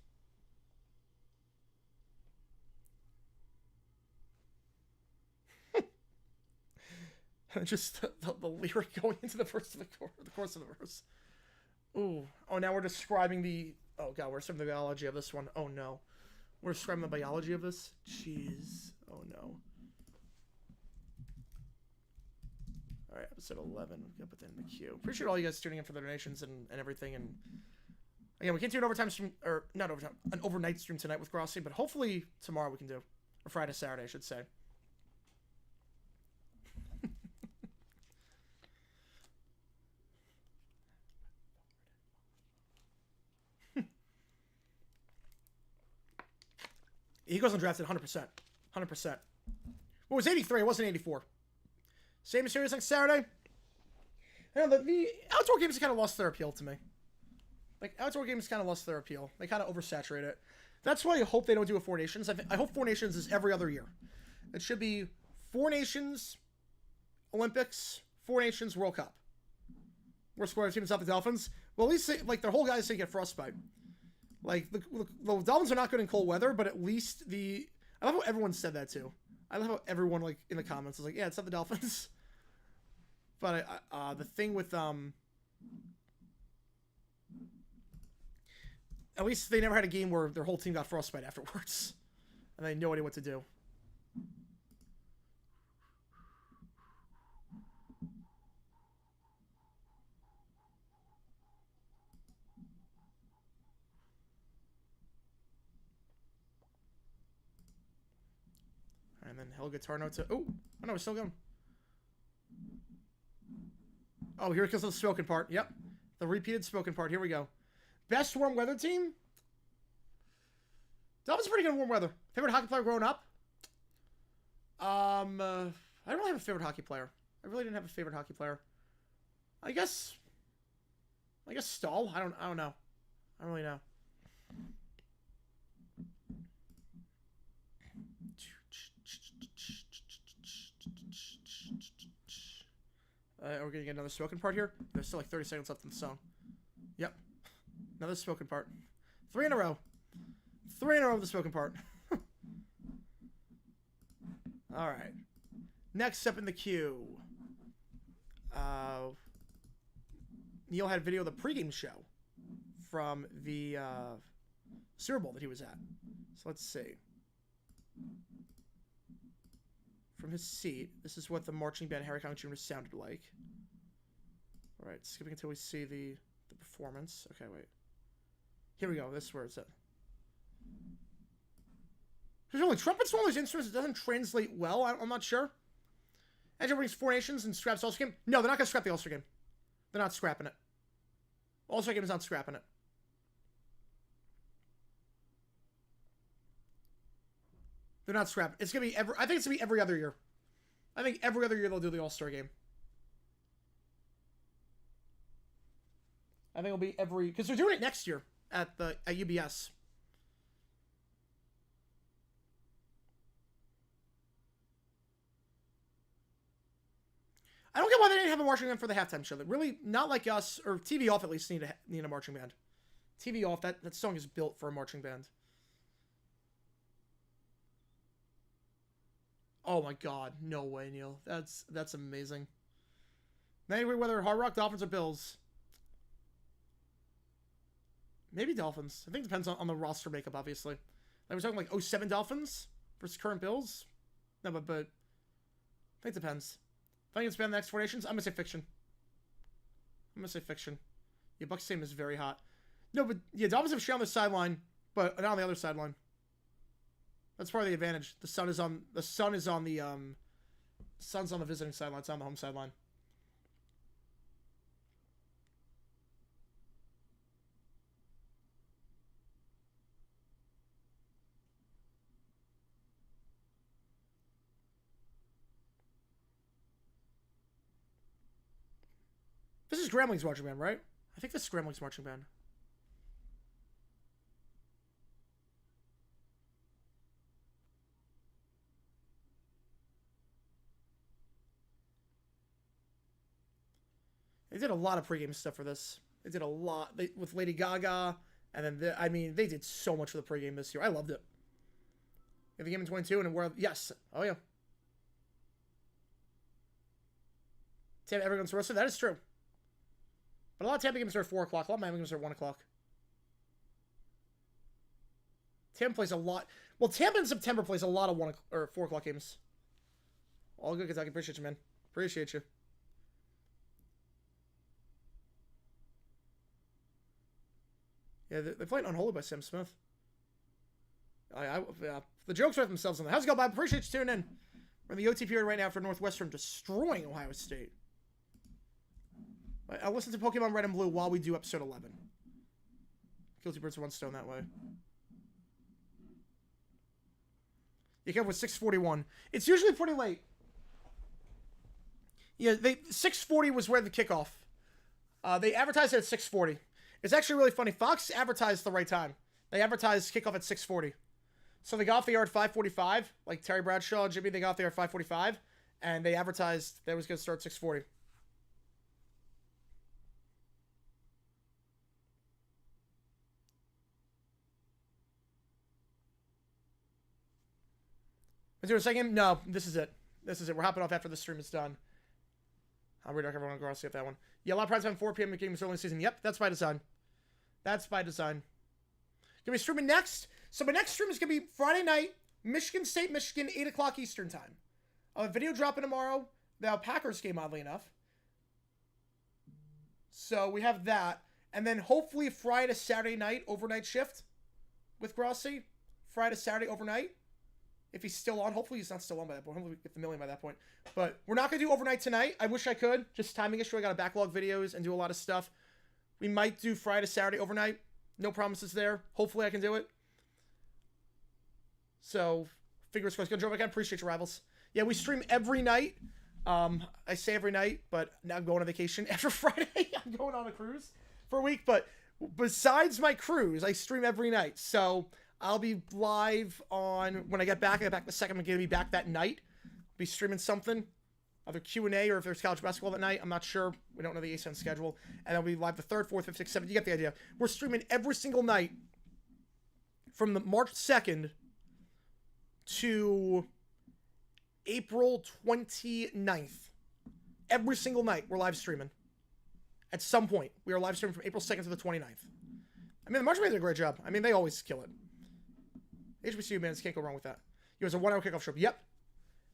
Just the lyric going into the first of the course of the verse. Ooh. Oh, now we're describing the... Oh, God, we're describing the biology of this one. Oh, no. We're describing the biology of this? Jeez. Oh, no. All right, episode 11. We'll get within the queue. Appreciate all you guys tuning in for the donations and everything. And again, we can't do an overtime stream, or not overtime, an overnight stream tonight with Grossi, but hopefully tomorrow we can do. Or Friday, Saturday, I should say. He goes undrafted 100%. 100%. Well, it was 83. It wasn't 84. Same series like Saturday. I know, the outdoor games kind of lost their appeal to me. Like, outdoor games kind of lost their appeal. They kind of oversaturate it. That's why I hope they don't do a Four Nations. I hope Four Nations is every other year. It should be Four Nations Olympics, Four Nations World Cup. We're scoring teams off the Dolphins. Well, at least, like, their whole guys say get frostbite. Like, the Dolphins are not good in cold weather, but at least I love how everyone said that, too. I love how everyone, like, in the comments was like, yeah, it's not the Dolphins. But the thing with, at least they never had a game where their whole team got frostbite afterwards. And they had no idea what to do. And then hell guitar note to... Oh, no, we're still going. Oh, here comes the spoken part. Yep. The repeated spoken part. Here we go. Best warm weather team? Dolphins pretty good in warm weather. Favorite hockey player growing up? I don't really have a favorite hockey player. I really didn't have a favorite hockey player. I guess Stahl. I don't know. I don't really know. We're gonna get another spoken part here. There's still like 30 seconds left in the song. Yep. Another spoken part. 3 in a row. 3 in a row of the spoken part. Alright. Next up in the queue. Neil had a video of the pregame show from the Super Bowl that he was at. So let's see. From his seat, this is what the marching band Harry Connick Jr. sounded like. Alright, skipping until we see the performance. Okay, wait. Here we go. This is where it's at. There's only trumpets, one of those instruments that doesn't translate well. I'm not sure. Edge brings Four Nations and scraps All-Star Game. No, they're not going to scrap the All-Star Game. They're not scrapping it. All-Star Game is not scrapping it. They're not scrapping. It's going to be I think it's going to be every other year. I think every other year they'll do the All-Star Game. I think it'll be every... Because they're doing it next year at UBS. I don't get why they didn't have a marching band for the halftime show. They really, not like us, or TV Off at least, need a marching band. TV Off, that song is built for a marching band. Oh my god, no way, Neil. That's amazing. Anyway, whether Hard Rock, Dolphins, or Bills. Maybe Dolphins. I think it depends on the roster makeup, obviously. Like, we're talking like 07 Dolphins versus current Bills? No, but I think it depends. If I can expand the next Four Nations, I'm going to say fiction. I'm going to say fiction. Yeah, Buck's team is very hot. No, but yeah, Dolphins have shit on the sideline, but not on the other sideline. That's part of the advantage. The sun's on the visiting sideline. It's on the home sideline. Grambling's marching band, right? I think this is Grambling's marching band. They did a lot of pregame stuff for this. They did a lot with Lady Gaga, and then I mean, they did so much for the pregame this year. I loved it. The game in 22 and where? Yes. Oh yeah. Tampa ever goes roasted? That is true. But a lot of Tampa games start at 4 o'clock. A lot of Miami games start at 1 o'clock. Tampa plays a lot. Well, Tampa in September plays a lot of 4 o'clock games. All good, Kentucky. Appreciate you, man. Appreciate you. Yeah, they're playing Unholy by Sam Smith. The jokes write themselves on that. How's it going, Bob? Appreciate you tuning in. We're in the OT period right now for Northwestern destroying Ohio State. I'll listen to Pokemon Red and Blue while we do episode 11. Kill 2 birds with 1 stone that way. You come with 6:41. It's usually pretty late. Yeah, 6:40 was where the kickoff. They advertised it at 6:40. It's actually really funny. Fox advertised the right time. They advertised kickoff at 6:40. So they got off the air at 5:45. Like Terry Bradshaw and Jimmy, they got off the air at 5:45. And they advertised that it was going to start at 6:40. Is there a second? No, this is it. This is it. We're hopping off after the stream is done. I'll redirect everyone across to get that one. Yeah, a lot of prime time 4 p.m. games early in the season. Yep, that's by design. That's by design. Gonna be streaming next. So my next stream is gonna be Friday night, Michigan State, Michigan, 8 o'clock Eastern time. A video dropping tomorrow. The Packers game, oddly enough. So we have that. And then hopefully Friday to Saturday night, overnight shift with Grossi. Friday to Saturday overnight. If he's still on. Hopefully he's not still on by that point. Hopefully we get the million by that point. But we're not going to do overnight tonight. I wish I could. Just timing issue. I got to backlog videos and do a lot of stuff. We might do Friday to Saturday overnight. No promises there. Hopefully I can do it. So, fingers crossed. Go Joe, I can appreciate your rivals. Yeah, we stream every night. I say every night, but now I'm going on vacation after Friday. I'm going on a cruise for a week. But besides my cruise, I stream every night. So I'll be live on, when I get back the second. I'm going to be back that night. Be streaming something, either Q&A or if there's college basketball that night. I'm not sure. We don't know the ASUN schedule. And I'll be live the 3rd, 4th, 5th, 6th, 7th. You get the idea. We're streaming every single night from the March 2nd to April 29th. Every single night we're live streaming. At some point, we are live streaming from April 2nd to the 29th. I mean, the March did a great job. I mean, they always kill it. HBCU, man, can't go wrong with that. It was a 1 hour kickoff show. Yep.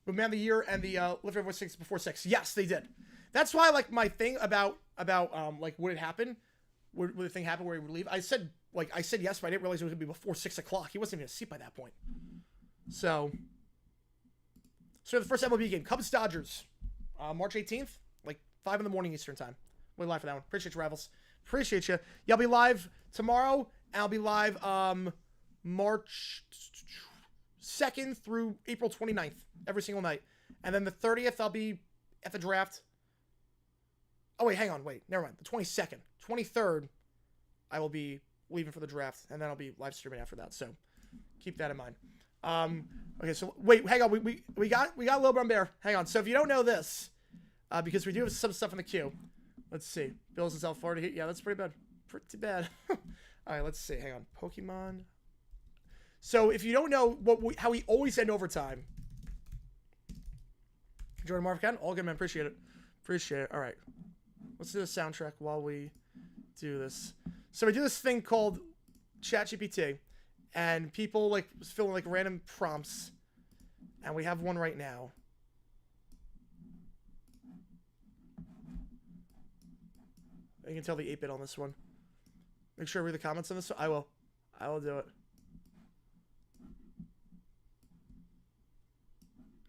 But Man of the Year and the Lift Every 6 before 6. Yes, they did. That's why, like, my thing about like, would it happen? Would the thing happen where he would leave? I said yes, but I didn't realize it was going to be before 6 o'clock. He wasn't even asleep by that point. So the first MLB game, Cubs-Dodgers, March 18th, like 5 in the morning Eastern time. We're live for that one. Appreciate you, rivals. Appreciate you. Yeah, I'll be live tomorrow, and I'll be live March 2nd through April 29th, every single night. And then the 30th, I'll be at the draft. Oh, wait, hang on. Wait, never mind. The 22nd. 23rd, I will be leaving for the draft, and then I'll be live streaming after that. So keep that in mind. Okay, so wait, hang on. We got Lil Brown Bear. Hang on. So if you don't know this, because we do have some stuff in the queue. Let's see. Bills in South Florida. Yeah, that's pretty bad. Pretty bad. All right, let's see. Hang on. Pokemon. So if you don't know how we always end overtime. Jordan Marvin, all good, man. Appreciate it. Appreciate it. All right. Let's do the soundtrack while we do this. So we do this thing called ChatGPT. And people like fill in like random prompts. And we have one right now. You can tell the 8-bit on this one. Make sure I read the comments on this one. I will do it.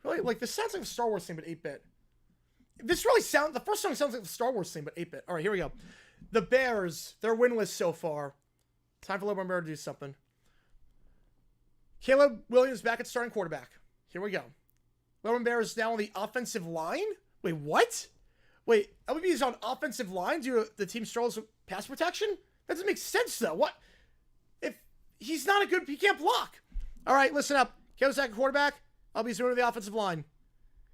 Really, like, this sounds like a Star Wars thing, but 8-bit. This really sounds... The first song sounds like the Star Wars thing, but 8-bit. All right, here we go. The Bears, they're winless so far. Time for LeBron Bear to do something. Caleb Williams back at starting quarterback. Here we go. LeBron Bear is now on the offensive line? Wait, what? Wait, LBB is on offensive line due to the team struggles with pass protection? That doesn't make sense, though. What? If he's not a good... He can't block. All right, listen up. Caleb's second quarterback. LBB's moving to the offensive line.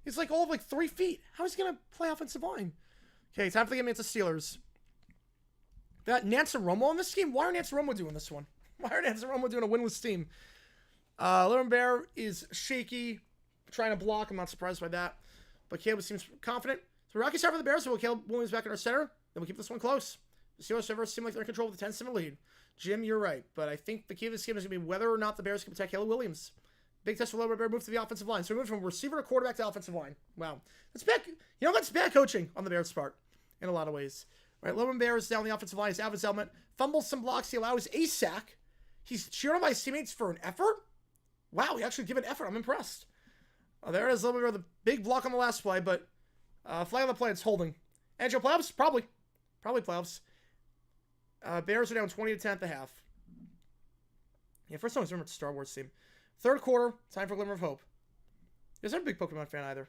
He's like all of like 3 feet. How is he going to play offensive line? Okay, time for the game against the Steelers. That Nancy Romo on this game? Why are Nancy Romo doing this one? Why are Nancy Romo doing a winless team? Little Bear is shaky, trying to block. I'm not surprised by that. But Caleb seems confident. So Rocky start for the Bears. So we'll Caleb Williams back in our center. Then we'll keep this one close. The Steelers ever seem like they're in control with a 10-7 lead. Jim, you're right. But I think the key of this game is going to be whether or not the Bears can protect Caleb Williams. Big test for Little Bear. Move to the offensive line. So we moved from receiver to quarterback to offensive line. Wow. That's bad. You know, that's bad coaching on the Bears' part in a lot of ways. All right, Little Bear is down the offensive line. He's out of his element. Fumbles some blocks. He allows a sack. He's cheered on by his teammates for an effort. Wow, he actually gave an effort. I'm impressed. There it is, Little Bear, the big block on the last play, but flag on the play, it's holding. NHL playoffs? Probably. Probably playoffs. Bears are down 20-10 at the half. Yeah, first time I remember it's a Star Wars team. Third quarter, time for Glimmer of Hope. He's not a big Pokemon fan either.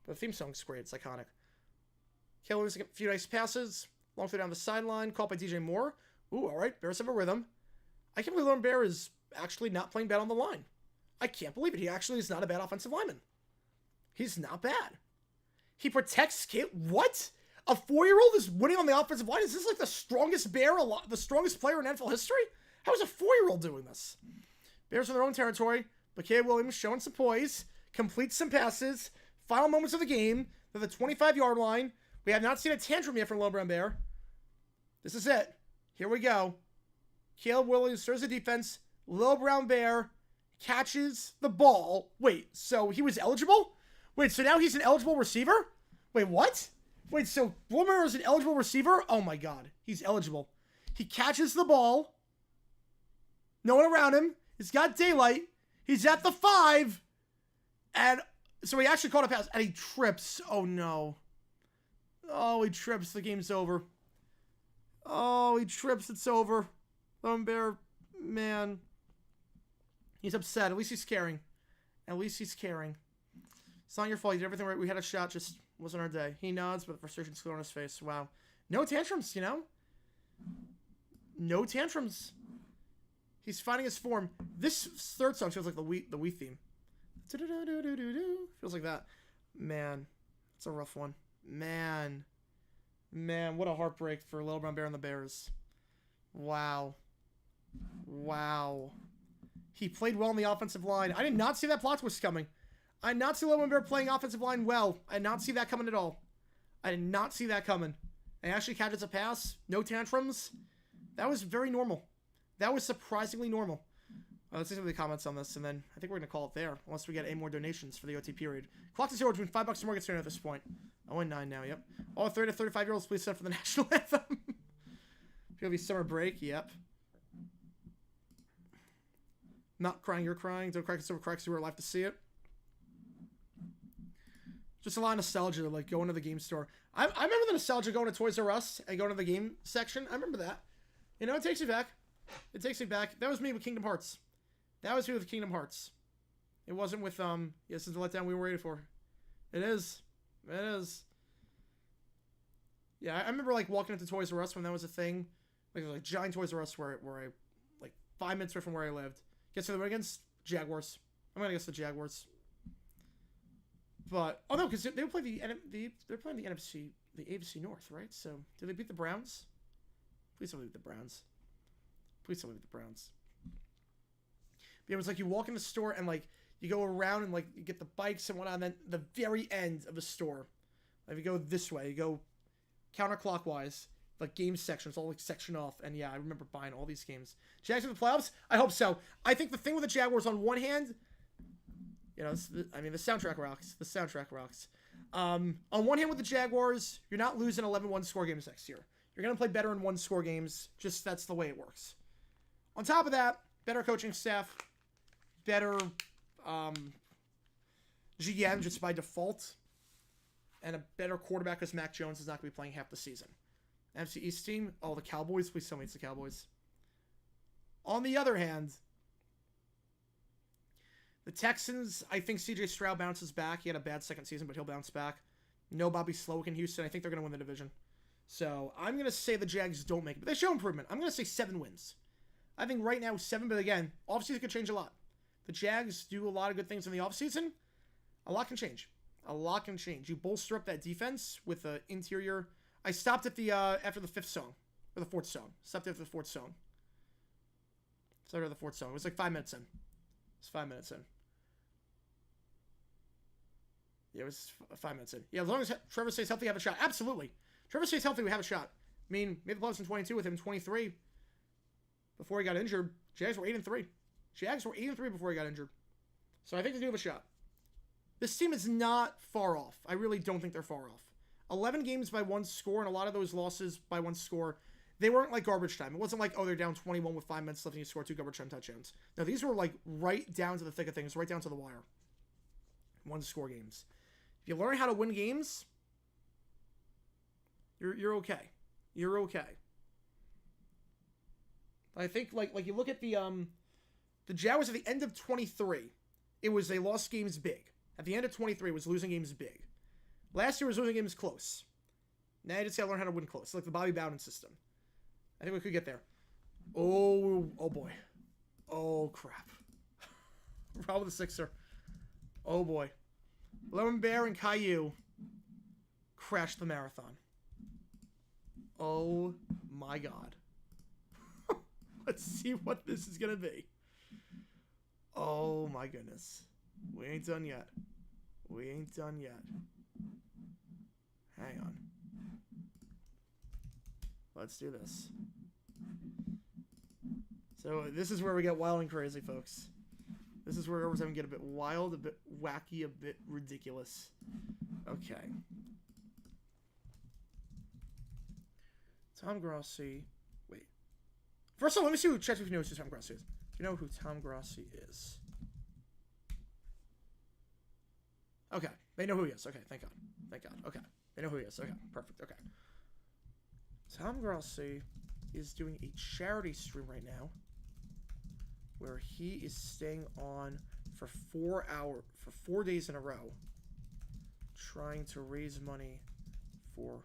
But the theme song's great. It's iconic. Caleb Williams a few nice passes. Long throw down the sideline. Caught by DJ Moore. Ooh, all right. Bears have a rhythm. I can't believe Little Bear is actually not playing bad on the line. I can't believe it. He actually is not a bad offensive lineman. He's not bad. He protects Caleb. What? A 4-year-old is winning on the offensive line? Is this like the strongest Bear, the strongest player in NFL history? How is a 4-year-old doing this? Bears in their own territory, but Caleb Williams showing some poise, completes some passes. Final moments of the game. They're the 25-yard line. We have not seen a tantrum yet from Little Brown Bear. This is it. Here we go. Caleb Williams serves the defense. Little Brown Bear catches the ball. Wait, so he was eligible? Wait, so now he's an eligible receiver? Wait, what? Wait, so Little Bear is an eligible receiver? Oh my god. He's eligible. He catches the ball. No one around him. He's got daylight. He's at the 5. And so he actually caught a pass. And he trips. Oh, no. Oh, he trips. The game's over. Oh, he trips. It's over. Little Bear, man. He's upset. At least he's caring. At least he's caring. It's not your fault. You did everything right. We had a shot. Just wasn't our day. He nods, but the frustration's clear on his face. Wow. No tantrums, you know? No tantrums. He's finding his form. This third song feels like the Wii theme. Feels like that. Man, it's a rough one. Man, what a heartbreak for Little Brown Bear and the Bears. Wow. He played well on the offensive line. I did not see that plot twist coming. I did not see Little Brown Bear playing offensive line well. I did not see that coming at all. I did not see that coming. And actually catches a pass. No tantrums. That was very normal. That was surprisingly normal. Let's see some of the comments on this, and then I think we're going to call it there, unless we get any more donations for the OT period. Clock to 0 between $5 and more gets turned at this point. 0-9 now, yep. All 30 to 35-year-olds, please set for the national anthem. POV summer break, yep. Not crying, you're crying. Don't cry because someone cries, you were alive to see it. Just a lot of nostalgia, like going to the game store. I remember the nostalgia going to Toys R Us and going to the game section. I remember that. You know, it takes me back. It takes me back. That was me with Kingdom Hearts. That was me with Kingdom Hearts. It wasn't with, yes, it's the letdown we were waiting for. It is. It is. Yeah, I remember, like, walking into Toys R Us when that was a thing. Like, there was, like, giant Toys R Us where I, like, 5 minutes away from where I lived. Guess who they went against? Jaguars. I'm gonna guess the Jaguars. But, oh no, because they play they're playing the NFC, the AFC North, right? So, did they beat the Browns? Please don't beat the Browns. Please don't beat the Browns. But it was like you walk in the store and like you go around and like you get the bikes and whatnot, and then the very end of the store, like you go this way, you go counterclockwise, like game section, it's all like section off, and yeah, I remember buying all these games. Jags in the playoffs? I hope so. I think the thing with the Jaguars on one hand, you know, the soundtrack rocks. The soundtrack rocks. On one hand with the Jaguars, you're not losing 11-1 score games next year. You're going to play better in 1-score games. Just that's the way it works. On top of that, better coaching staff, better GM just by default, and a better quarterback because Mac Jones is not going to be playing half the season. NFC East team, oh, the Cowboys. Please tell me it's the Cowboys. On the other hand, the Texans, I think CJ Stroud bounces back. He had a bad second season, but he'll bounce back. No Bobby Slowick in Houston. I think they're going to win the division. So I'm going to say the Jags don't make it. But they show improvement. I'm going to say 7 wins. I think right now 7, but again, offseason could change a lot. The Jags do a lot of good things in the offseason. A lot can change. A lot can change. You bolster up that defense with the interior. I stopped at the after the 5th song. Or the 4th song. Stopped after the 4th song. Started at the 4th song. It was like 5 minutes in. It's 5 minutes in. Yeah, it was 5 minutes in. Yeah, as long as Trevor stays healthy, have a shot. Absolutely. Trevor stays healthy, we have a shot. I mean, made the playoffs in 22 with him in 23. Before he got injured, Jags were 8-3. Jags were 8-3 before he got injured. So I think they do have a shot. This team is not far off. I really don't think they're far off. 11 games by 1 score, and a lot of those losses by 1 score, they weren't like garbage time. It wasn't like, oh, they're down 21 with 5 minutes left and you score 2 garbage time touchdowns. No, these were like right down to the thick of things, right down to the wire. 1 score games. If you learn how to win games, you're okay. You're okay. I think like you look at the Jaguars at the end of 23, it was they lost games big. At the end of 23, it was losing games big. Last year was losing games close. Now you just gotta learn how to win close, like the Bobby Bowden system. I think we could get there. Oh boy. Oh crap. Rob with the 6er. Oh boy. Lemon Bear and Caillou crashed the marathon. Oh my god. Let's see what this is gonna be. Oh my goodness. We ain't done yet. We ain't done yet. Hang on. Let's do this. So this is where we get wild and crazy, folks. This is where everyone's going to get a bit wild, a bit wacky, a bit ridiculous. Okay. Tom Grossi. Wait. First of all, let me see who checks if you know who Tom Grossi is. Do you know who Tom Grossi is? Okay. They know who he is. Okay, thank God. Thank God. Okay. They know who he is. Okay, perfect. Okay. Tom Grossi is doing a charity stream right now where he is staying on for 4 days in a row trying to raise money for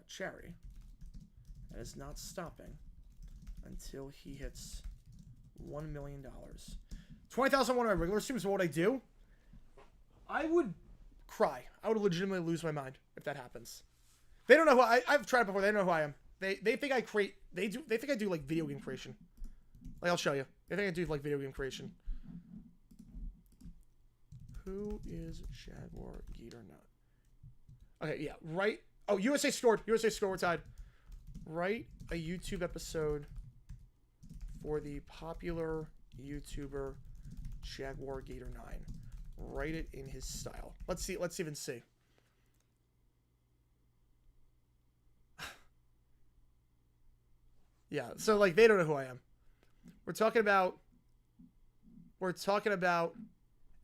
charity. And is not stopping until he hits $1 million. 20,000 on my regular streams. What would I do? I would cry. I would legitimately lose my mind if that happens. They don't know who I've tried it before. They don't know who I am. They think I create. They think I do like video game creation. Like I'll show you. They think I do like video game creation. Who is Jaguar Gator Nut? Okay, yeah, right. Oh, USA scored. USA scored. We're tied. Write a YouTube episode for the popular YouTuber Jaguar Gator 9. Write it in his style. Let's see. Let's even see. Yeah, so like they don't know who I am. We're talking about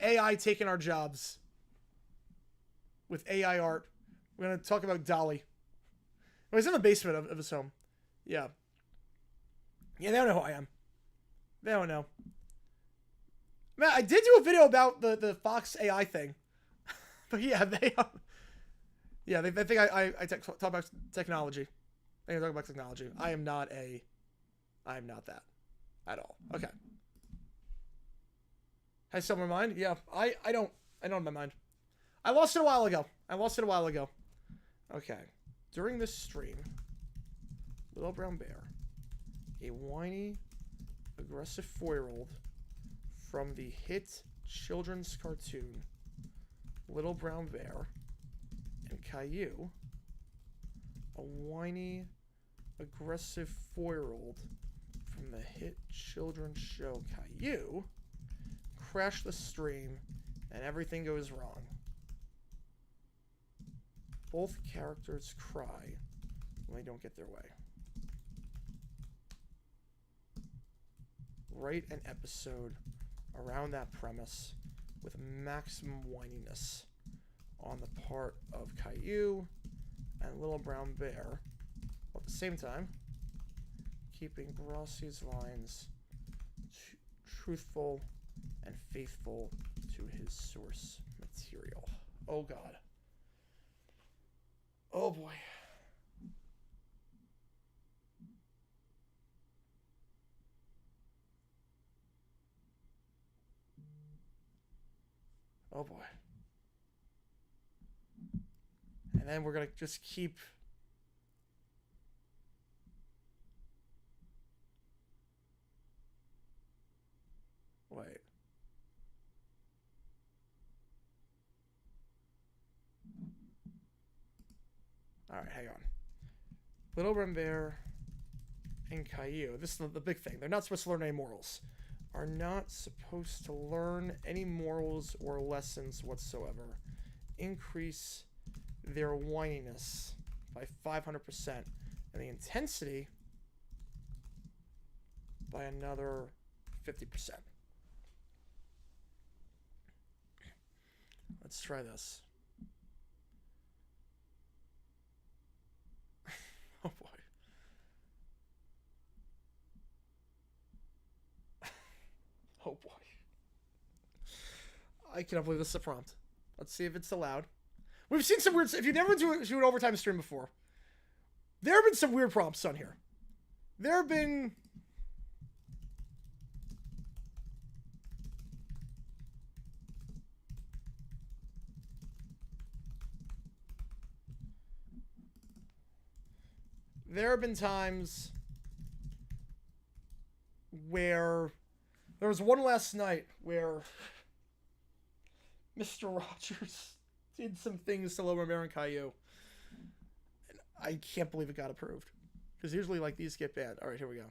AI taking our jobs with AI art. We're going to talk about Dolly. Oh, he's in the basement of his home. Yeah. Yeah, they don't know who I am. They don't know. Man, I did do a video about the Fox AI thing. But yeah, they think I talk about technology. I talk about technology. I am not that at all. Okay. Has someone in mind? Yeah, I don't have my mind. I lost it a while ago. Okay. During this stream, Little Brown Bear, a whiny, aggressive 4-year-old from the hit children's cartoon Little Brown Bear, and Caillou, a whiny, aggressive 4-year-old from the hit children's show Caillou, crash the stream and everything goes wrong. Both characters cry when they don't get their way. Write an episode around that premise with maximum whininess on the part of Caillou and Little Brown Bear, while at the same time keeping Grossi's lines truthful and faithful to his source material. Oh God. Oh boy. Oh boy. And then we're going to just keep... Wait. Alright, hang on. Little Rim Bear and Caillou. This is the big thing. They're not supposed to learn any morals. Are not supposed to learn any morals or lessons whatsoever. Increase their whininess by 500%. And the intensity by another 50%. Let's try this. Oh boy. Oh boy. I cannot believe this is a prompt. Let's see if it's allowed. We've seen some weird... If you've never been to an overtime stream before, there have been some weird prompts on here. There have been... There have been times where... There was one last night where Mr. Rogers did some things to Lower Bear and Caillou. And I can't believe it got approved. Because usually, like, these get banned. Alright, here we go.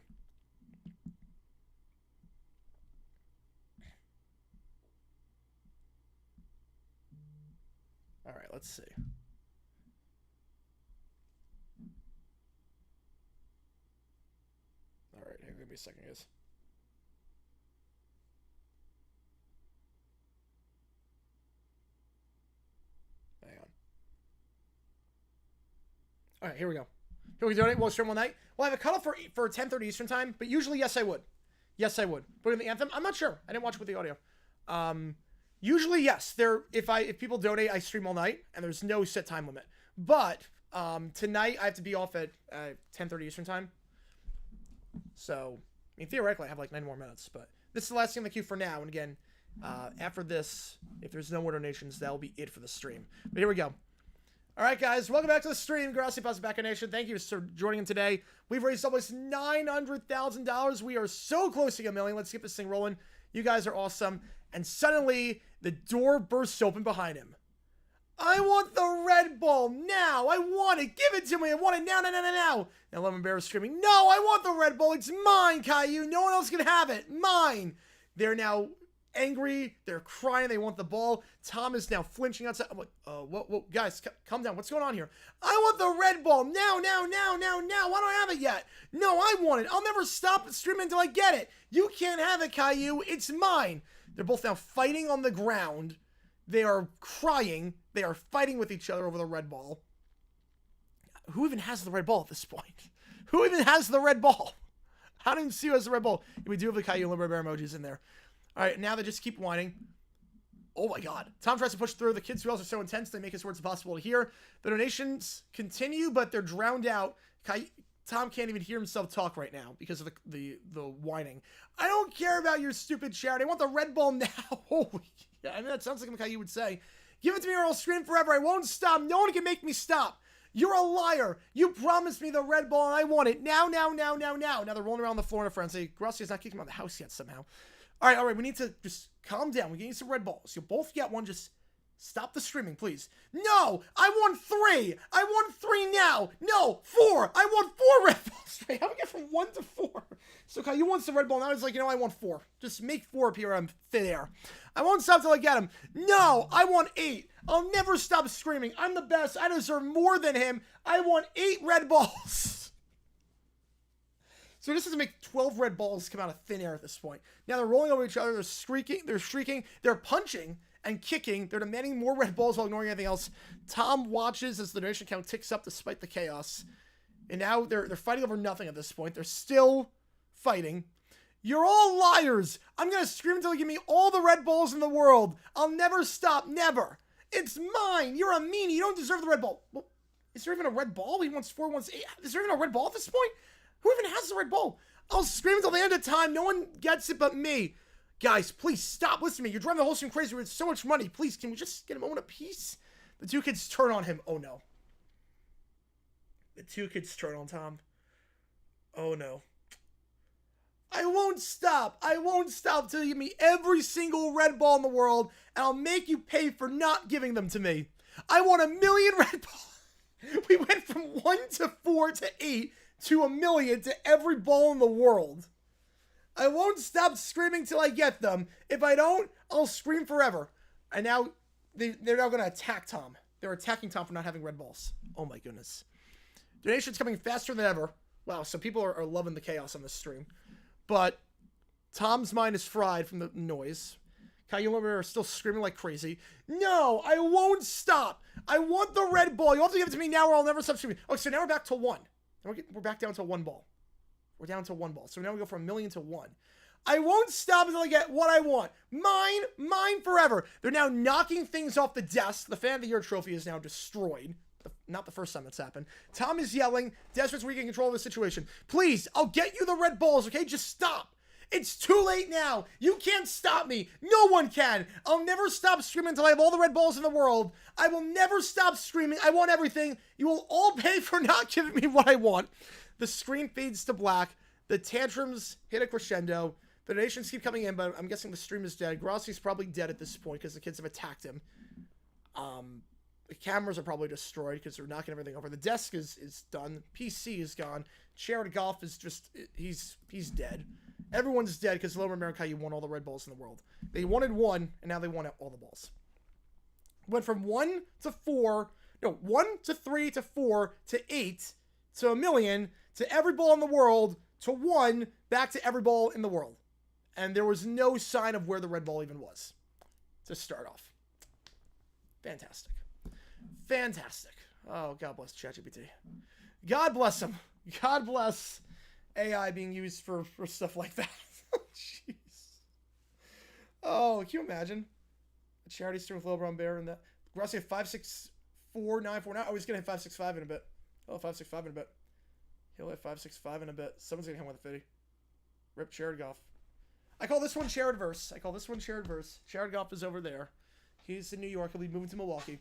Alright, let's see. Alright, here, give me a second, guys. Hang on. All right, here we go. Can we donate? We'll stream all night. Well, I have a cutoff for 10:30 Eastern time, but usually, yes, I would. Yes, I would. But in the anthem, I'm not sure. I didn't watch it with the audio. Usually, yes. If people donate, I stream all night, and there's no set time limit. But tonight, I have to be off at 10:30 Eastern time. So, I mean, theoretically, I have like 9 more minutes. But this is the last thing in the queue for now. And again, after this, if there's no more donations, that'll be it for the stream. But here we go. All right, guys, welcome back to the stream. Gracias, Back Nation. Thank you for joining in today. We've raised almost $900,000. We are so close to $1 million. Let's get this thing rolling. You guys are awesome. And suddenly, the door bursts open behind him. I want the red ball now. I want it. Give it to me. I want it now, now, now, now, now. Now, Lemon Bear is screaming, no, I want the red ball. It's mine, Caillou. No one else can have it. Mine. They're now angry. They're crying. They want the ball. Tom is now flinching outside. I'm like, whoa, guys, calm down. What's going on here? I want the red ball now, now, now, now, now. Why don't I have it yet? No, I want it. I'll never stop streaming until I get it. You can't have it, Caillou. It's mine. They're both now fighting on the ground. They are crying. They are fighting with each other over the red ball. Who even has the red ball at this point? Who even has the red ball? I don't even see who has the red ball. We do have the Caillou and Liberty Bear emojis in there. All right, now they just keep whining. Oh my God. Tom tries to push through. The kids' wheels are so intense, they make his words impossible to hear. The donations continue, but they're drowned out. Tom can't even hear himself talk right now because of the whining. I don't care about your stupid charity. I want the red ball now. Holy, yeah, I mean, that sounds like what Caillou would say. Give it to me or I'll scream forever. I won't stop. No one can make me stop. You're a liar. You promised me the red ball and I want it. Now, now, now, now, now. Now they're rolling around the floor in a frenzy. Gracia's not kicking him out of the house yet somehow. All right. We need to just calm down. We need some red balls. You'll both get one. Just stop the screaming, please. No, I want 3. I want 3 now. No, 4. I want 4 red balls. How do we get from 1 to 4? So Caillou wants the red ball. Now he's like, I want 4. Just make 4 appear on thin air. I won't stop till I get him. No, I want 8. I'll never stop screaming. I'm the best. I deserve more than him. I want 8 red balls. So this is to make 12 red balls come out of thin air at this point. Now they're rolling over each other. They're shrieking. They're punching and kicking. They're demanding more red balls while ignoring everything else. Tom watches as the donation count ticks up despite the chaos. And now they're fighting over nothing at this point. They're still fighting. You're all liars. I'm going to scream until you give me all the red balls in the world. I'll never stop. Never. It's mine. You're a meanie. You don't deserve the red ball. Well, Is there even a red ball? He wants 4, wants 8. Is there even a red ball at this point? Who even has the red ball? I'll scream until the end of time. No one gets it but me. Guys, please stop listening to me. You're driving the whole stream crazy with so much money. Please, can we just get a moment of peace? The 2 kids turn on him. Oh, no. The 2 kids turn on Tom. Oh, no. I won't stop. I won't stop till you give me every single red ball in the world, and I'll make you pay for not giving them to me. I want 1 million red balls. We went from 1 to 4 to 8 to 1 million to every ball in the world. I won't stop screaming till I get them. If I don't, I'll scream forever. And now, they're now going to attack Tom. They're attacking Tom for not having red balls. Oh my goodness. Donations coming faster than ever. Wow, so people are loving the chaos on this stream. But Tom's mind is fried from the noise. Caillou over there are still screaming like crazy. No, I won't stop. I want the red ball. You have to give it to me now or I'll never stop screaming. Oh, so now we're back to 1. We're back down to 1 ball. We're down to 1 ball. So now we go from 1 million to 1. I won't stop until I get what I want. Mine forever. They're now knocking things off the desk. The Fan of the Year trophy is now destroyed. Not the first time that's happened. Tom is yelling. Desperate's regain control of the situation. Please, I'll get you the red balls, okay? Just stop. It's too late now. You can't stop me. No one can. I'll never stop screaming until I have all the red balls in the world. I will never stop screaming. I want everything. You will all pay for not giving me what I want. The screen fades to black. The tantrums hit a crescendo. The donations keep coming in, but I'm guessing the stream is dead. Grossi's probably dead at this point because the kids have attacked him. The cameras are probably destroyed because they're knocking everything over. The desk is done. PC is gone. Chair to golf is just, he's dead. Everyone's dead because Lower America, you won all the red balls in the world. They wanted 1, and now they want all the balls. Went from 1 to 4, no, 1 to 3 to 4 to 8 to 1 million to every ball in the world to 1 back to every ball in the world. And there was no sign of where the red ball even was to start off. Fantastic. Fantastic. Oh, God bless ChatGPT. God bless him. God bless AI being used for stuff like that. Jeez. Oh, can you imagine? A charity stream with Lil Brown Bear and that. Grossi at 564,949. Oh, he's going to hit 565 in a bit. Oh, 565 in a bit. He'll hit 565 in a bit. Someone's going to hit him with a 50. Rip Jared Goff. I call this one Jared-verse. Jared Goff is over there. He's in New York. He'll be moving to Milwaukee.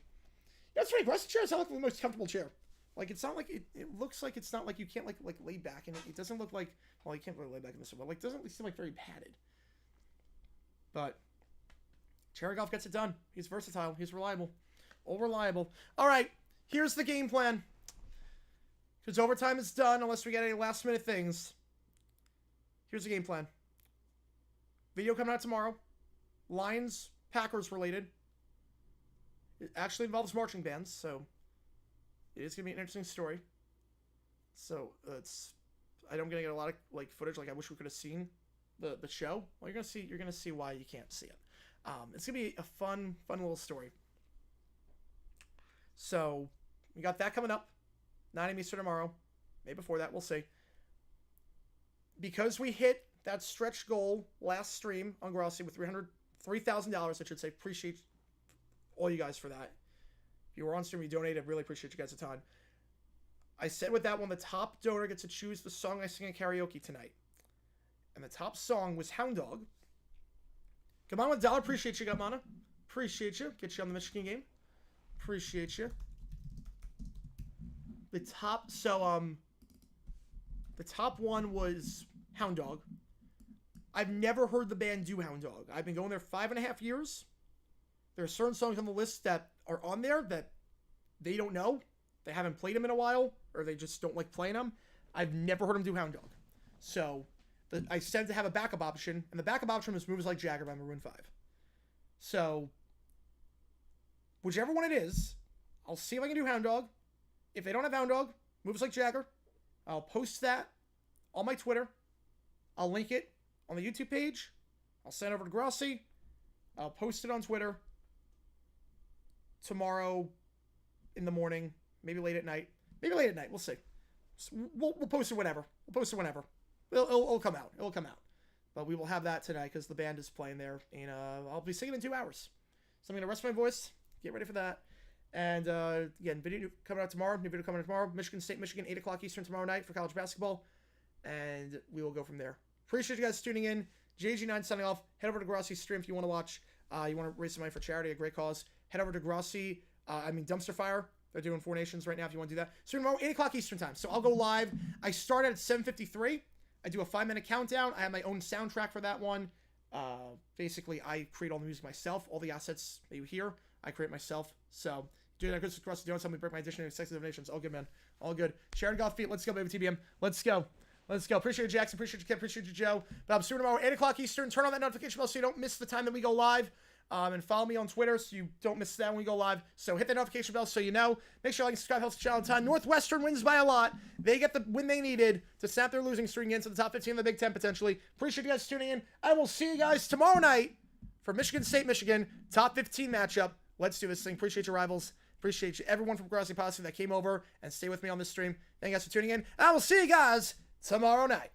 Yeah, that's right. Grossi chair is not like the most comfortable chair. Like, it's not like, it looks like it's not like you can't, like lay back in it. It doesn't look like, well, you can't really lay back in this one, but, like, doesn't seem, like, very padded. But Jared Goff gets it done. He's versatile. He's reliable. All reliable. All right, here's the game plan. Because overtime is done unless we get any last-minute things. Here's the game plan. Video coming out tomorrow. Lions, Packers related. It actually involves marching bands, so it is going to be an interesting story. So, I'm going to get a lot of, like, footage. Like, I wish we could have seen the show. Well, you're going to see why you can't see it. It's going to be a fun little story. So, we got that coming up. 9 a.m. Eastern tomorrow. Maybe before that, we'll see. Because we hit that stretch goal last stream on Grossi with $3,000, I should say. Appreciate all you guys for that. If you were on stream, you donated. I really appreciate you guys a ton. I said with that one, the top donor gets to choose the song I sing in karaoke tonight. And the top song was Hound Dog. Come on with $1. Appreciate you, Gamana. Appreciate you. Get you on the Michigan game. Appreciate you. The top one was Hound Dog. I've never heard the band do Hound Dog. I've been going there 5.5 years. There are certain songs on the list that are on there that they don't know. They haven't played them in a while, or they just don't like playing them. I've never heard them do Hound Dog. So I said to have a backup option, and the backup option was Moves Like Jagger by Maroon 5. So whichever one it is, I'll see if I can do Hound Dog. If they don't have Hound Dog, Moves Like Jagger, I'll post that on my Twitter. I'll link it on the YouTube page. I'll send it over to Grossi. I'll post it on Twitter tomorrow in the morning, maybe late at night. Maybe late at night. We'll see. We'll post it whenever. It'll come out. It'll come out. But we will have that tonight because the band is playing there. And I'll be singing in 2 hours. So I'm going to rest my voice, get ready for that. And again, video coming out tomorrow. New video coming out tomorrow. Michigan State, Michigan, 8 o'clock Eastern tomorrow night for college basketball. And we will go from there. Appreciate you guys tuning in. JG9 signing off. Head over to Grassi's stream if you want to watch. You want to raise some money for charity, a great cause. Head over to Grassi. Dumpster Fire. They're doing 4 Nations right now if you want to do that. So tomorrow, 8 o'clock Eastern time. So I'll go live. I start at 7:53. I do a 5-minute countdown. I have my own soundtrack for that one. Basically, I create all the music myself. All the assets that you hear, I create myself. So, dude, I could cross the don't tell me break my addition to sexy donations. All good, man. All good. Sharon Golf Feet. Let's go, baby. TBM. Let's go. Let's go. Appreciate you, Jackson. Appreciate you, Kip. Appreciate you, Joe. But I'm soon tomorrow, 8 o'clock Eastern. Turn on that notification bell so you don't miss the time that we go live. And follow me on Twitter so you don't miss that when we go live. So hit the notification bell so you know. Make sure you like and subscribe. Helps the channel a ton. Northwestern wins by a lot. They get the win they needed to snap their losing streak into the top 15 of the Big Ten potentially. Appreciate you guys tuning in. I will see you guys tomorrow night for Michigan State, Michigan. Top 15 matchup. Let's do this thing. Appreciate your rivals. Appreciate you, everyone from Grassi Posse that came over and stay with me on this stream. Thank you guys for tuning in. I will see you guys tomorrow night.